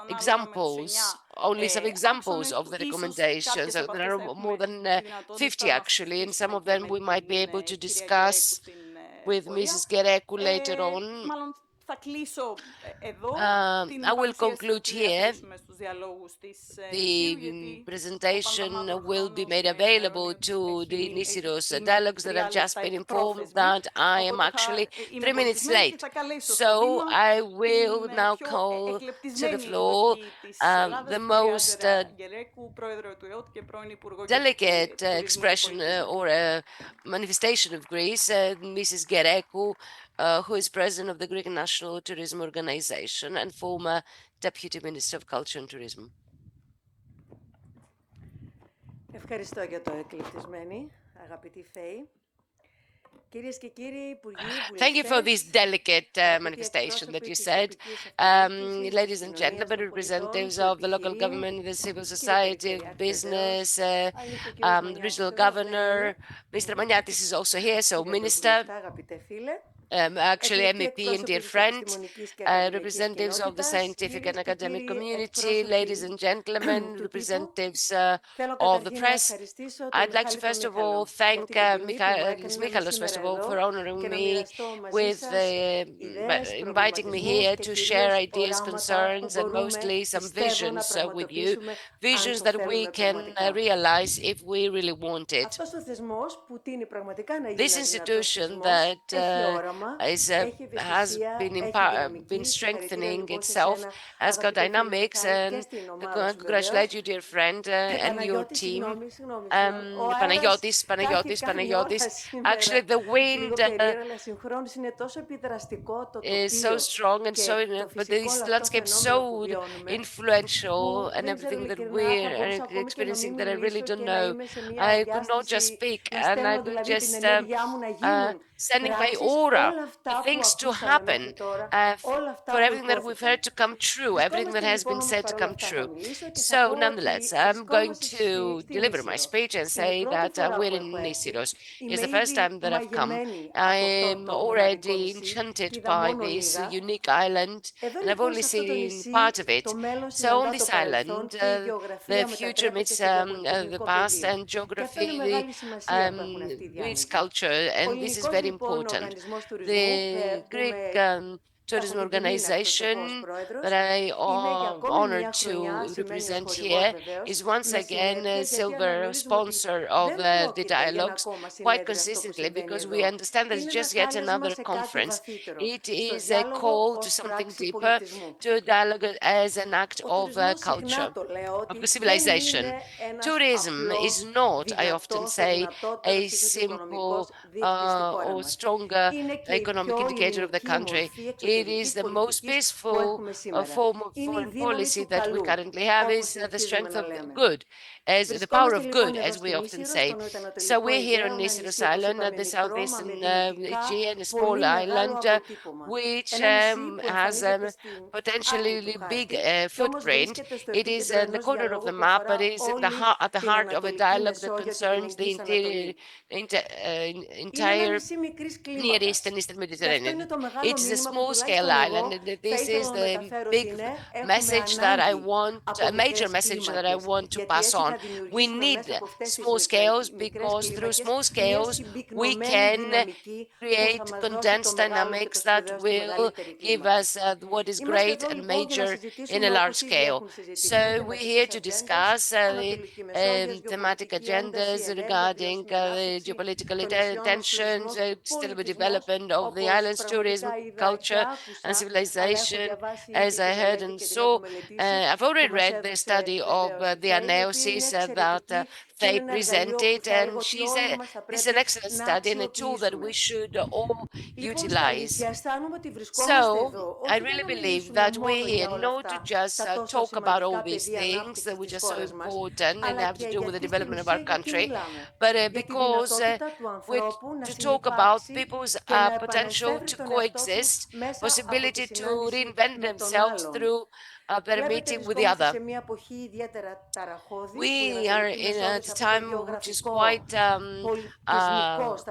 examples, only some examples of the recommendations. There are more than 50 actually, and some of them we might be able to discuss with Mrs. Gerekou later on. I will conclude here. The presentation will be made available to the Nisyros Dialogues that I've just been informed that I am actually 3 minutes late. So I will now call to the floor the most delicate expression or manifestation of Greece, Mrs. Gerekou, who is president of the Greek National Tourism Organization and former Deputy Minister of Culture and Tourism. Ευχαριστώ για το εκλεπτισμένη, αγαπητή Φέη. Κυρίες και κύριοι Υπουργοί, βουλευτές, thank you for this delicate manifestation that you said. Ladies and gentlemen, representatives of the local government, the civil society, business, the regional governor, Mr. Maniatis is also here, so Minister, actually MEP and dear friend, representatives of the scientific and academic community, ladies and gentlemen, representatives of the press. I'd like to first of all thank Michalos, first of all, for honoring me with inviting me here to share ideas, concerns, and mostly some visions with you, visions that we can realize if we really want it. This institution that has been strengthening itself, has got dynamics, and I congratulate you, dear friend, and your team. Panagiotis. Actually, the wind is so strong and so, but this landscape is so influential and everything that we're experiencing that I really don't know. I could not just speak, and I could just sending my aura, things to happen, for everything that we've heard to come true, everything that has been said to come true. So nonetheless, I'm going to deliver my speech and say that we're in Nisyros. It's the first time that I've come. I am already enchanted by this unique island, and I've only seen part of it. So on this island, the future meets the past, and geography meets culture, and this is very important. The Greek Tourism Organization that I am honored to represent here is once again a silver sponsor of the dialogues quite consistently, because we understand that it's just yet another conference. It is a call to something deeper, to a dialogue as an act of culture, of the civilization. Tourism is not, I often say, a simple or stronger economic indicator of the country. It is the most peaceful form of foreign policy that we currently have, is the strength of good, as the power of good, as we often say. So we're here on Nisyros Island, at the southeastern Aegean, a small island, which has a potentially big footprint. It is in the corner of the map, but it is at the heart of a dialogue that concerns the entire Near East and Eastern Mediterranean. It is a small-scale island, and this is the big message that I want, a major message that I want to pass on. We need small scales because through small scales we can create condensed dynamics that will give us what is great and major in a large scale. So we're here to discuss the thematic agendas regarding the geopolitical tensions, sustainable development of the island's tourism, culture, and civilization, as I heard and saw. I've already read the study of the analysis that they presented, and this is an excellent study and a tool that we should all utilize. So I really believe that we're here not to just talk about all these things which are so important and have to do with the development of our country, but because we're to talk about people's potential to coexist, possibility to reinvent themselves through their meeting with the other. We are in a time which is quite tumultuous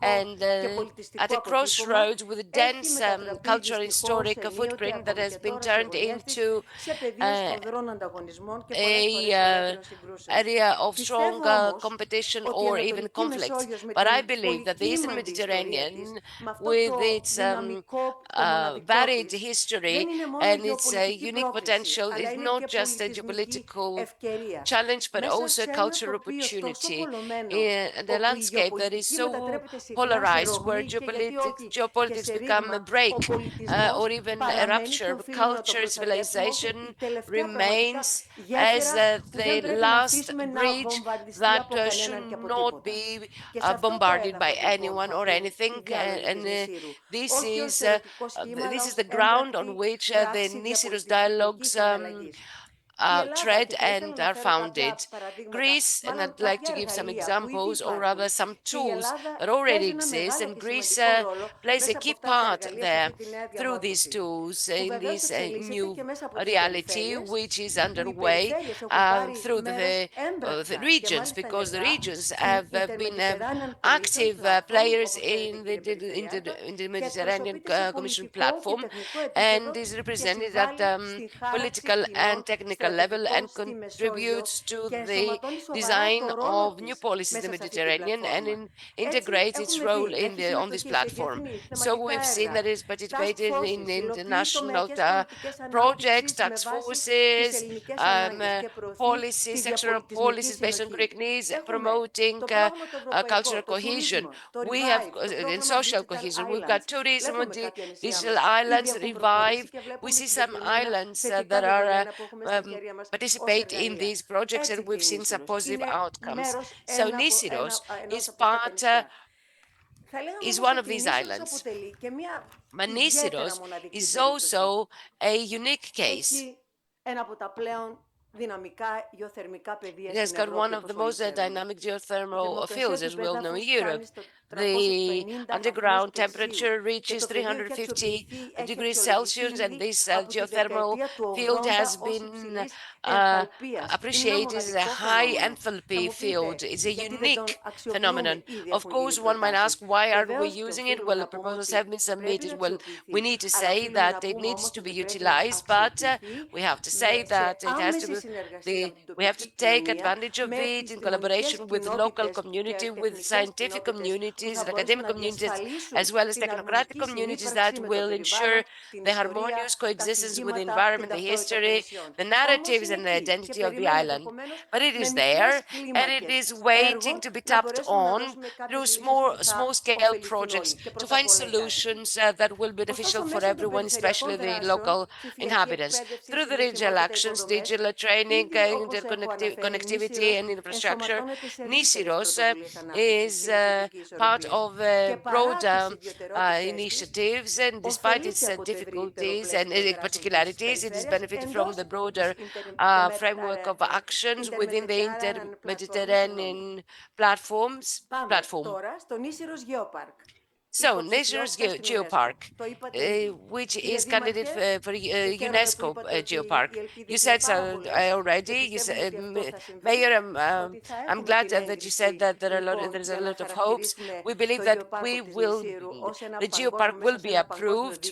and at a crossroads with a dense cultural historic footprint that has been turned into a area of strong competition or even conflict. But I believe that the Eastern Mediterranean, with its varied history and its unique potential, is not just a geopolitical challenge, but also a cultural opportunity in the landscape that is so polarized, where geopolitics become a break or even a rupture. Culture, civilization remains as the last bridge that should not be bombarded by anyone or anything. This is the ground on which the Nisyros Dialogues tread and are founded. Greece, and I'd like to give some examples, or rather some tools that already exist, and Greece plays a key part there through these tools in this new reality which is underway through the regions, because the regions have been active players in the Mediterranean Commission platform and is represented at political and technical level and contributes to the design of new policies in the Mediterranean and integrates its role on this platform. So we've seen that it's participated in international projects, task forces, policies, sectoral policies based on Greek needs, promoting cultural cohesion. We have in social cohesion. We've got tourism, digital islands, revive. We see some islands that are participate in these projects, and we've seen some positive outcomes. So Nisyros is one of these islands. But Nisyros is also a unique case. It has got one of the most dynamic geothermal fields, as we all know, in Europe. The underground temperature reaches 350 degrees Celsius, and this geothermal field has been appreciated as a high enthalpy field. It's a unique phenomenon. Of course, one might ask, why aren't we using it? Well, the proposals have been submitted. Well, we need to say that it needs to be utilized, but we have to say that it has to be we have to take advantage of it in collaboration with the local community, with scientific communities and academic communities, as well as technocratic communities that will ensure the harmonious coexistence with the environment, the history, the narratives and the identity of the island. But it is there, and it is waiting to be tapped on through small-scale projects to find solutions that will be beneficial for everyone, especially the local inhabitants. Through the regional actions, digital training, connectivity and infrastructure, Nisyros is part of broader initiatives, and despite its difficulties and particularities, it is benefited from the broader framework of actions within the inter-Mediterranean platform. So, Nisyros Geopark, which is candidate for UNESCO Geopark. You said so already. You said, Mayor, I'm glad that you said that there's a lot of hopes. We believe that the Geopark will be approved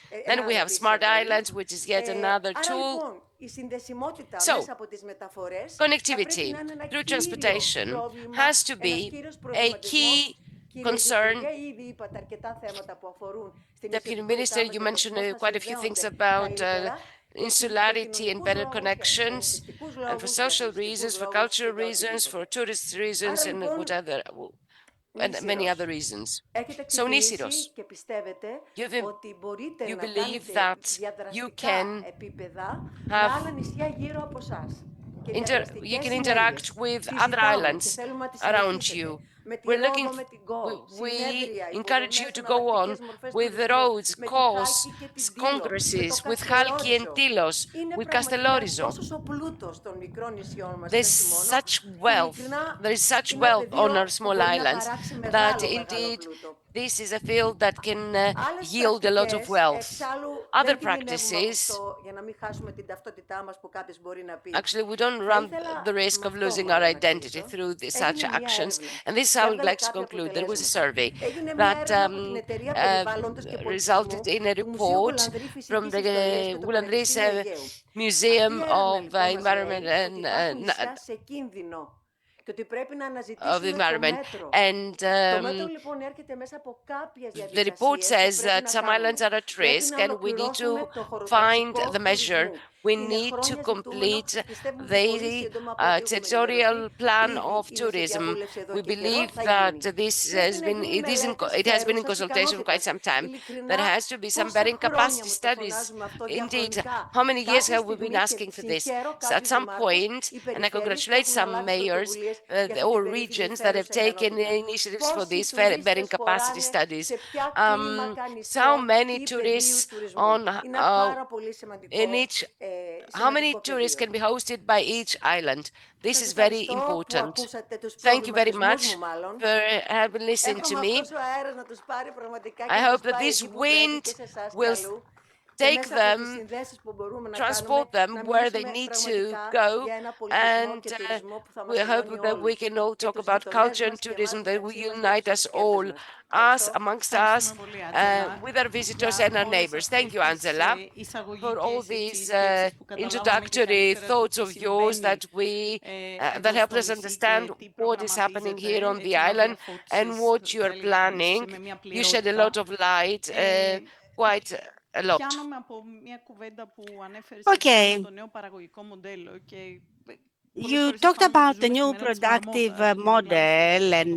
Then we have smart islands, which is yet another Άρα tool. λοιπόν η συνδεσιμότητα So, μέσα από τις μεταφορές connectivity θα πρέπει να είναι ένα through κύριο transportation πρόβλημα, has to ένας be κύριος a προβληματισμός. key Κύριε concern. Υπουργέ, ήδη είπατε αρκετά θέματα που αφορούν στην Deputy Minister, you mentioned quite a few things about insularity and better connections, and for social reasons, for cultural reasons, for tourist reasons, and whatever. and many other Νήσιρος, reasons. έχετε So, ξεκινήσει Nisyros, και πιστεύετε ότι μπορείτε you να believe κάνετε that you διαδραστικά can επίπεδα με have άλλα νησιά γύρω από εσάς και you διαδραστικές can συνέργειες. interact with Τη other ζητάμε και islands θέλουμε να τη around συνεχίσετε. you. Με τη We're Ρόδο, looking, με την ΚΟ, we συνέδρια, encourage you υποδομές, to go on εναλλακτικές μορφές with the τουρισμού, roads, με τη course, Χάλκη και την Τήλο, με το congresses, with Halki and Καστελόριζο. Tilos, Είναι with πραγματικά Castellorizo. τόσο ο πλούτος των μικρών νησιών μας και There's όχι μόνο, such που wealth, ειλικρινά there is such είναι wealth on our πεδίο που small μπορεί να islands χαράξει that μεγάλο indeed πλούτο. this is a field that can Άλλες yield a lot of πρακτικές, wealth. εξάλλου Other δεν κινδυνεύουμε από practices, αυτό για να μην χάσουμε την ταυτότητά μας που κάποιος μπορεί να πει. actually, we don't Θα run the ήθελα risk με of αυτό losing our μόνο να identity κλείσω. through such Έγινε μια actions. έρευνα And this is και how I would έβγαλε like to κάποια conclude. There was a αποτελέσματα. survey Έγινε μια that έρευνα από την Εταιρεία Περιβάλλοντος και resulted Πολιτισμού in a του Μουσείου report Κολανδρή from Φυσικής Ιστορίας the και το Wulandris Πανεπιστήμιο Αιγαίου. Αυτή Museum η έρευνα of λοιπόν μας Environment λέει ότι υπάρχουν νησιά σε κίνδυνο και ότι πρέπει να of the αναζητήσουμε το environment. μέτρο. And Το μέτρο λοιπόν έρχεται μέσα από κάποιες the report διαδικασίες που says πρέπει that να some islands κάνουμε. are at Πρέπει risk να and we need to ολοκληρώσουμε το find χωροταξικό the measure. τουρισμό. We Είναι need to χρόνια ζητούμενο complete και πιστεύουμε ότι πολύ the σύντομα από ό,τι έχουμε ενημερωθεί territorial plan ήδη of είναι σε tourism. διαβούλευση εδώ We και καιρό, believe θα that γίνει. this Πρέπει has να been, γίνουν μελέτες it has been in φέρουσας consultation for quite ικανότητας. some time. There Ειλικρινά, has to be some πόσα bearing χρόνια capacity μου το studies. φωνάζουμε αυτό Indeed, διαχρονικά. how many years Κάποια have we been στιγμή και asking for this? συγχαίρω So at κάποιους some δημάρχους point, ή and I περιφέρειες που congratulate έχουν some αναλάβει mayors πρωτοβουλίες για αυτή or την περίφημη regions that have φέρουσα taken ικανότητα. initiatives for Πόσοι these bearing τουρίστες capacity χωράνε studies. σε ποια κλίμακα So νησιών many ή πεδίου tourists τουρισμού. on Είναι πάρα πολύ in each how many σημαντικό tourists πεδίο. can be hosted by each island. This Σας is very ευχαριστώ που important. ακούσατε τους Thank you very προβληματισμούς μου much μάλλον. for having listened to Εύχομαι me. αυτός ο αέρας να τους πάρει πραγματικά και I να τους hope that πάει this εκεί που πρέπει wind και σε εσάς και will αλλού. Και take μέσα από τις them, συνδέσεις που μπορούμε να κάνουμε, transport them να where they μιλήσουμε need to πραγματικά go, για ένα πολιτισμό and και τουρισμό που θα we μας hope ενώνει that we όλους. can all Και talk τους about γειτονές culture and μας και εμάς tourism that will μεταξύ μας και τους unite us επισκέπτες all, μας. us Ευχαριστώ. amongst us, with our visitors and our neighbors. Thank you, Angela, for all these introductory thoughts of yours that that helped us understand what is happening here on the island and what you are planning. You shed a lot of light, quite a lot. Πιάνομαι από μια κουβέντα που ανέφερες για Okay. το νέο παραγωγικό μοντέλο και You talked about the new productive model, and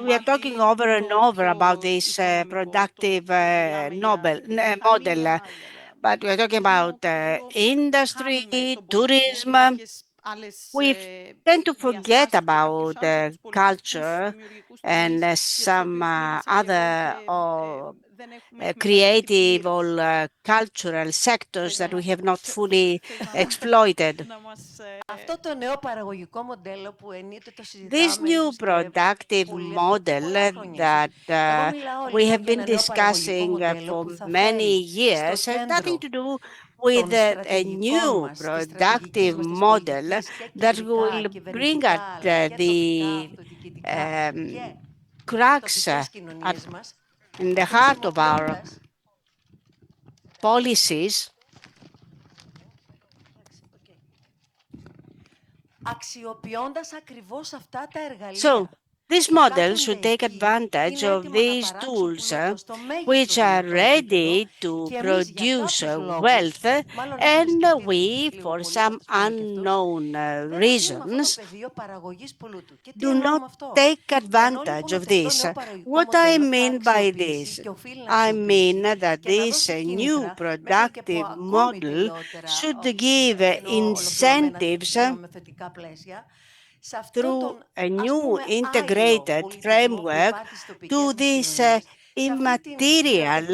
we are talking over and over about this productive model. But we are talking about industry, tourism. We tend to forget about culture and some other creative or cultural sectors that we have not fully exploited. Αυτό το νέο παραγωγικό μοντέλο που ενίοτε το This συζητάμε new productive model that we have been discussing for many years has nothing to do with a new productive model that will bring at the crux in the heart of our policies. Αξιοποιώντας ακριβώς αυτά τα εργαλεία. So, this model should take advantage of these tools which are ready to produce wealth, and we, for some unknown reasons, do not take advantage of this. What I mean by this? I mean that this new productive model should give incentives through a new integrated framework to this immaterial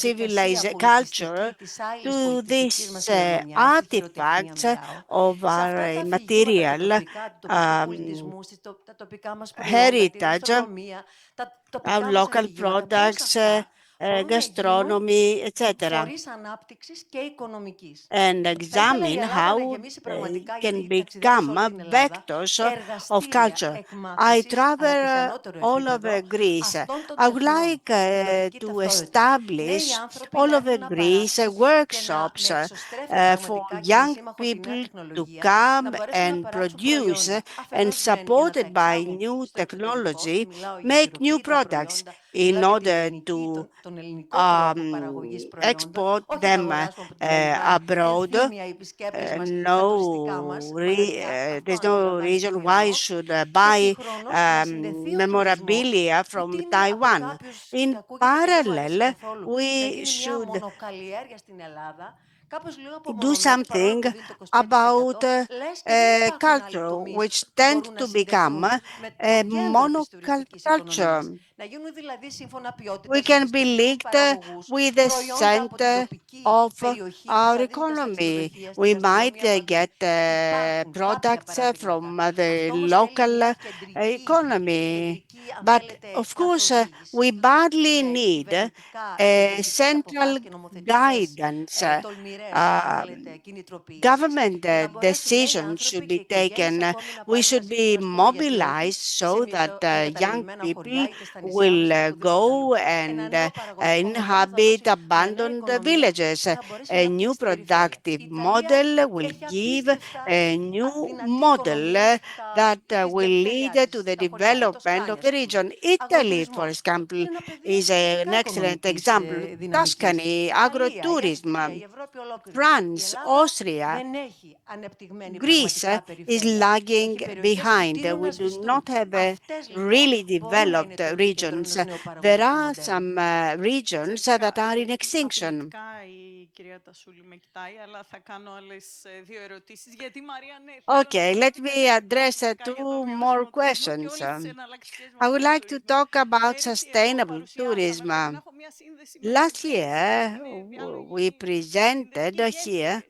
civilized culture, to these artifacts of our immaterial heritage, our local products, gastronomy, etc., and examine how they can become vectors of culture. I travel all over Greece. I would like to establish all over Greece workshops for young people to come and produce, and supported by new technology, make new products. in δηλαδή τη order ελληνική, to τον ελληνικό τρόπο παραγωγής προϊόντων, export όχι να them αγοράσουμε από την παλιά abroad. ενθύμια επισκέπτες μας τα τουριστικά μας μαγαζιά. Αυτό There's ανοίγει no μεγάλη reason why you κινδυνό should και buy συγχρόνως να συνδεθεί ο τουρισμός, memorabilia ούτε from είναι από Taiwan. κάποιους In και ακούγεται και δεν μου αρέσει parallel, καθόλου, να we γίνει μια should μονοκαλλιέργεια στην Ελλάδα, κάπως λίγο do απομονωμένη, παρόλο something που δίνει το 25%, about λες και δεν υπάρχουν άλλοι culture, τομείς which που tend μπορούν να to become συνδεθούν με το a κέντρο της τουριστικής οικονομίας. monoculture. Να γίνουν δηλαδή σύμφωνα We ποιότητας από can be τοπικούς linked παραγωγούς, with the προϊόντα από την center τοπική of περιοχή που our θα δίνεται στα economy. ξενοδοχεία, στη We might γαστρονομία παντού. get Υπάρχουν κάποια products παραδείγματα. from the Αυτό όμως θέλει local μια economy. κεντρική, αν But θέλετε, of course, we καθοδήγηση badly με need κυβερνητικές central αποφάσεις και νομοθετικές guidance. τολμηρές, αν θέλετε, κινητροποιήσεις, Government για να μπορέσουν νέοι decisions should άνθρωποι be και οικογένειες taken. ακόμη να We πάνε να should ζήσουν, be ας πούμε, γιατί όχι, mobilized so that σε young εγκαταλελειμμένα people χωριά είτε στα νησιά μας will και οπουδήποτε αλλού. go Ένα and νέο παραγωγικό μοντέλο θα inhabit δώσει μια νέα abandoned οικονομία villages. και θα μπορέσει να A new αναπτύξει την περιφέρεια. productive Η Ιταλία model will έχει give απίστευτα a new δυνατή model οικονομία στα, that της will περιφέρειά lead to της, the στα χωριά, η development Τοσκάνη of ας the πούμε. region. Italy, for Αγροτουρισμός. example, Είναι ένα πεδίο is an εξαιρετικά excellent οικονομικής example. δυναμικής. Tuscany, Γαλλία, η Αυστρία, agrotourism, η Ευρώπη ολόκληρη. Η France, Ελλάδα Austria, δεν έχει ανεπτυγμένη Greece πραγματικά is περιφέρεια. lagging Έχει περιοχές που behind. τείνουν να We do σβηστούν. not have Αυτές λοιπόν really μπορούν να είναι developed το επίκεντρο regions. ενός νέου There παραγωγικού are μοντέλου. some regions that are in extinction. Απολυτικά η κυρία Τασούλη με κοιτάει, αλλά θα κάνω άλλες δύο ερωτήσεις. Γιατί Μαρία, ναι, θέλω να Okay, πω let ότι me βέβαια address για το two more βιώσιμο τουρισμό και questions. όλες τις εναλλακτικές I would μορφές like to τουρισμού. talk about Πέρυσι εδώ sustainable παρουσιάσαμε, tourism. πρέπει να έχω μια σύνδεση με Last χθες. year, Είναι we διάλογοι presented συνδετικοί here. γέφυρες.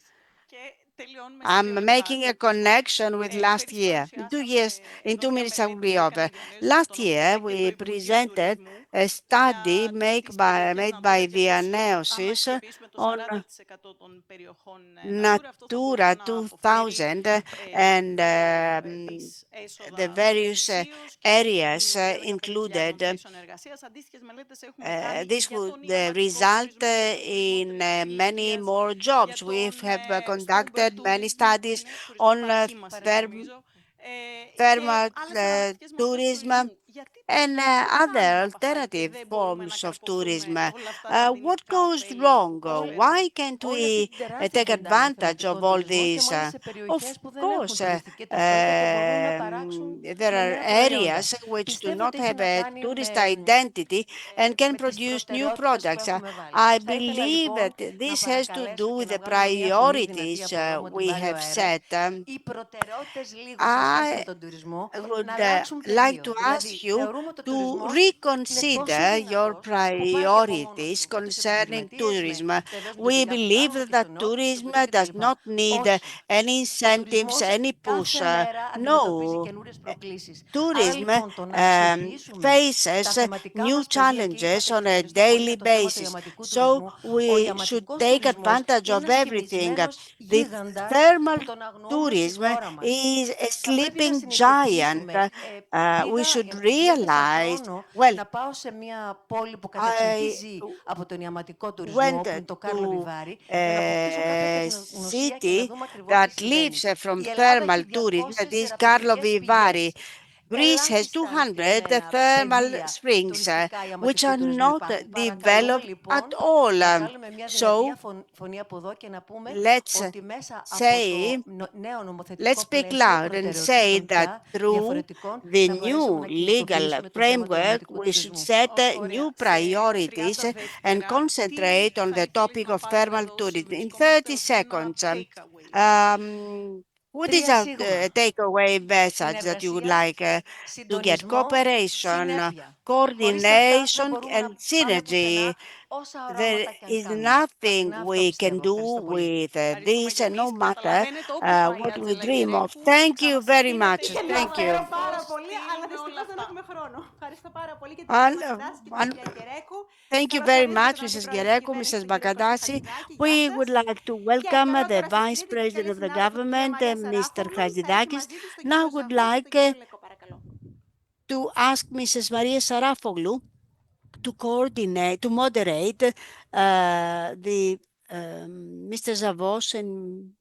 Και τελειώνουμε σε 2 I'm λεπτά making το a πίσω. connection with last Πέρυσι year. In 2 παρουσιάσαμε years, in εδώ 2 μια minutes I will be μελέτη που over. έκανε διανέωση με Last τον year, ΟΣΑ και το we Υπουργείο presented Τουρισμού a study για τις περιοχές made by Natura και the πώς analysis ανακεφίσουμε το on 40% των περιοχών Natura. Αυτό θα Natura μπορούσε να αποφέρει 2000 and δις the έσοδα various ετησίως και areas δημιουργία 10.000 included. θέσεων εργασίας. Αντίστοιχες μελέτες έχουμε κάνει This για would τον ιαματικό result τουρισμό, για τον τουρισμό in many 3.000, more για jobs. We τον have scuba conducted many tourism, studies είναι τουρισμό on παρχήμασης νομίζω, και thermal άλλες εναλλακτικές μορφές tourism τουρισμού. Γιατί and τι other χάνουμε από αυτά και alternative δεν μπορούμε να forms of tourism. καρποφθούμε όλα αυτά τα What δυνητικά goes ωφέλη wrong? που προσφέρουν. Why can't Όλη αυτή we την τεράστια take βεντάλια advantage of θεματικών all τουρισμών και this? μάλιστα σε Of περιοχές που δεν έχουν course, τουριστική ταυτότητα και μπορούν να παράξουν there και are νέα προϊόντα. areas which do Πιστεύω not ότι έχει have να a κάνει tourist με, identity and can με τις produce new προτεραιότητες που products. έχουμε βάλει. I Θα ήθελα believe that λοιπόν να this has to do παρακαλέσω και with να the βγάλουμε μια φωνή δυνατή priorities από εδώ με τον we Πάριο have Αέρας. set. Οι προτεραιότητες λίγο σε σχέση με I τον τουρισμό να would αλλάξουν like πεδίο. to ask Δηλαδή you θεωρούμε ότι ο to τουρισμός είναι τόσο reconsider your δυνατός που πάει και από μόνος priorities του με τους concerning επιχειρηματίες, tourism. βεβαίως με τη We δουλειά που believe κάνουμε και that στο νεότροπο, στην tourism παιδεία κτλ. does not need Όχι. any Ο incentives, τουρισμός any push. κάθε μέρα αντιμετωπίζει No, καινούριες προκλήσεις. Άρα tourism λοιπόν το να αξιοποιήσουμε τα faces θεματικά new μας πεδία και challenges είπατε και on a ευχαριστώ πολύ για daily το θέμα του basis. ιαματικού So τουρισμού. Ο we should ιαματικός take τουρισμός advantage είναι of ένας everything. κοιμισμένος The γίγαντας thermal που τον αγνοούμε στη tourism χώρα μας. is a Θα πρέπει να sleeping giant. συνειδητοποιήσουμε. We Πήγα should για να προσγειώσω σε realize, χρόνο well, να πάω σε μια πόλη που κατεξοχή I ζει από τον ιαματικό τουρισμό, went που είναι το Κάρλο to Βιβάρι, για να αποκτήσω κάποια a τεχνογνωσία και να city δούμε ακριβώς τι that συμβαίνει. lives from Η Ελλάδα thermal έχει tourism, 200 that is Carlo θεραπευτικές Vivari. πηγές. Greece has Ελάχιστα 200 ανεπτυγμένα thermal πεδία springs, τουριστικά which ιαματικού are τουρισμού not υπάρχουν. Παρακαλούμε developed at λοιπόν να all. βγάλουμε μια δυνατή So φωνή από εδώ και να πούμε let's ότι μέσα από say, το νέο let's νομοθετικό speak πλαίσιο loud and say προτεραιοτήτων that πια through διαφορετικών the να μπορέσουμε new να legal κινητοποιήσουμε το θέμα του framework, ιαματικού we should τουρισμού. set new Ωραία. Σε 30 priorities and δεύτερα, τι concentrate on θα the ήθελες topic να of πάρουμε thermal εδώ όσοι tourism. In βρισκόμαστε 30 ως ένα seconds, takeaway? what is Τρία a σίγμα. takeaway message that you would Συνεργασία, like to get? συντονισμό, Cooperation, συνέπεια. Χωρίς αυτά δεν coordination, μπορούμε and να πάμε synergy. πουθενά όσα There οράματα και αν is κάνουμε. nothing Καθηνά αυτό we can πιστεύω. do Ευχαριστώ πολύ. with Ευχαριστούμε this, και no εμείς. matter Καταλαβαίνετε, όπου πάει η what we Άτζελα dream of. Γερέκου, Thank you very much. ξανασυστήνεται Είχε στο να Thank you. αναφέρω πώς πάρα πολύ, αλλά στείνουμε όλα δυστυχώς δεν αυτά. έχουμε χρόνο. Ευχαριστώ πάρα πολύ και την And, κυρία Μπακαντάση και την κυρία Γερέκου. thank you Καλώς very ορίσατε much, τον Mrs. Αντιπρόεδρο της Gereku, Κυβέρνησης, Mrs. τον κύριο Κώστα Bakadasi. Χατζηδάκη. Γεια We σας. would like to Και welcome καλώ the τώρα στη Vice συζήτηση την President καλή of the συνάδελφο την κυρία government, Μαρία Mr. Σαράφογλου. Θα έχει Chrysidakis. μαζί της τον Now κύριο would Ζαβό και like τον κύριο Λεκό, παρακαλώ. to ask Mrs. Maria Sarafoglu to coordinate, to moderate the Mr. Zavos and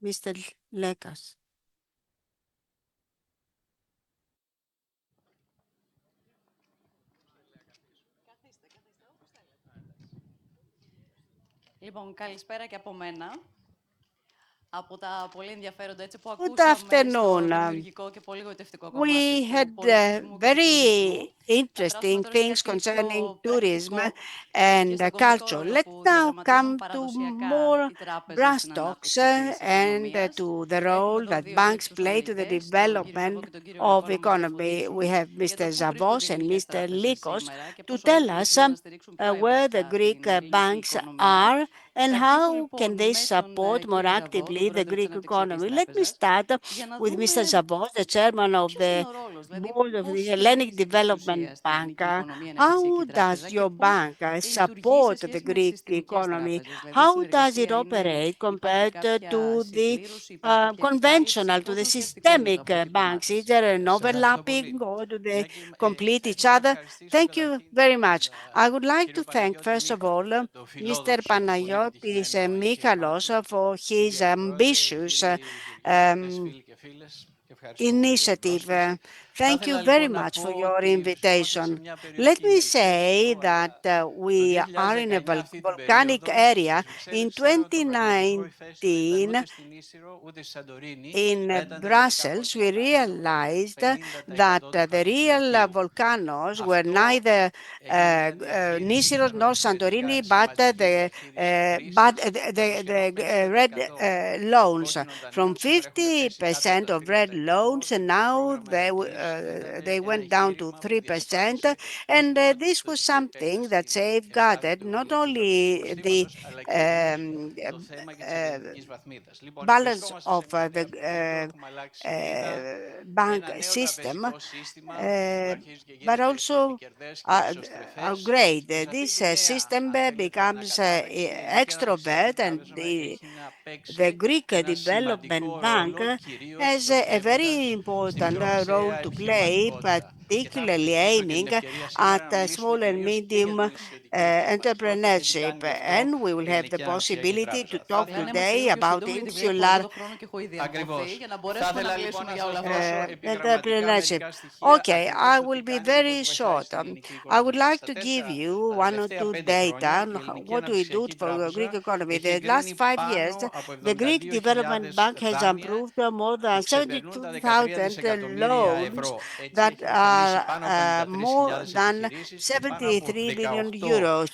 Mr. Lekas. Λοιπόν, καλησπέρα και από μένα. Από τα πολύ ενδιαφέροντα έτσι που Good ακούσαμε στο afternoon. δημιουργικό και πολύ γοητευτικό κομμάτι We του had πολιτισμού και του τουρισμού. very Θα περάσουμε interesting τώρα σε things κάτι concerning πιο tourism πρακτικό και and στον κομβικό culture. ρόλο Let's που now διαδραματίζουν come to παραδοσιακά more οι τράπεζες brass στην talks ανάπτυξη της and οικονομίας. to the Έχουμε role εδώ that δύο banks εξέχιστους play to the ομιλητές, τον κύριο Ζαβό development και τον κύριο of Λίκο, να μας economy. We διαφωτίσουν have για Mr. το πού Zavos βρίσκονται οι and ελληνικές Mr. τράπεζες Likos σήμερα και to πώς tell οδηγούν us να στηρίξουν πιο where the εύρεστα Greek την ελληνική banks οικονομία. are and Θα αρχίσουμε how can λοιπόν they με τον support more κύριο Ζαβό, τον actively the πρόεδρο της Greek Αναπτυξιακής economy. Let me Τράπεζας, start για να with Mr. δούμε Zavos, the chairman of ποιος είναι the ο ρόλος, δηλαδή board of the πώς Hellenic στηρίζει επί της Development ουσίας την Bank. ελληνική οικονομία η How Αναπτυξιακή does Τράπεζα και your πώς bank λειτουργεί σε support the σχέση με τις Greek συστημικές economy? τράπεζες. Δηλαδή η How does it συνεργασία operate υπάρχει compared κάποια to the συμπλήρωση, υπάρχει κάποια επικάλυψη, conventional, to πόσο the ουσιαστικό είναι το systemic αποτύπωμά banks? Is της. there an Σας ευχαριστώ overlapping πολύ. or do they Μια και complete θα each ήθελα να other? ευχαριστήσω Thank you καταρχήν very much. τον I would like κύριο to thank, Παναγιώτη first of Μίχαλο, all, τον Mr. φιλόδοξο και πολύ Panagiotis επιτυχημένο Michalos εγχείρημά του. for his Κύριε Αντιπρόεδρε, ambitious κύριοι Υπουργοί, αγαπητές φίλοι και φίλες, και ευχαριστούμε για την initiative. πρόσκληση. Θα Thank you ήθελα very λοιπόν να much for πω your ότι βρισκόμαστε σε invitation. μια Let περιοχή me με say ελπεύσιμο, that αλλά το we are in a 2019 αυτή την volcanic περίοδο area. στις In Βρυξέλλες ξέρω ότι το πραγματικό ηφαίστειο δεν ήταν 2019, ούτε στην Ίσυρο ούτε στη Σαντορίνη, in αλλά ήταν τελικά από Brussels, ό,τι we κατάλαβα περίπου realized 50% that του the real χαρτοφυλακίου. volcanoes were Αυτό neither έγινε μια διαχείριση Nisyros πιθανόν nor εξαιρετικά Santorini, but σημαντική διαχείριση κρίσης, ενώ σχεδόν the 50% red των loans. κόκκινων From δανείων σήμερα έχουν πέσει κάτω από 50% τα of red 3%, loans, και and με το now πρόγραμμα Hercules ήταν they ένα went down to εγχείρημα που 3%. διασφάλισε όχι And μόνο την this was πιστωτική something επέκταση, that την safeguarded διασφάλιση του not ελληνικού τραπεζικού only the συστήματος, αλλά κυρίως um, το θέμα και της uh, επενδυτικής βαθμίδας. Λοιπόν, balance βρισκόμαστε of σε μια νέα περίοδο, the έχουμε αλλάξει σελίδα, bank ένα νέο system, τραπεζικό σύστημα που αρχίζει και but γίνεται πιο also επικερδές και εξωστρεφές, upgrade. και σε αυτή This τη νέα, system αν θέλετε, becomes ανακατάταξη, η Ελληνική Αναπτυξιακή extrovert, and Τράπεζα έχει να the παίξει Greek ένα Development σημαντικό Bank ρόλο, κυρίως has a very στοχεύοντας στην important role χυροψαία to play, επιχειρηματικότητα. Και θα particularly χρησιμοποιήσω και την aiming ευκαιρία at σήμερα να μιλήσουμε small and κυρίως και για medium την νησιωτική επιχειρηματικότητα και τι entrepreneurship. κάνει γι' αυτό And we will η have the Ελληνική Αναπτυξιακή possibility to Τράπεζα. talk Απλά να είμαστε today λίγο πιο about σύντομοι, γιατί βλέπω εδώ insular το χρόνο και έχω ήδη αγχωθεί, Ακριβώς. για να Θα μπορέσουμε να ήθελα λοιπόν μιλήσουμε να για όλα σας αυτά. δώσω επιγραμματικά entrepreneurship. μερικά στοιχεία Okay, ακριβώς I το τι will be κάνει και very πώς βοηθάει short. στην ελληνική I would οικονομία. like Στα to give you τα one or τελευταία two 5 data χρόνια on η Ελληνική what we do Αναπτυξιακή for the Greek Τράπεζα economy. έχει The last εγκρίνει 5 years, πάνω από the Greek 72.000 Development Bank has δάνεια approved more που than ξεπερνούν τα 13 72,000 δισεκατομμύρια loans ευρώ. Έτσι that έχει ωφελήσει are πάνω από more 53.000 than επιχειρήσεις και πάνω από 73 billion euros.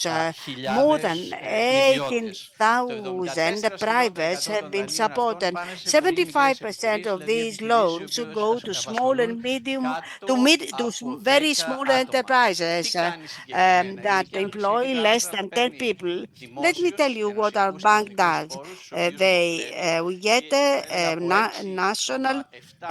More than 18.000 ιδιώτες. Το 18,000 74 σχεδόν τα privates 100 have των been δανείων αυτών supported. πάνε σε πολύ μικρές 75% επιχειρήσεις, of δηλαδή these επιχειρήσεις οι loans οποίες go to small and απασχολούν medium κάτω to από very 10 small άτομα. Τι enterprises κάνει συγκεκριμένα η that Ελληνική employ Αναπτυξιακή less Τράπεζα? than 10 Παίρνει people. Let me tell δημόσιους, you what our ενωσιακούς και bank εθνικούς does. πόρους, στους οποίους μεταφέρει We get και πέρα από national 6,7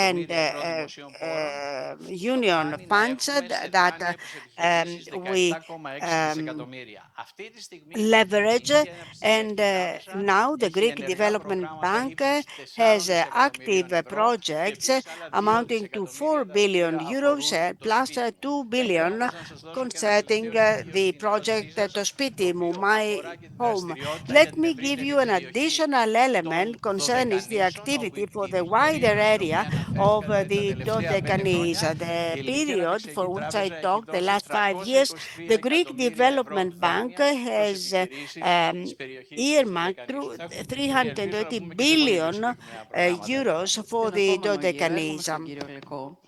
and δισεκατομμύρια ευρώ δημοσίων πόρων, union φτάνει να funds έχουμε σε that δάνεια προς επιχειρήσεις we 17,6 δισεκατομμύρια. Αυτή τη στιγμή η leverage. Ελληνική And Αναπτυξιακή Τράπεζα now the έχει Greek ενεργά Development προγράμματα Bank ύψους 4 has δισεκατομμυρίων active ευρώ και projects επίσης άλλα 2 amounting to 4 δισεκατομμύρια τα billion οποία euros αφορούν το plus σπίτι μου. 2 Θα ήθελα billion όμως να σας δώσω και ένα concerning τελευταίο στοιχείο the στην ερώτησή project σας, to το Spiti, οποίο my αφορά και την home. δραστηριότητα Let για την me give you ευρύτερη an περιοχή additional element των concerning the Δωδεκανήσων, όπου activity for η the wider περίοδος στην οποία area of αναφέρθηκα, δηλαδή τα the τελευταία 5 Dodecanese. χρόνια, η The Ελληνική period for Αναπτυξιακή which I Τράπεζα έχει talked, the δώσει last 5 years, 323 the Greek εκατομμύρια ευρώ Development Bank δάνεια προς has επιχειρήσεις της περιοχής της earmarked Δωδεκανήσου. Θα έχουμε την ευκαιρία, ελπίζω, να 330 πούμε και σε πολύ πιο billion συγκεκριμένα προγράμματα euros ενδεχομένως. for Στον the επόμενο γύρο έρχομαι στον Dodecanese. κύριο Λεκό.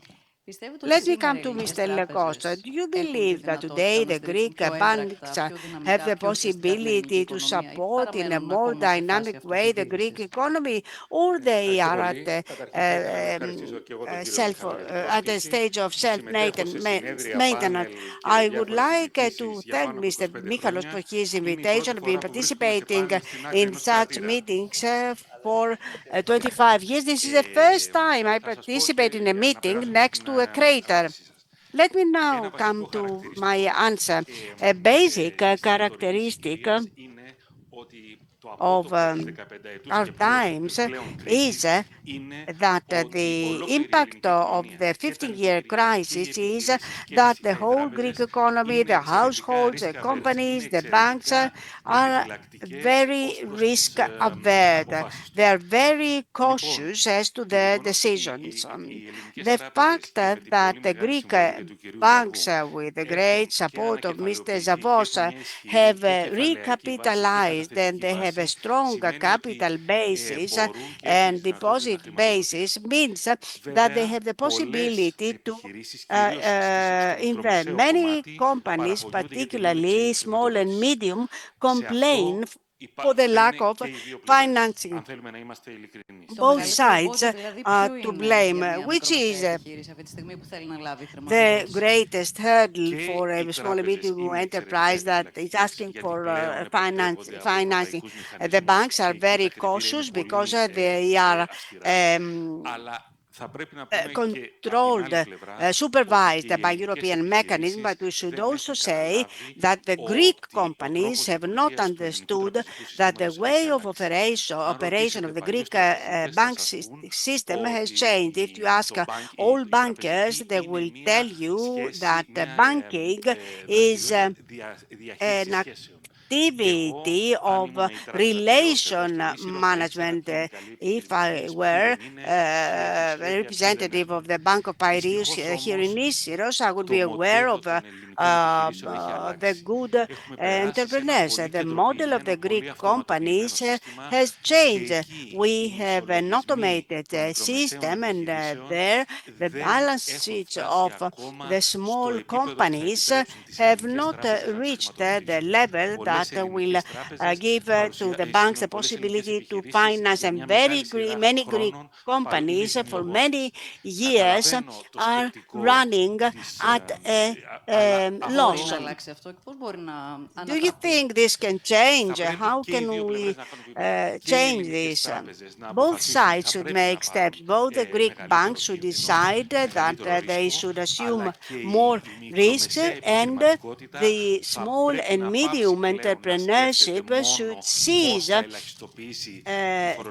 Πιστεύετε ότι Let me σήμερα come οι to ελληνικές Mr. Lecosta. τράπεζες Do you έχουν τη believe that δυνατότητα today να the στηρίξουν Greek πιο banks έμπρακτα, πιο have δυναμικά, the πιο ουσιαστικά την ελληνική possibility to οικονομία ή support in a παραμένουν more ακόμα σε φάση dynamic way the Greek αυτοσυντήρησης? economy, or they Ευχαριστώ are at πολύ. Καταρχήν θα ήθελα να ευχαριστήσω και εγώ τον κύριο Μιχαλό για την at a πρόσκληση. stage of Συμμετέχω σε συνέδρια, self-maintenance. πάνελ και I would διάφορες like to συζητήσεις για thank πάνω από Mr. 25 Michalos for χρόνια. his Είναι η πρώτη invitation. I've been φορά που βρίσκομαι σε participating πάνελ στην άκρη in ενός such κρατήρα. meetings for 25 years. This is the first time I Θα σας πω participate και in a για να meeting περάσουμε next στην to a crater. απάντησή σας. Let me Ένα now come βασικό to my χαρακτηριστικό answer. A της basic τωρινής characteristic συγκυρίας είναι of our times is that the impact of the 15-year crisis is that the whole Greek economy, the households, the companies, the banks are very risk aware. They are very cautious as to their decisions. The fact that the Greek banks, with the great support of Mr. Zavos, have recapitalized and they have a strong capital basis and deposit basis means that they have the possibility to invest. Many companies, particularly small and medium, complain for the lack of financing. Both sides are to blame, which is the greatest hurdle for a small and medium enterprise that is asking for financing. The banks are very cautious because they are controlled, supervised by European mechanism, but we should also say that the Greek companies have not understood that the way of operation of the Greek bank system has changed. If you ask all bankers, they will tell you that banking is an activity of relation management. If I were a representative of the Bank of Piraeus here in Nisyros, I would be aware of the good entrepreneurs. The model of the Greek companies has changed. We have an automated system, and there the balance sheets of the small companies have not reached the level that will give to the banks the possibility to finance, and many Greek companies for many years are running at a loss. Do you think this can change? How can we change this? Both sides should make steps. Both the Greek banks should decide that they should assume more risks, and the small and medium entrepreneurship should cease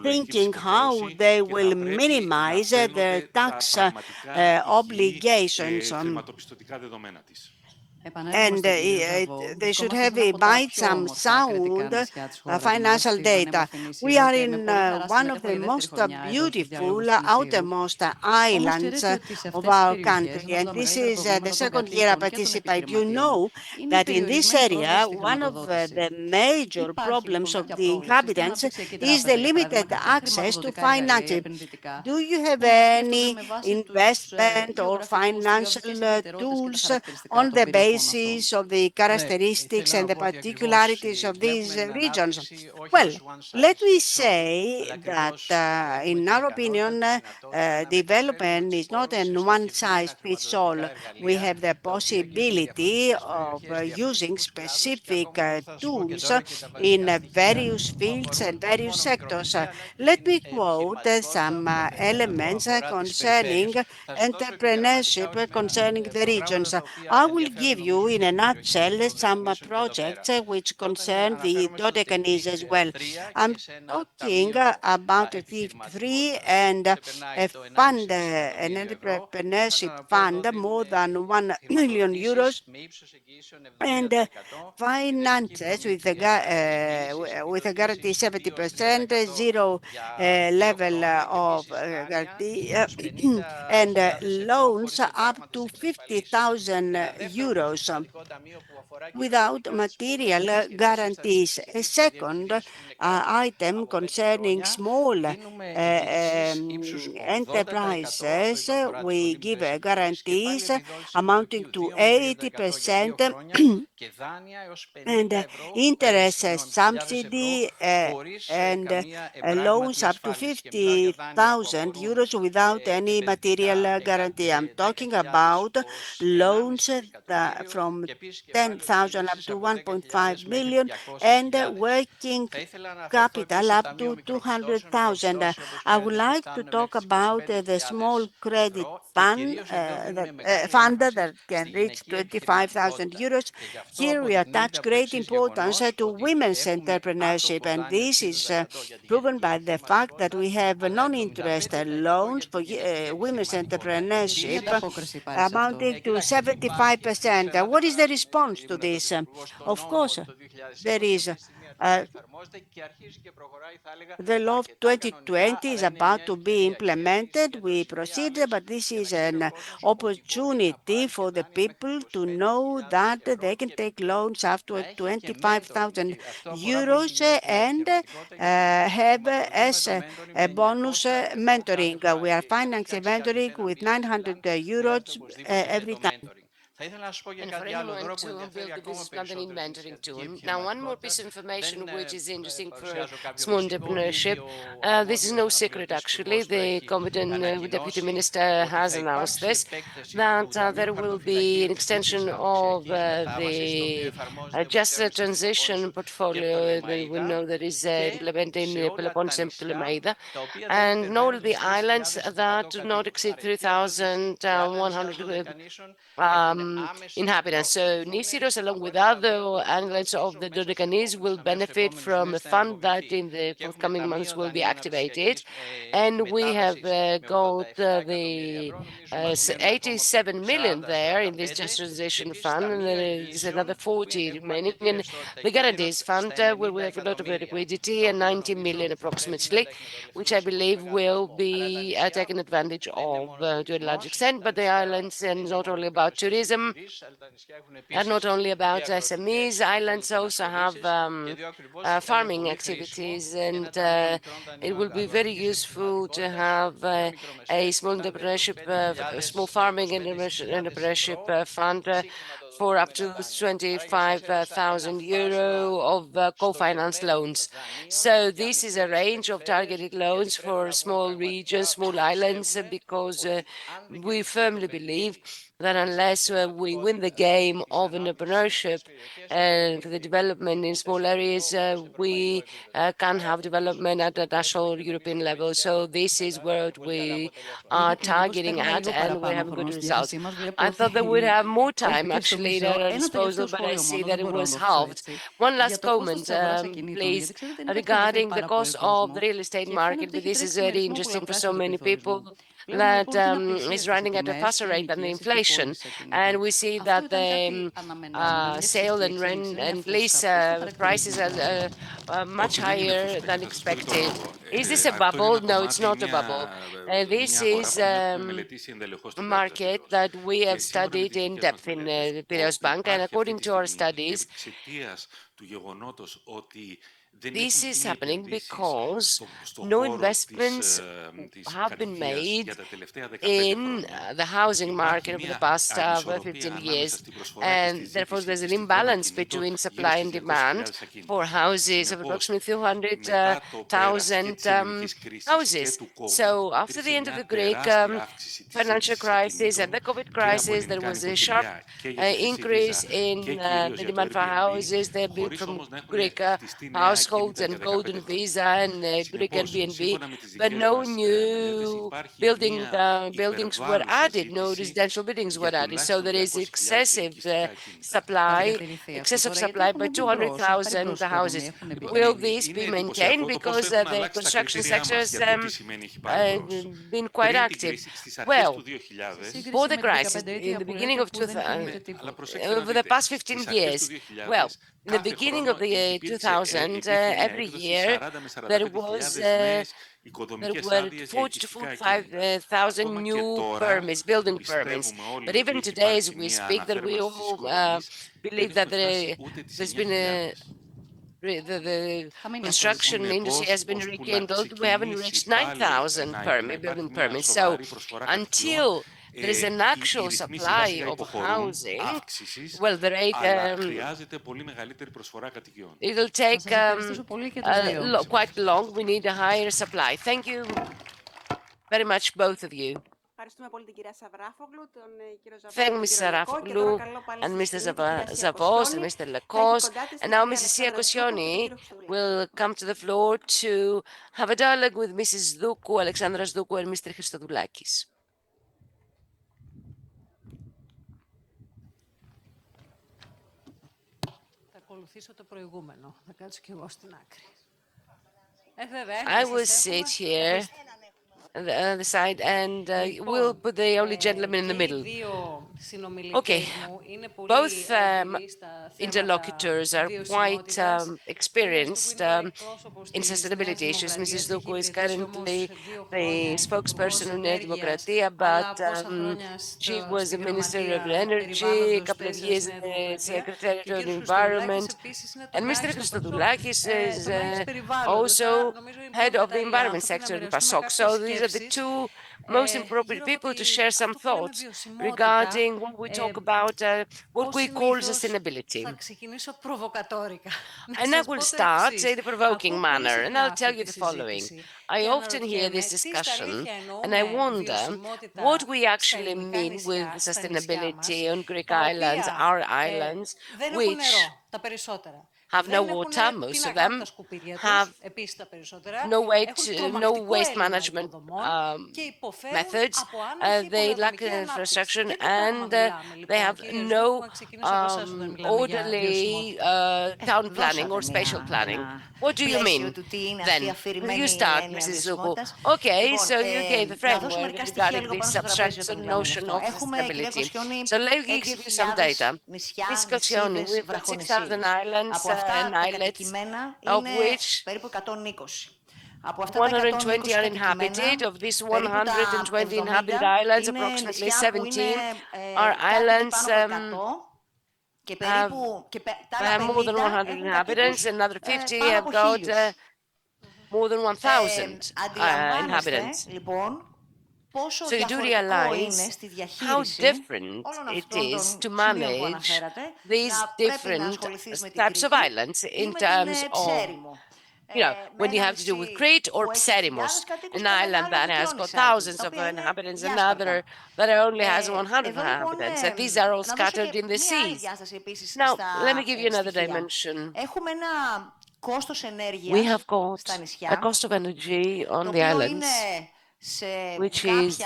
thinking how they will minimize their tax obligations. And they should have some sound financial data. We are in one of the most beautiful outermost islands of our country, and this is the second year I participate. You know that in this area, one of the major problems of the inhabitants is the limited access to financing. Do you have any investment or financial tools on the basis of the characteristics and the particularities of these regions? Well, let me say that in our opinion, development is not a one-size-fits-all. We have the possibility of using specific tools in various fields and various sectors. Let me quote some elements concerning entrepreneurship concerning the regions. I will give you in a nutshell some projects which concern the Dodecanese as well. I'm talking about T3 and a fund, an entrepreneurship fund, more than 1 million euros, and finances with a guarantee 70%, zero level of guarantee, and loans up to 50,000 euros without material guarantees. A second item concerning small enterprises, we give guarantees amounting to 80% and interest subsidy and loans up to 50,000 euros without any material guarantee. I'm talking about loans from 10,000 up to 1.5 million, and working capital up to 200,000. I would like to talk about the small credit fund that can reach 25,000 euros. Here we attach great importance to women's entrepreneurship, and this is proven by the fact that we have non-interest loans for women's entrepreneurship amounting to 75%. What is the response to this? Of course, there is the law of 2020 is about to be implemented. We proceed, but this is an opportunity for the people to know that they can take loans up to 25,000 euros and have as a bonus mentoring. We are financing mentoring with 900 euros every time. And for anyone to build the business plan, they need mentoring too. Now, one more piece of information which is interesting for small entrepreneurship. This is no secret, actually. The competent deputy minister has announced this, that there will be an extension of the just transition portfolio. We know that is implemented in Peloponnese and Ptolemaida, and note the islands that do not exceed 3,100 inhabitants. So Nisyros, along with other islands of the Dodecanese, will benefit from a fund that in the forthcoming months will be activated. And we have got the 87 million there in this just transition fund, and there is another 40 remaining. And the guarantees fund, where we have a lot of liquidity, and 90 million approximately, which I believe will be taken advantage of to a large extent. But the islands, and not only about tourism, and not only about SMEs, islands also have farming activities, and it will be very useful to have a small entrepreneurship, small farming entrepreneurship fund for up to 25,000 euro of co-finance loans. So this is a range of targeted loans for small regions, small islands, because we firmly believe that unless we win the game of entrepreneurship and the development in small areas, we can have development at a national European level. So this is where we are targeting at, and we have good results. I thought that we'd have more time actually at our disposal, but I see that it was halved. One last comment, please, regarding the cost of the real estate market. But this is very interesting for so many people, that is running at a faster rate than the inflation. And we see that the sale and rent and lease prices are much higher than expected. Is this a bubble? No, it's not a bubble. This is a market that we have studied in depth in Piraeus Bank, and according to our studies, this is happening because no investments have been made in the housing market over the past 15 years. And therefore, there's an imbalance between supply and demand for houses of approximately 200,000 houses. So after the end of the Greek financial crisis and the COVID crisis, there was a sharp increase in the demand for houses. They're built from Greek households and golden visa and Greek Airbnb, but no new buildings were added, no residential buildings were added. So there is excessive supply by 200,000 houses. Will this be maintained? Because the construction sector has been quite active. Well, for the crisis in the beginning of 2000, over the past 15 years, well, in the beginning of the year 2000, every year there were 40 to 45,000 new permits, building permits. But even today, as we speak, that we all believe that there's been the construction industry has been rekindled. We haven't reached 9,000 building permits. So until there is an actual supply of housing, well, the rate, it'll take quite long. We need a higher supply. Thank you very much, both of you. Thank Ms. Sarafoglu and Mr. Zavos and Mr. Lekos. And now Mrs. Sia Kosioni will come to the floor to have a dialogue with Mrs. Doukou, Alexandras Doukou and Mr. Christodoulakis. Θα ακολουθήσω το προηγούμενο. Θα κάτσω κι εγώ στην άκρη. I will sit here on the other side and we'll put the only gentleman in the middle. Okay, both interlocutors are quite experienced in sustainability issues. Mrs. Doukou is currently the spokesperson of Nea Demokratia, but she was a Minister of Energy, a couple of years the Secretary of the Environment, and Mr. Christodoulakis is also head of the environment sector in PASOK. So these are the two most appropriate people to share some thoughts regarding what we talk about, what we call sustainability. And I will start in a provoking manner, and I'll tell you the following. I often hear this discussion, and I wonder what we actually mean with sustainability on Greek islands, our islands, which have no water, most of them have no waste management methods, they lack infrastructure, and they have no orderly town planning or spatial planning. What do you mean then? You start, Mrs. Doukou. Okay, so you gave a framework regarding this abstract notion of sustainability. So let me give you some data. Ms. Kosioni, we've got 6,000 islands and islets, of which 120 are inhabited. Of these 120 inhabited islands, approximately 17 are islands have more than 100 inhabitants, and another 50 have got more than 1,000 inhabitants. So you do realize how different it is to manage these different types of islands in terms of, when you have to do with Crete or Pserymos, an island that has got thousands of inhabitants, another that only has 100 inhabitants, and these are all scattered in the seas. Now, let me give you another dimension. We have got a cost of energy on the islands, which is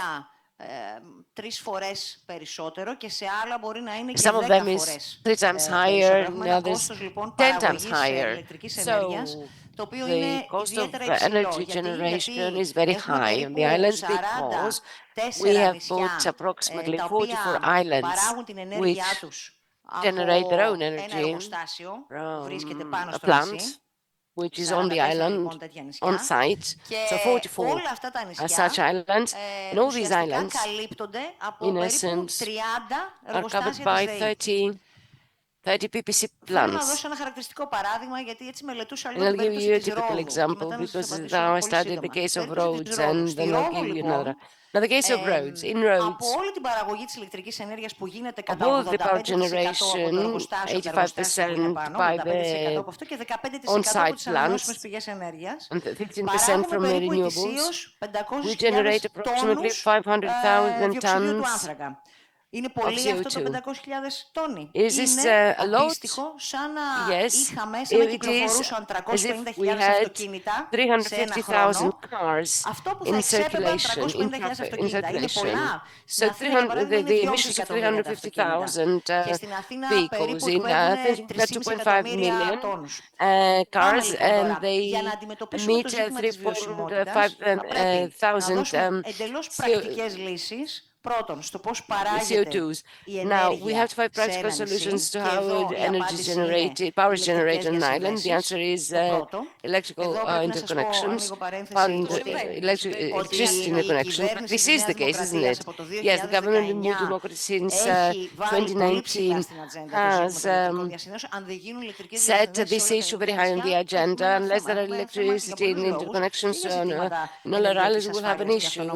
some of them is 3 times higher, and others 10 times higher. So the cost of energy generation is very high on the islands because we have got approximately 44 islands which generate their own energy from a plant which is on the island, on site. So 44 are such islands, and all these islands, in essence, are covered by 30 PPC plants. And I'll give you a typical example, because now I studied the case of roads, and then I'll give you another. Now, the case of roads. In roads, of all the power generation, 85% by the on-site plants and 15% from the renewables, we generate approximately 500,000 tons of CO2. Is this a lot? Yes, it is as if we had 350,000 cars in circulation. So the emissions of 350,000 vehicles in Athens, we've got 2.5 million cars, and they emit 3.5 thousand CO2s. Now, we have to find practical solutions to how energy is generated, power is generated on an island. The answer is electrical interconnections, electricity interconnections. But this is the case, isn't it? Yes, the government of New Democracy since 2019 has set this issue very high on the agenda. Unless there are electricity interconnections on all our islands, we will have an issue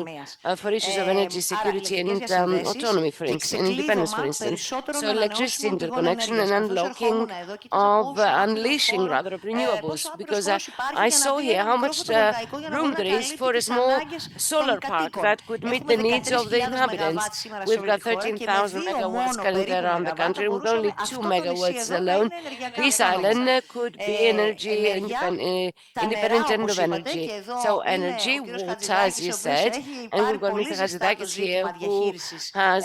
for issues of energy security and autonomy, for instance, independence, for instance. So electricity interconnection and unlocking of unleashing rather of renewables, because I saw here how much room there is for a small solar park that could meet the needs of the inhabitants. We've got 13,000 megawatts currently around the country, with only 2 megawatts alone. This island could be energy independent of energy. So energy, water, as you said, and we've got Mr. Hadzidakis here, who has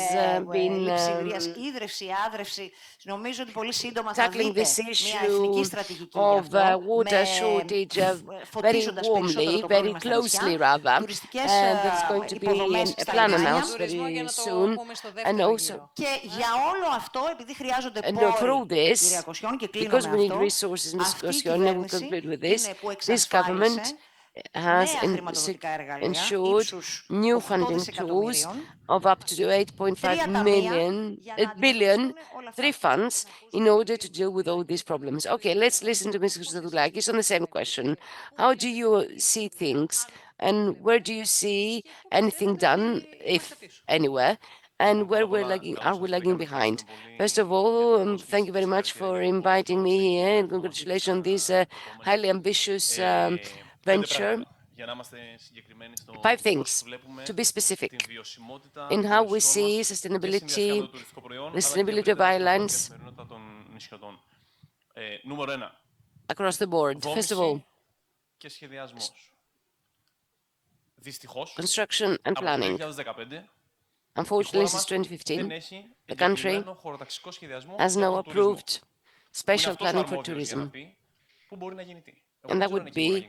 been tackling this issue of water shortage very warmly, very closely rather. There's going to be a plan announced very soon. And also, and for all this, because we need resources in this question, and we'll conclude with this, this government has ensured new funding tools of up to 8.5 billion, three funds, in order to deal with all these problems. Okay, let's listen to Mr. Dialogues on the same question. How do you see things, and where do you see anything done, if anywhere? And where are we lagging behind? First of all, thank you very much for inviting me here, and congratulations on this highly ambitious venture. 5 things, to be specific, in how we see sustainability, the sustainability of islands across the board. First of all, construction and planning. Unfortunately, since 2015, the country has now approved special planning for tourism. And that would be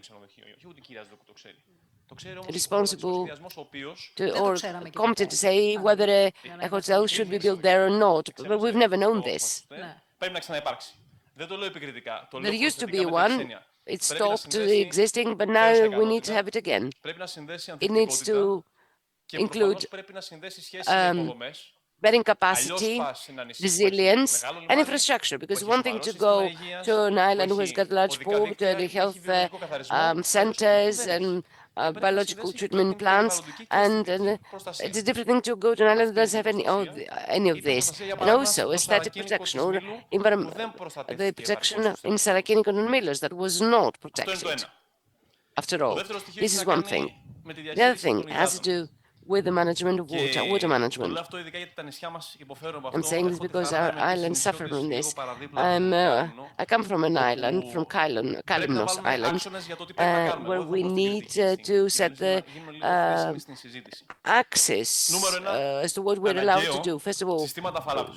responsible or competent to say whether a hotel should be built there or not. But we've never known this. There used to be one. It stopped existing, but now we need to have it again. It needs to include bearing capacity, resilience, and infrastructure. Because one thing to go to an island who has got large port, the health centers, and biological treatment plants, and it's a different thing to go to an island that doesn't have any of this. And also aesthetic protection or the protection in Salakini and Milos that was not protected. After all, this is one thing. The other thing has to do with the management of water management. I'm saying this because our islands suffer from this. I come from an island, from Kylimnos Island, where we need to set the axis as to what we're allowed to do. First of all,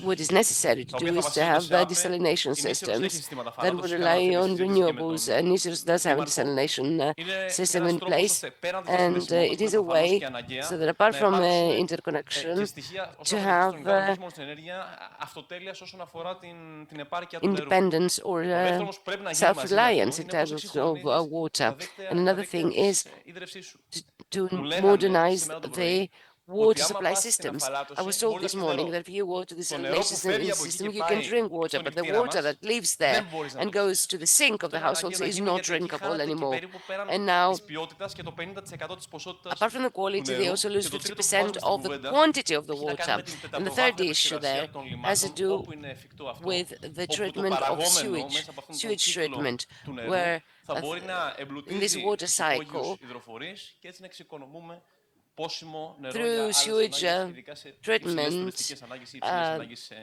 what is necessary to do is to have desalination systems that will rely on renewables. And Nisyros does have a desalination system in place, and it is a way so that apart from interconnection, to have independence or self-reliance in terms of water. And another thing is to modernize the water supply systems. I was told this morning that if you go to the desalination system, you can drink water, but the water that leaves there and goes to the sink of the households is not drinkable anymore. And now, apart from the quality, they also lose 50% of the quantity of the water. And the third issue there has to do with the treatment of sewage treatment, where in this water cycle, through sewage treatment,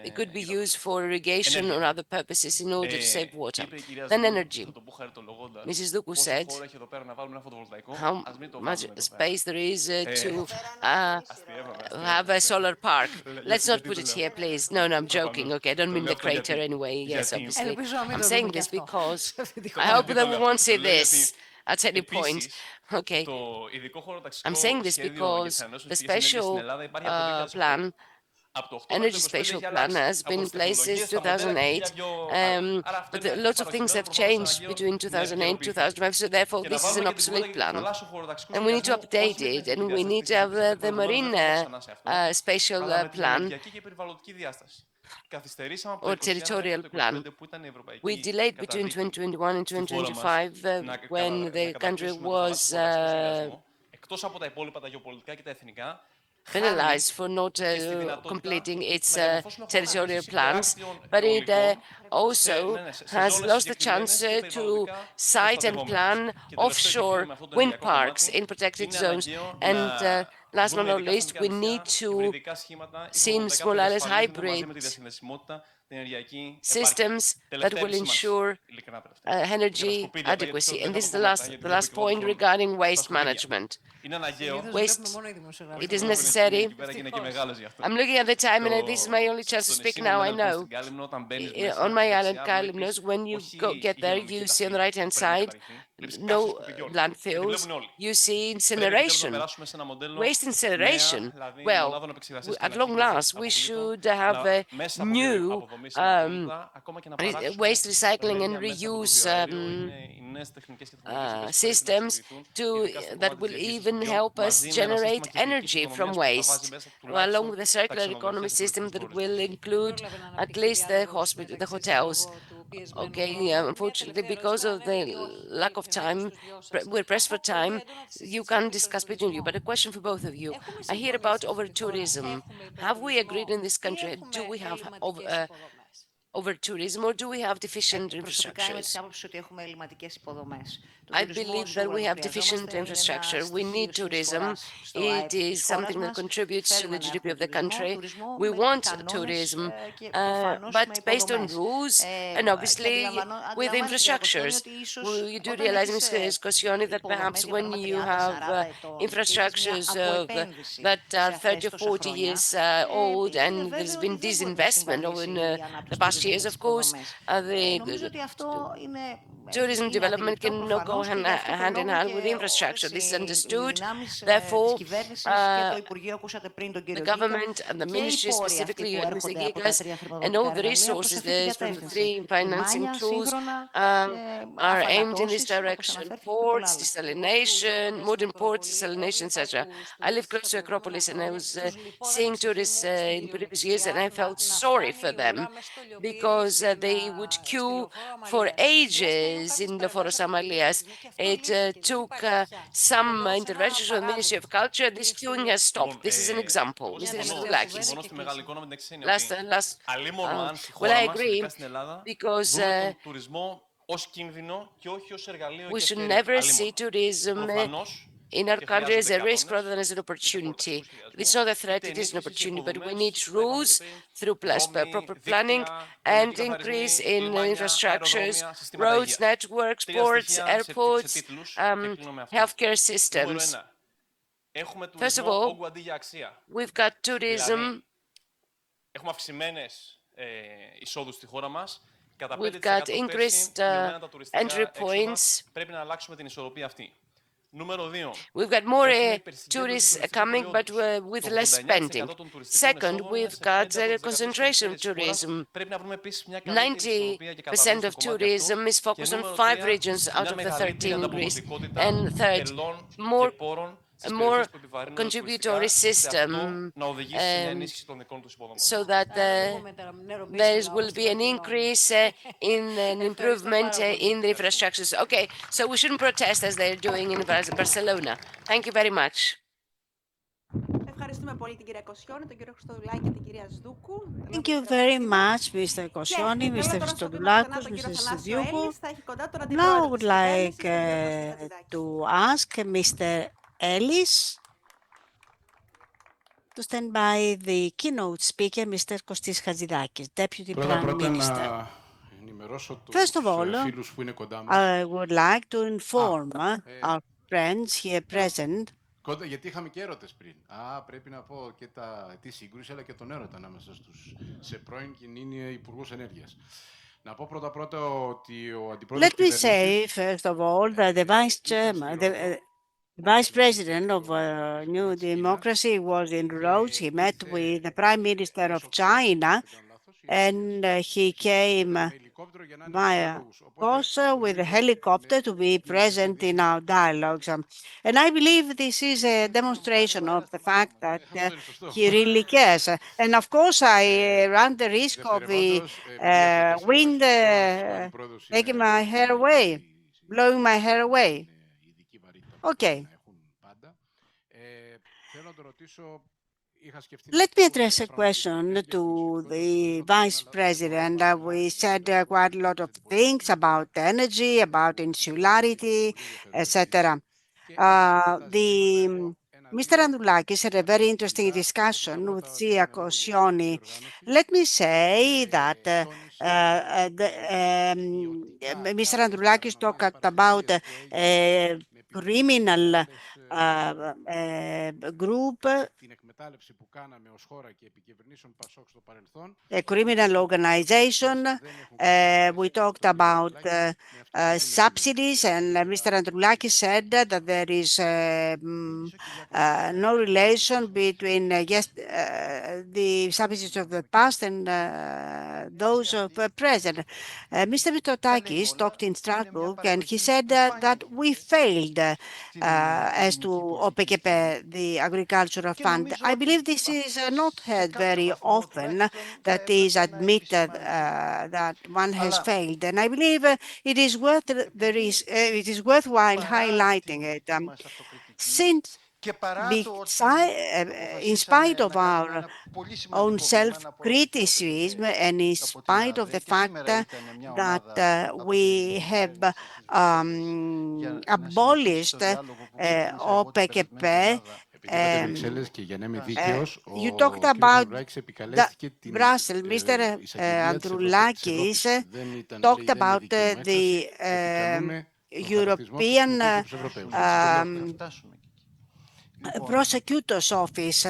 it could be used for irrigation or other purposes in order to save water. Then energy. Mrs. Duku said how much space there is to have a solar park. Let's not put it here, please. No, I'm joking. Okay, I don't mean the crater anyway. Yes, obviously. I'm saying this because I hope that we won't see this at any point. Okay. I'm saying this because the special plan, energy spatial plan, has been in place since 2008, but lots of things have changed between 2008 and 2005, so therefore this is an obsolete plan. And we need to update it, and we need to have the marine spatial plan or territorial plan. We delayed between 2021 and 2025 when the country was penalized for not completing its territorial plans, but it also has lost the chance to site and plan offshore wind parks in protected zones. And last but not least, we need to see in small islands hybrid systems that will ensure energy adequacy. And this is the last point regarding waste management. Waste, it is necessary. I'm looking at the time, and this is my only chance to speak now, I know. On my island, Kalimnos, when you get there, you see on the right-hand side, no landfills, you see incineration. Waste incineration. Well, at long last, we should have a new waste recycling and reuse systems that will even help us generate energy from waste, along with a circular economy system that will include at least the hotels. Okay, unfortunately, because of the lack of time, we're pressed for time, you can't discuss between you. But a question for both of you. I hear about over-tourism. Have we agreed in this country? Do we have over-tourism, or do we have deficient infrastructures? I believe that we have deficient infrastructure. We need tourism. It is something that contributes to the GDP of the country. We want tourism, but based on rules and obviously with infrastructures. You do realize, Ms. Kosioni, that perhaps when you have infrastructures that are 30 or 40 years old and there's been disinvestment in the past years, of course, the tourism development cannot go hand in hand with infrastructure. This is understood. Therefore, the government and the ministry, specifically Mr. Gigas, and all the resources there's from the three financing tools are aimed in this direction. Ports, desalination, modern ports, desalination, etc. I live close to Acropolis, and I was seeing tourists in previous years, and I felt sorry for them because they would queue for ages in the Foros Amalias. It took some interventions from the Ministry of Culture. This queuing has stopped. This is an example. Mr. Soulakis. Well, I agree, because we should never see tourism in our country as a risk rather than as an opportunity. It's not a threat, it is an opportunity, but we need rules through proper planning and increase in infrastructures, roads, networks, ports, airports, healthcare systems. First of all, we've got tourism. We've got increased entry points. We've got more tourists coming, but with less spending. Second, we've got a concentration of tourism. 90% of tourism is focused on 5 regions out of the 13 in Greece. And third, a more contributory system, so that there will be an increase in an improvement in the infrastructures. Okay, so we shouldn't protest as they're doing in Barcelona. Thank you very much. Thank you very much, Mr. Kosioni, Mr. Christodoulakos, Mr. Sidioukou. Now I would like to ask Mr. Ellis to stand by the keynote speaker, Mr. Kostis Hatzidakis, Deputy Prime Minister. First of all, I would like to inform our friends here present. Γιατί είχαμε και έρωτες πριν. Πρέπει να πω και τη σύγκρουση, αλλά και τον έρωτα ανάμεσα σε πρώην και νυν υπουργούς ενέργειας. Να πω πρώτα ότι ο αντιπρόεδρος Let me say, first of all, that the vice chairman, the vice president of New Democracy was in Rhodes. He met with the prime minister of China, and he came via Kosovo with a helicopter to be present in our dialogues. And I believe this is a demonstration of the fact that he really cares. And of course, I run the risk of the wind taking my hair away, blowing my hair away. Okay. Let me address a question to the Vice President. We said quite a lot of things about energy, about insularity, etc. Mr. Androulakis had a very interesting discussion with Zia Koscioni. Let me say that Mr. Androulakis talked about a criminal group, a criminal organization. We talked about subsidies, and Mr. Androulakis said that there is no relation between the subsidies of the past and those of the present. Mr. Mitsotakis talked in Strasbourg, and he said that we failed as to OPKP, the Agricultural Fund. I believe this is not heard very often, that is admitted that one has failed, and I believe it is worthwhile highlighting it. Since in spite of our own self-criticism and in spite of the fact that we have abolished OPKP, you talked about the Brussels. Mr. Androulakis talked about the European Prosecutor's Office.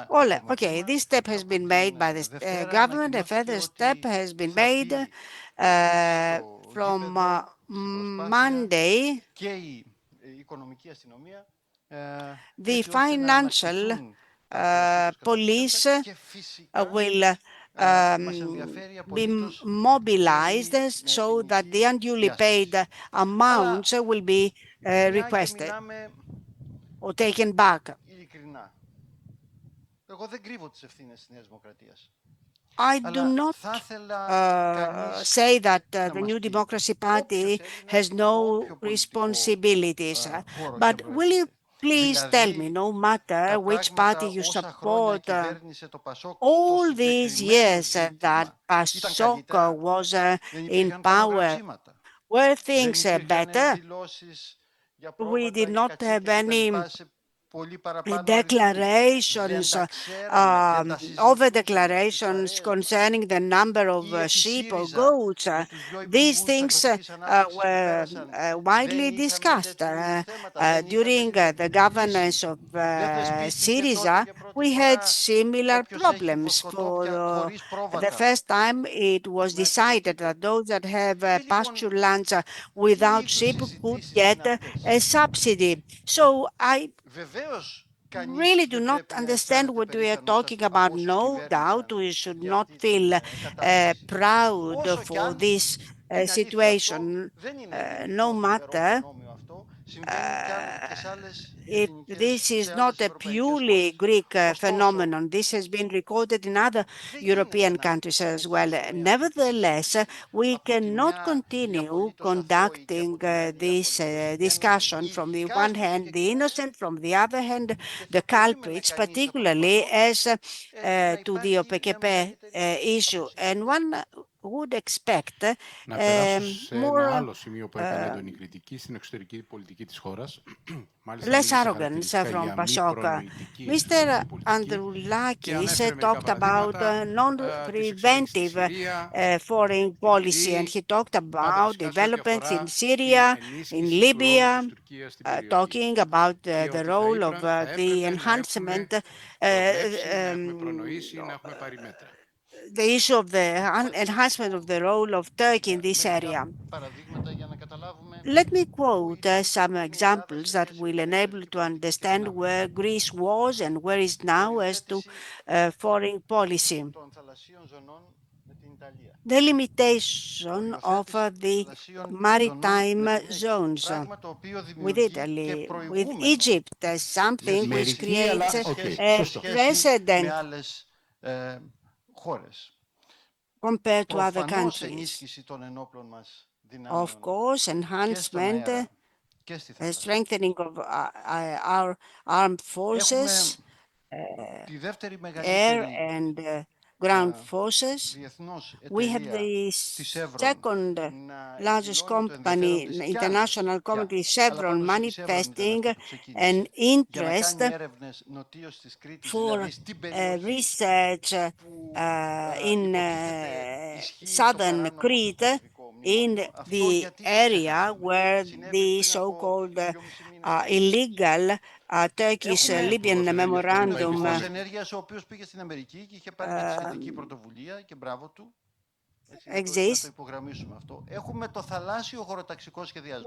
Well, okay, this step has been made by the government. A further step has been made from Monday. The financial police will be mobilized so that the unduly paid amounts will be requested or taken back. I do not say that the New Democracy Party has no responsibilities, but will you please tell me, no matter which party you support, all these years that PASOK was in power, were things better? We did not have any declarations, over declarations concerning the number of sheep or goats. These things were widely discussed. During the governance of Syriza, we had similar problems. For the first time, it was decided that those that have pasture lands without sheep could get a subsidy. So I really do not understand what we are talking about. No doubt we should not feel proud for this situation, no matter if this is not a purely Greek phenomenon. This has been recorded in other European countries as well. Nevertheless, we cannot continue conducting this discussion. From the one hand, the innocent, from the other hand, the culprits, particularly as to the OPKP issue. And one would expect Να περάσω σε more ένα άλλο σημείο που έκανε έντονη κριτική στην εξωτερική πολιτική της χώρας. Μάλιστα less μίλησε arrogance χαρακτηριστικά from για μη PASOK. προνοητική Mr. εξωτερική πολιτική και Androulakis ανέφερε μερικά talked about παραδείγματα της εξελίξης στη non-preventive Συρία, foreign τη policy, and Λιβύη, he talked πάντα about φυσικά σε ό,τι developments in αφορά την Syria, in ενίσχυση του ρόλου της Libya, Τουρκίας στην περιοχή. talking about Και the ότι role of θα the έπρεπε να έχουμε enhancement, προβλέψει, να έχουμε προνοήσει, να έχουμε πάρει μέτρα. the issue of the enhancement of the role of Turkey in this area. Let me quote some examples that will enable to understand where Greece was and where is now as to foreign policy. The limitation of the maritime zones with Italy, with Egypt, as something which creates a precedent compared to other countries. Of course, enhancement strengthening of our armed forces, air and ground forces. We have the second largest company, international company, Chevron, manifesting an interest for research in southern Crete, in the area where the so-called illegal Turkish-Libyan memorandum exists.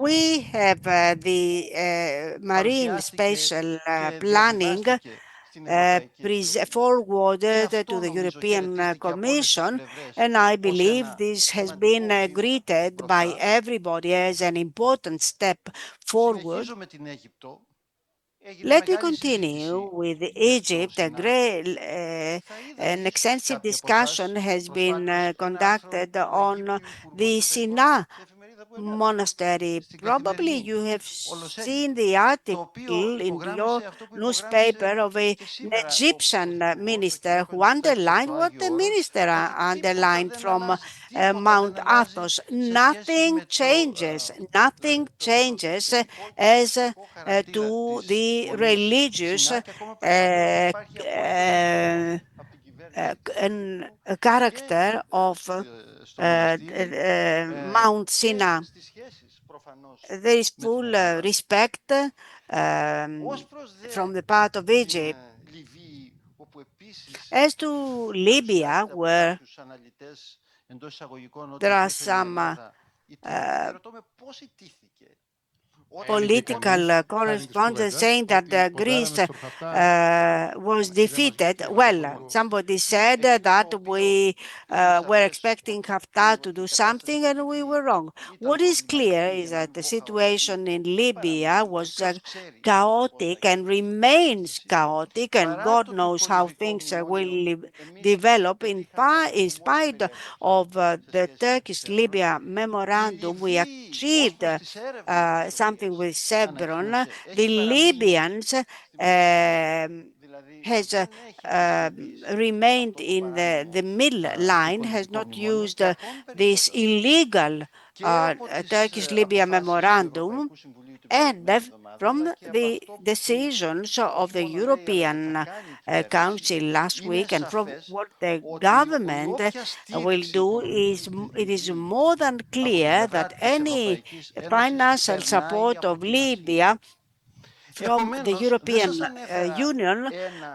We have the marine spatial planning forwarded to the European Commission, and I believe this has been greeted by everybody as an important step forward. Let me continue with Egypt. An extensive discussion has been conducted on the Sinai monastery. Probably you have seen the article in your newspaper of an Egyptian minister who underlined what the minister underlined from Mount Athos. Nothing changes. Nothing changes as to the religious character of Mount Sinai. There is full respect from the part of Egypt. As to Libya, where there are some political correspondents saying that Greece was defeated. Well, somebody said that we were expecting Haftar to do something and we were wrong. What is clear is that the situation in Libya was chaotic and remains chaotic, and God knows how things will develop. In spite of the Turkish-Libya memorandum, we achieved something with Chevron. The Libyans has remained in the middle line, has not used this illegal Turkish-Libya memorandum, and from the decisions of the European Council last week and from what the government will do, it is more than clear that any financial support of Libya from the European Union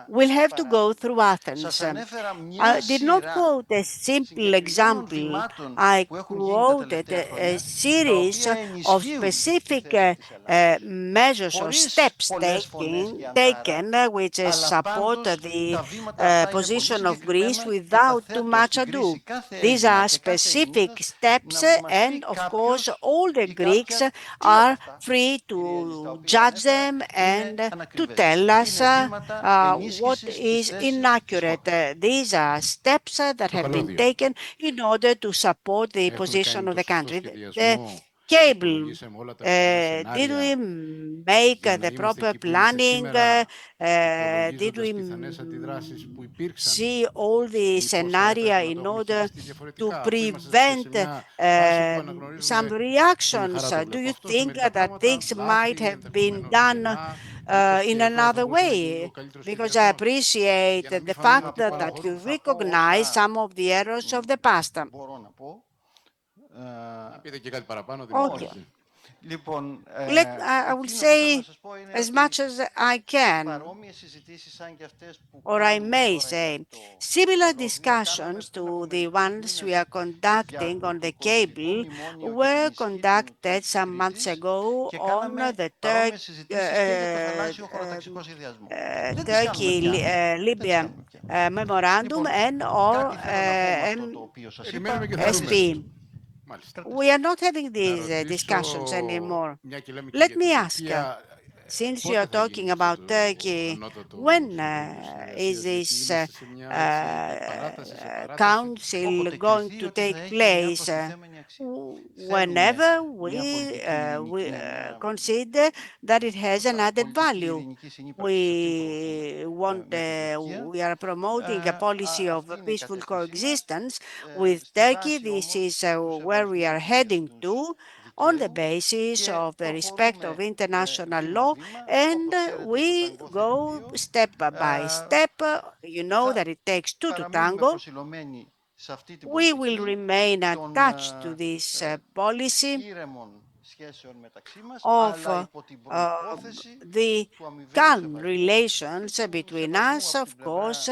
will have to go through Athens. I did not quote a simple example. I quoted a series of specific measures or steps taken which support the position of Greece without too much ado. These are specific steps, and of course all the Greeks are free to judge them and to tell us what is inaccurate. These are steps that have been taken in order to support the position of the country. The cable, did we make the proper planning? Did we see all the scenario in order to prevent some reactions? Do you think that things might have been done in another way? Because I appreciate the fact that you recognize some of the errors of the past. Okay. I will say as much as I can, or I may say, similar discussions to the ones we are conducting on the cable were conducted some months ago on the Turkey-Libya memorandum and or SP. We are not having these discussions anymore. Let me ask, Since you πότε are θα γίνει talking αυτό about το Turkey, Ανώτατο when Συμβούλιο is Συνεργασίας, γιατί this είμαστε σε μια έτσι επανάταση σε παράταση. council going to take place? Whenever we consider that it has an added value. We are promoting a policy of peaceful coexistence with Turkey. This is where we are heading to, on the basis of the respect of international law, and we go step by step. You know that it takes two to tango. We will remain attached to this policy of the calm relations between us, of course,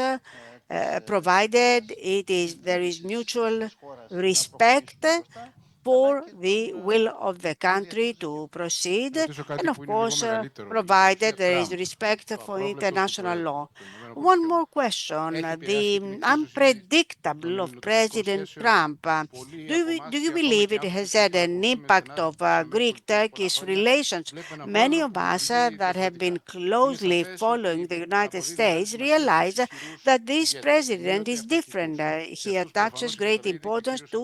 provided there is mutual respect for the will of the country to proceed, and of course, provided there is respect for international law. One more question. The unpredictable of President Trump. Do you believe it has had an impact of Greek-Turkish relations? Many of us that have been closely following the United States realize that this president is different. He attaches great importance to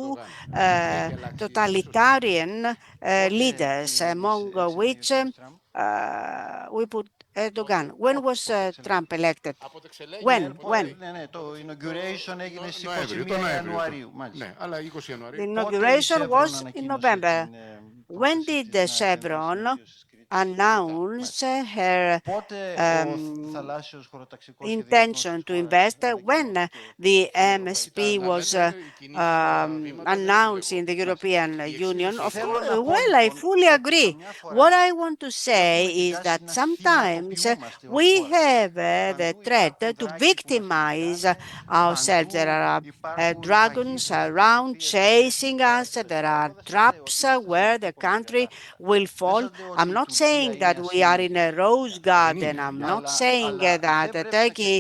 totalitarian leaders, among which we put Erdogan. When was Trump elected? When? Το inauguration έγινε στις 21 Νοέμβριο. Μάλιστα. Ναι, αλλά 20 Ιανουαρίου. The inauguration was in November. When did Chevron announce her intention to invest? When the MSP was announced in the European Union? Well, I fully agree. What I want to say is that sometimes we have the threat to victimize ourselves. There are dragons around chasing us. There are traps where the country will fall. I'm not saying that we are in a rose garden. I'm not saying that Turkey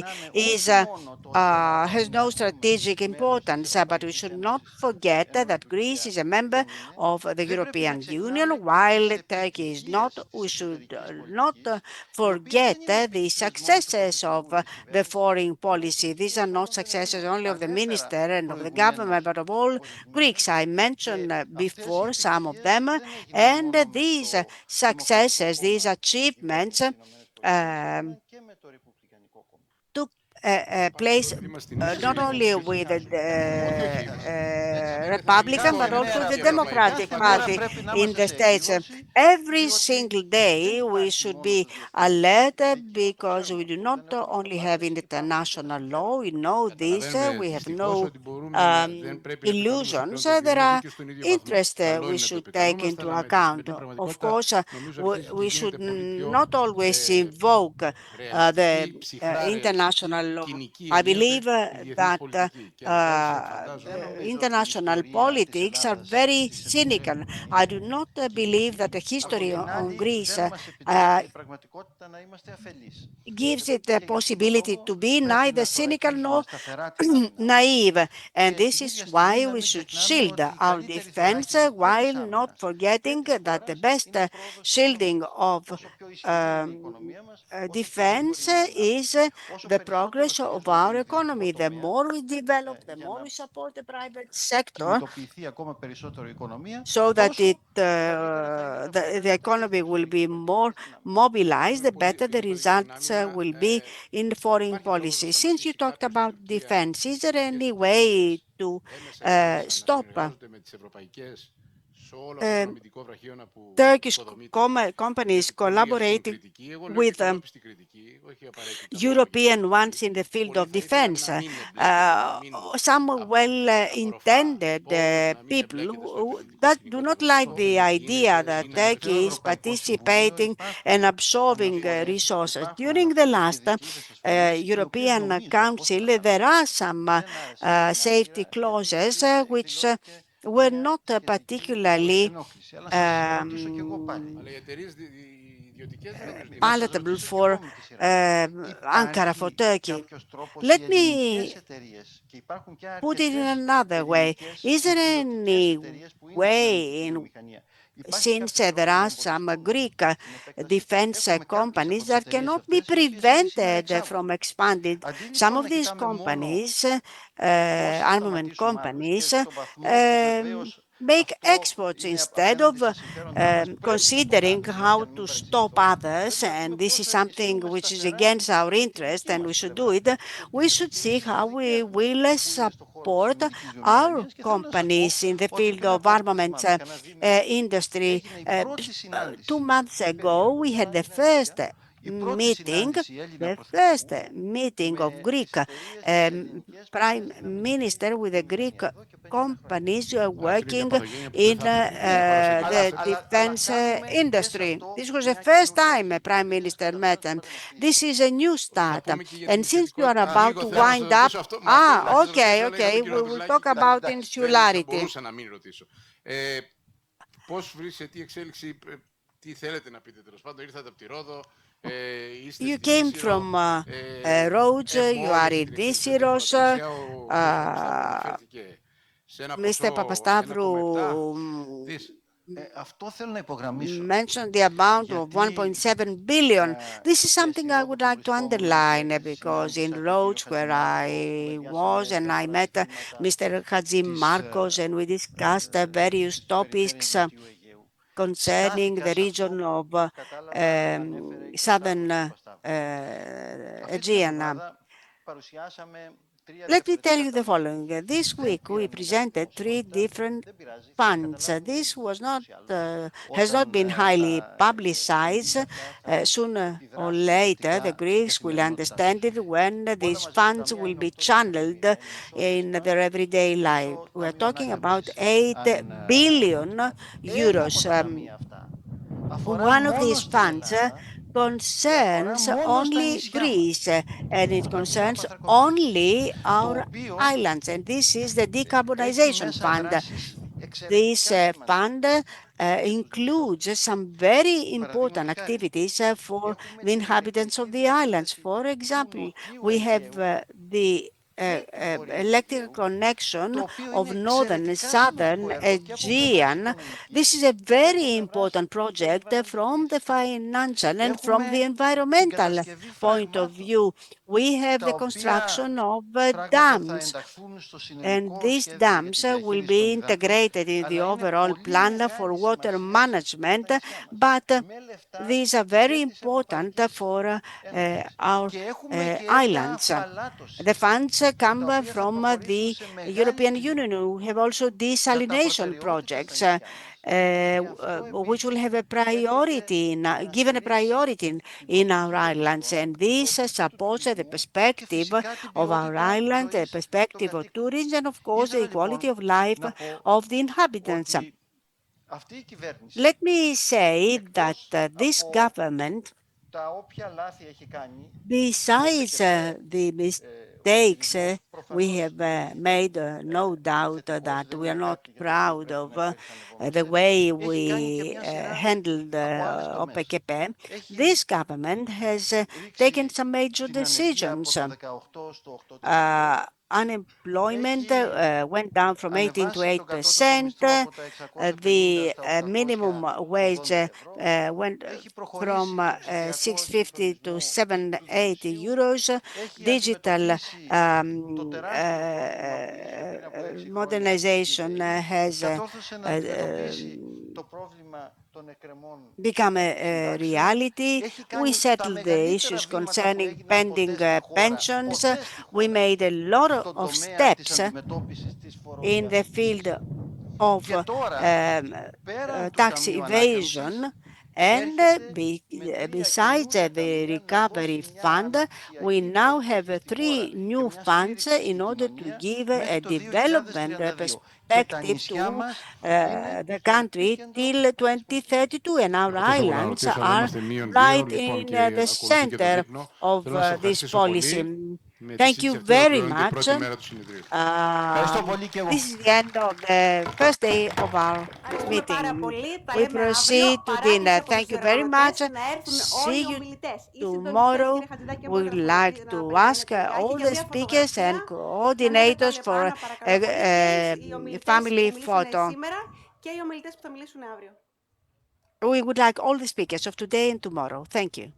has no strategic importance, but we should not forget that Greece is a member of the European Union, while Turkey is not. We should not forget the successes of the foreign policy. These are not successes only of the minister and of the government, but of all Greeks. I mentioned before some of them, and these successes, these achievements took place not only with the Republican but also the Democratic Party in the States. Every single day we should be alert because we do not only have international law, we know this, we have no illusions. There are interests we should take into account. Of course, we should not always invoke the international law. I believe that international politics are very cynical. I do not believe that the history on Greece gives it the possibility to be neither cynical nor naive. And this is why we should shield our defense while not forgetting that the best shielding of defense is the progress of our economy. The more we develop, the more we support the private sector, so that the economy will be more mobilized, the better the results will be in foreign policy. Since you talked about defense, is there any way to stop Turkish companies collaborating with European ones in the field of defense? Some well-intended people that do not like the idea that Turkey is participating and absorbing resources. During the last European Council, there are some safety clauses which were not particularly palatable for Ankara, for Turkey. Let me put it in another way. Is there any way in since there are some Greek defense companies that cannot be prevented from expanding. Some of these companies, armament companies, make exports instead of considering how to stop others, and this is something which is against our interest and we should do it. We should see how we will support our companies in the field of armaments industry. 2 months ago, we had the first meeting of Greek Prime Minister with the Greek companies working in the defense industry. This was the first time a Prime Minister met them. This is a new start. And since you are about to wind up, okay, we will talk about insularity. Πώς βρίσκεται, τι εξέλιξη, τι θέλετε να πείτε τέλος πάντων, ήρθατε από τη Ρόδο, είστε You στην came Νήσυρο, from Rhodes, you are in Nisyros. Mr. Papastavru mentioned the amount of 1.7 billion. This is something I would like to underline because in Rhodes, where I was, and I met Mr. Hadzi Marcos, and we discussed various topics concerning the region of southern Aegean. Let me tell you the following. This week we presented 3 different funds. This was not has not been highly publicized. Sooner or later, the Greeks will understand it when these funds will be channeled in their everyday life. We are talking about 8 billion euros. One of these funds concerns only Greece, and it concerns only our islands, and this is the decarbonization fund. This fund includes some very important activities for the inhabitants of the islands. For example, we have the electric connection of northern and southern Aegean. This is a very important project from the financial and from the environmental point of view. We have the construction of dams, and these dams will be integrated in the overall plan for water management, but these are very important for our islands. The funds come from the European Union. We have also desalination projects, which will have a priority, given a priority in our islands. And this supports the perspective of our island, the perspective of tourism, and of course the quality of life of the inhabitants. Let me say that this government, besides the mistakes we have made, no doubt that we are not proud of the way we handled OPEKP, this government has taken some major decisions. Unemployment went down from 18 to 8%. The minimum wage went from 650 to 780 euros. Digital modernization has become a reality. We settled the issues concerning pending pensions. We made a lot of steps in the field of tax evasion, and besides the recovery fund, we now have 3 new funds in order to give a development perspective to the country till 2032, and our islands are right in the center of this policy. Thank you very much. This is the end of the first day of our meeting. We proceed to dinner. Thank you very much. See you tomorrow. We would like to ask all the speakers and coordinators for a family photo. Και οι ομιλητές που θα μιλήσουν αύριο. We would like all the speakers of today and tomorrow. Thank you.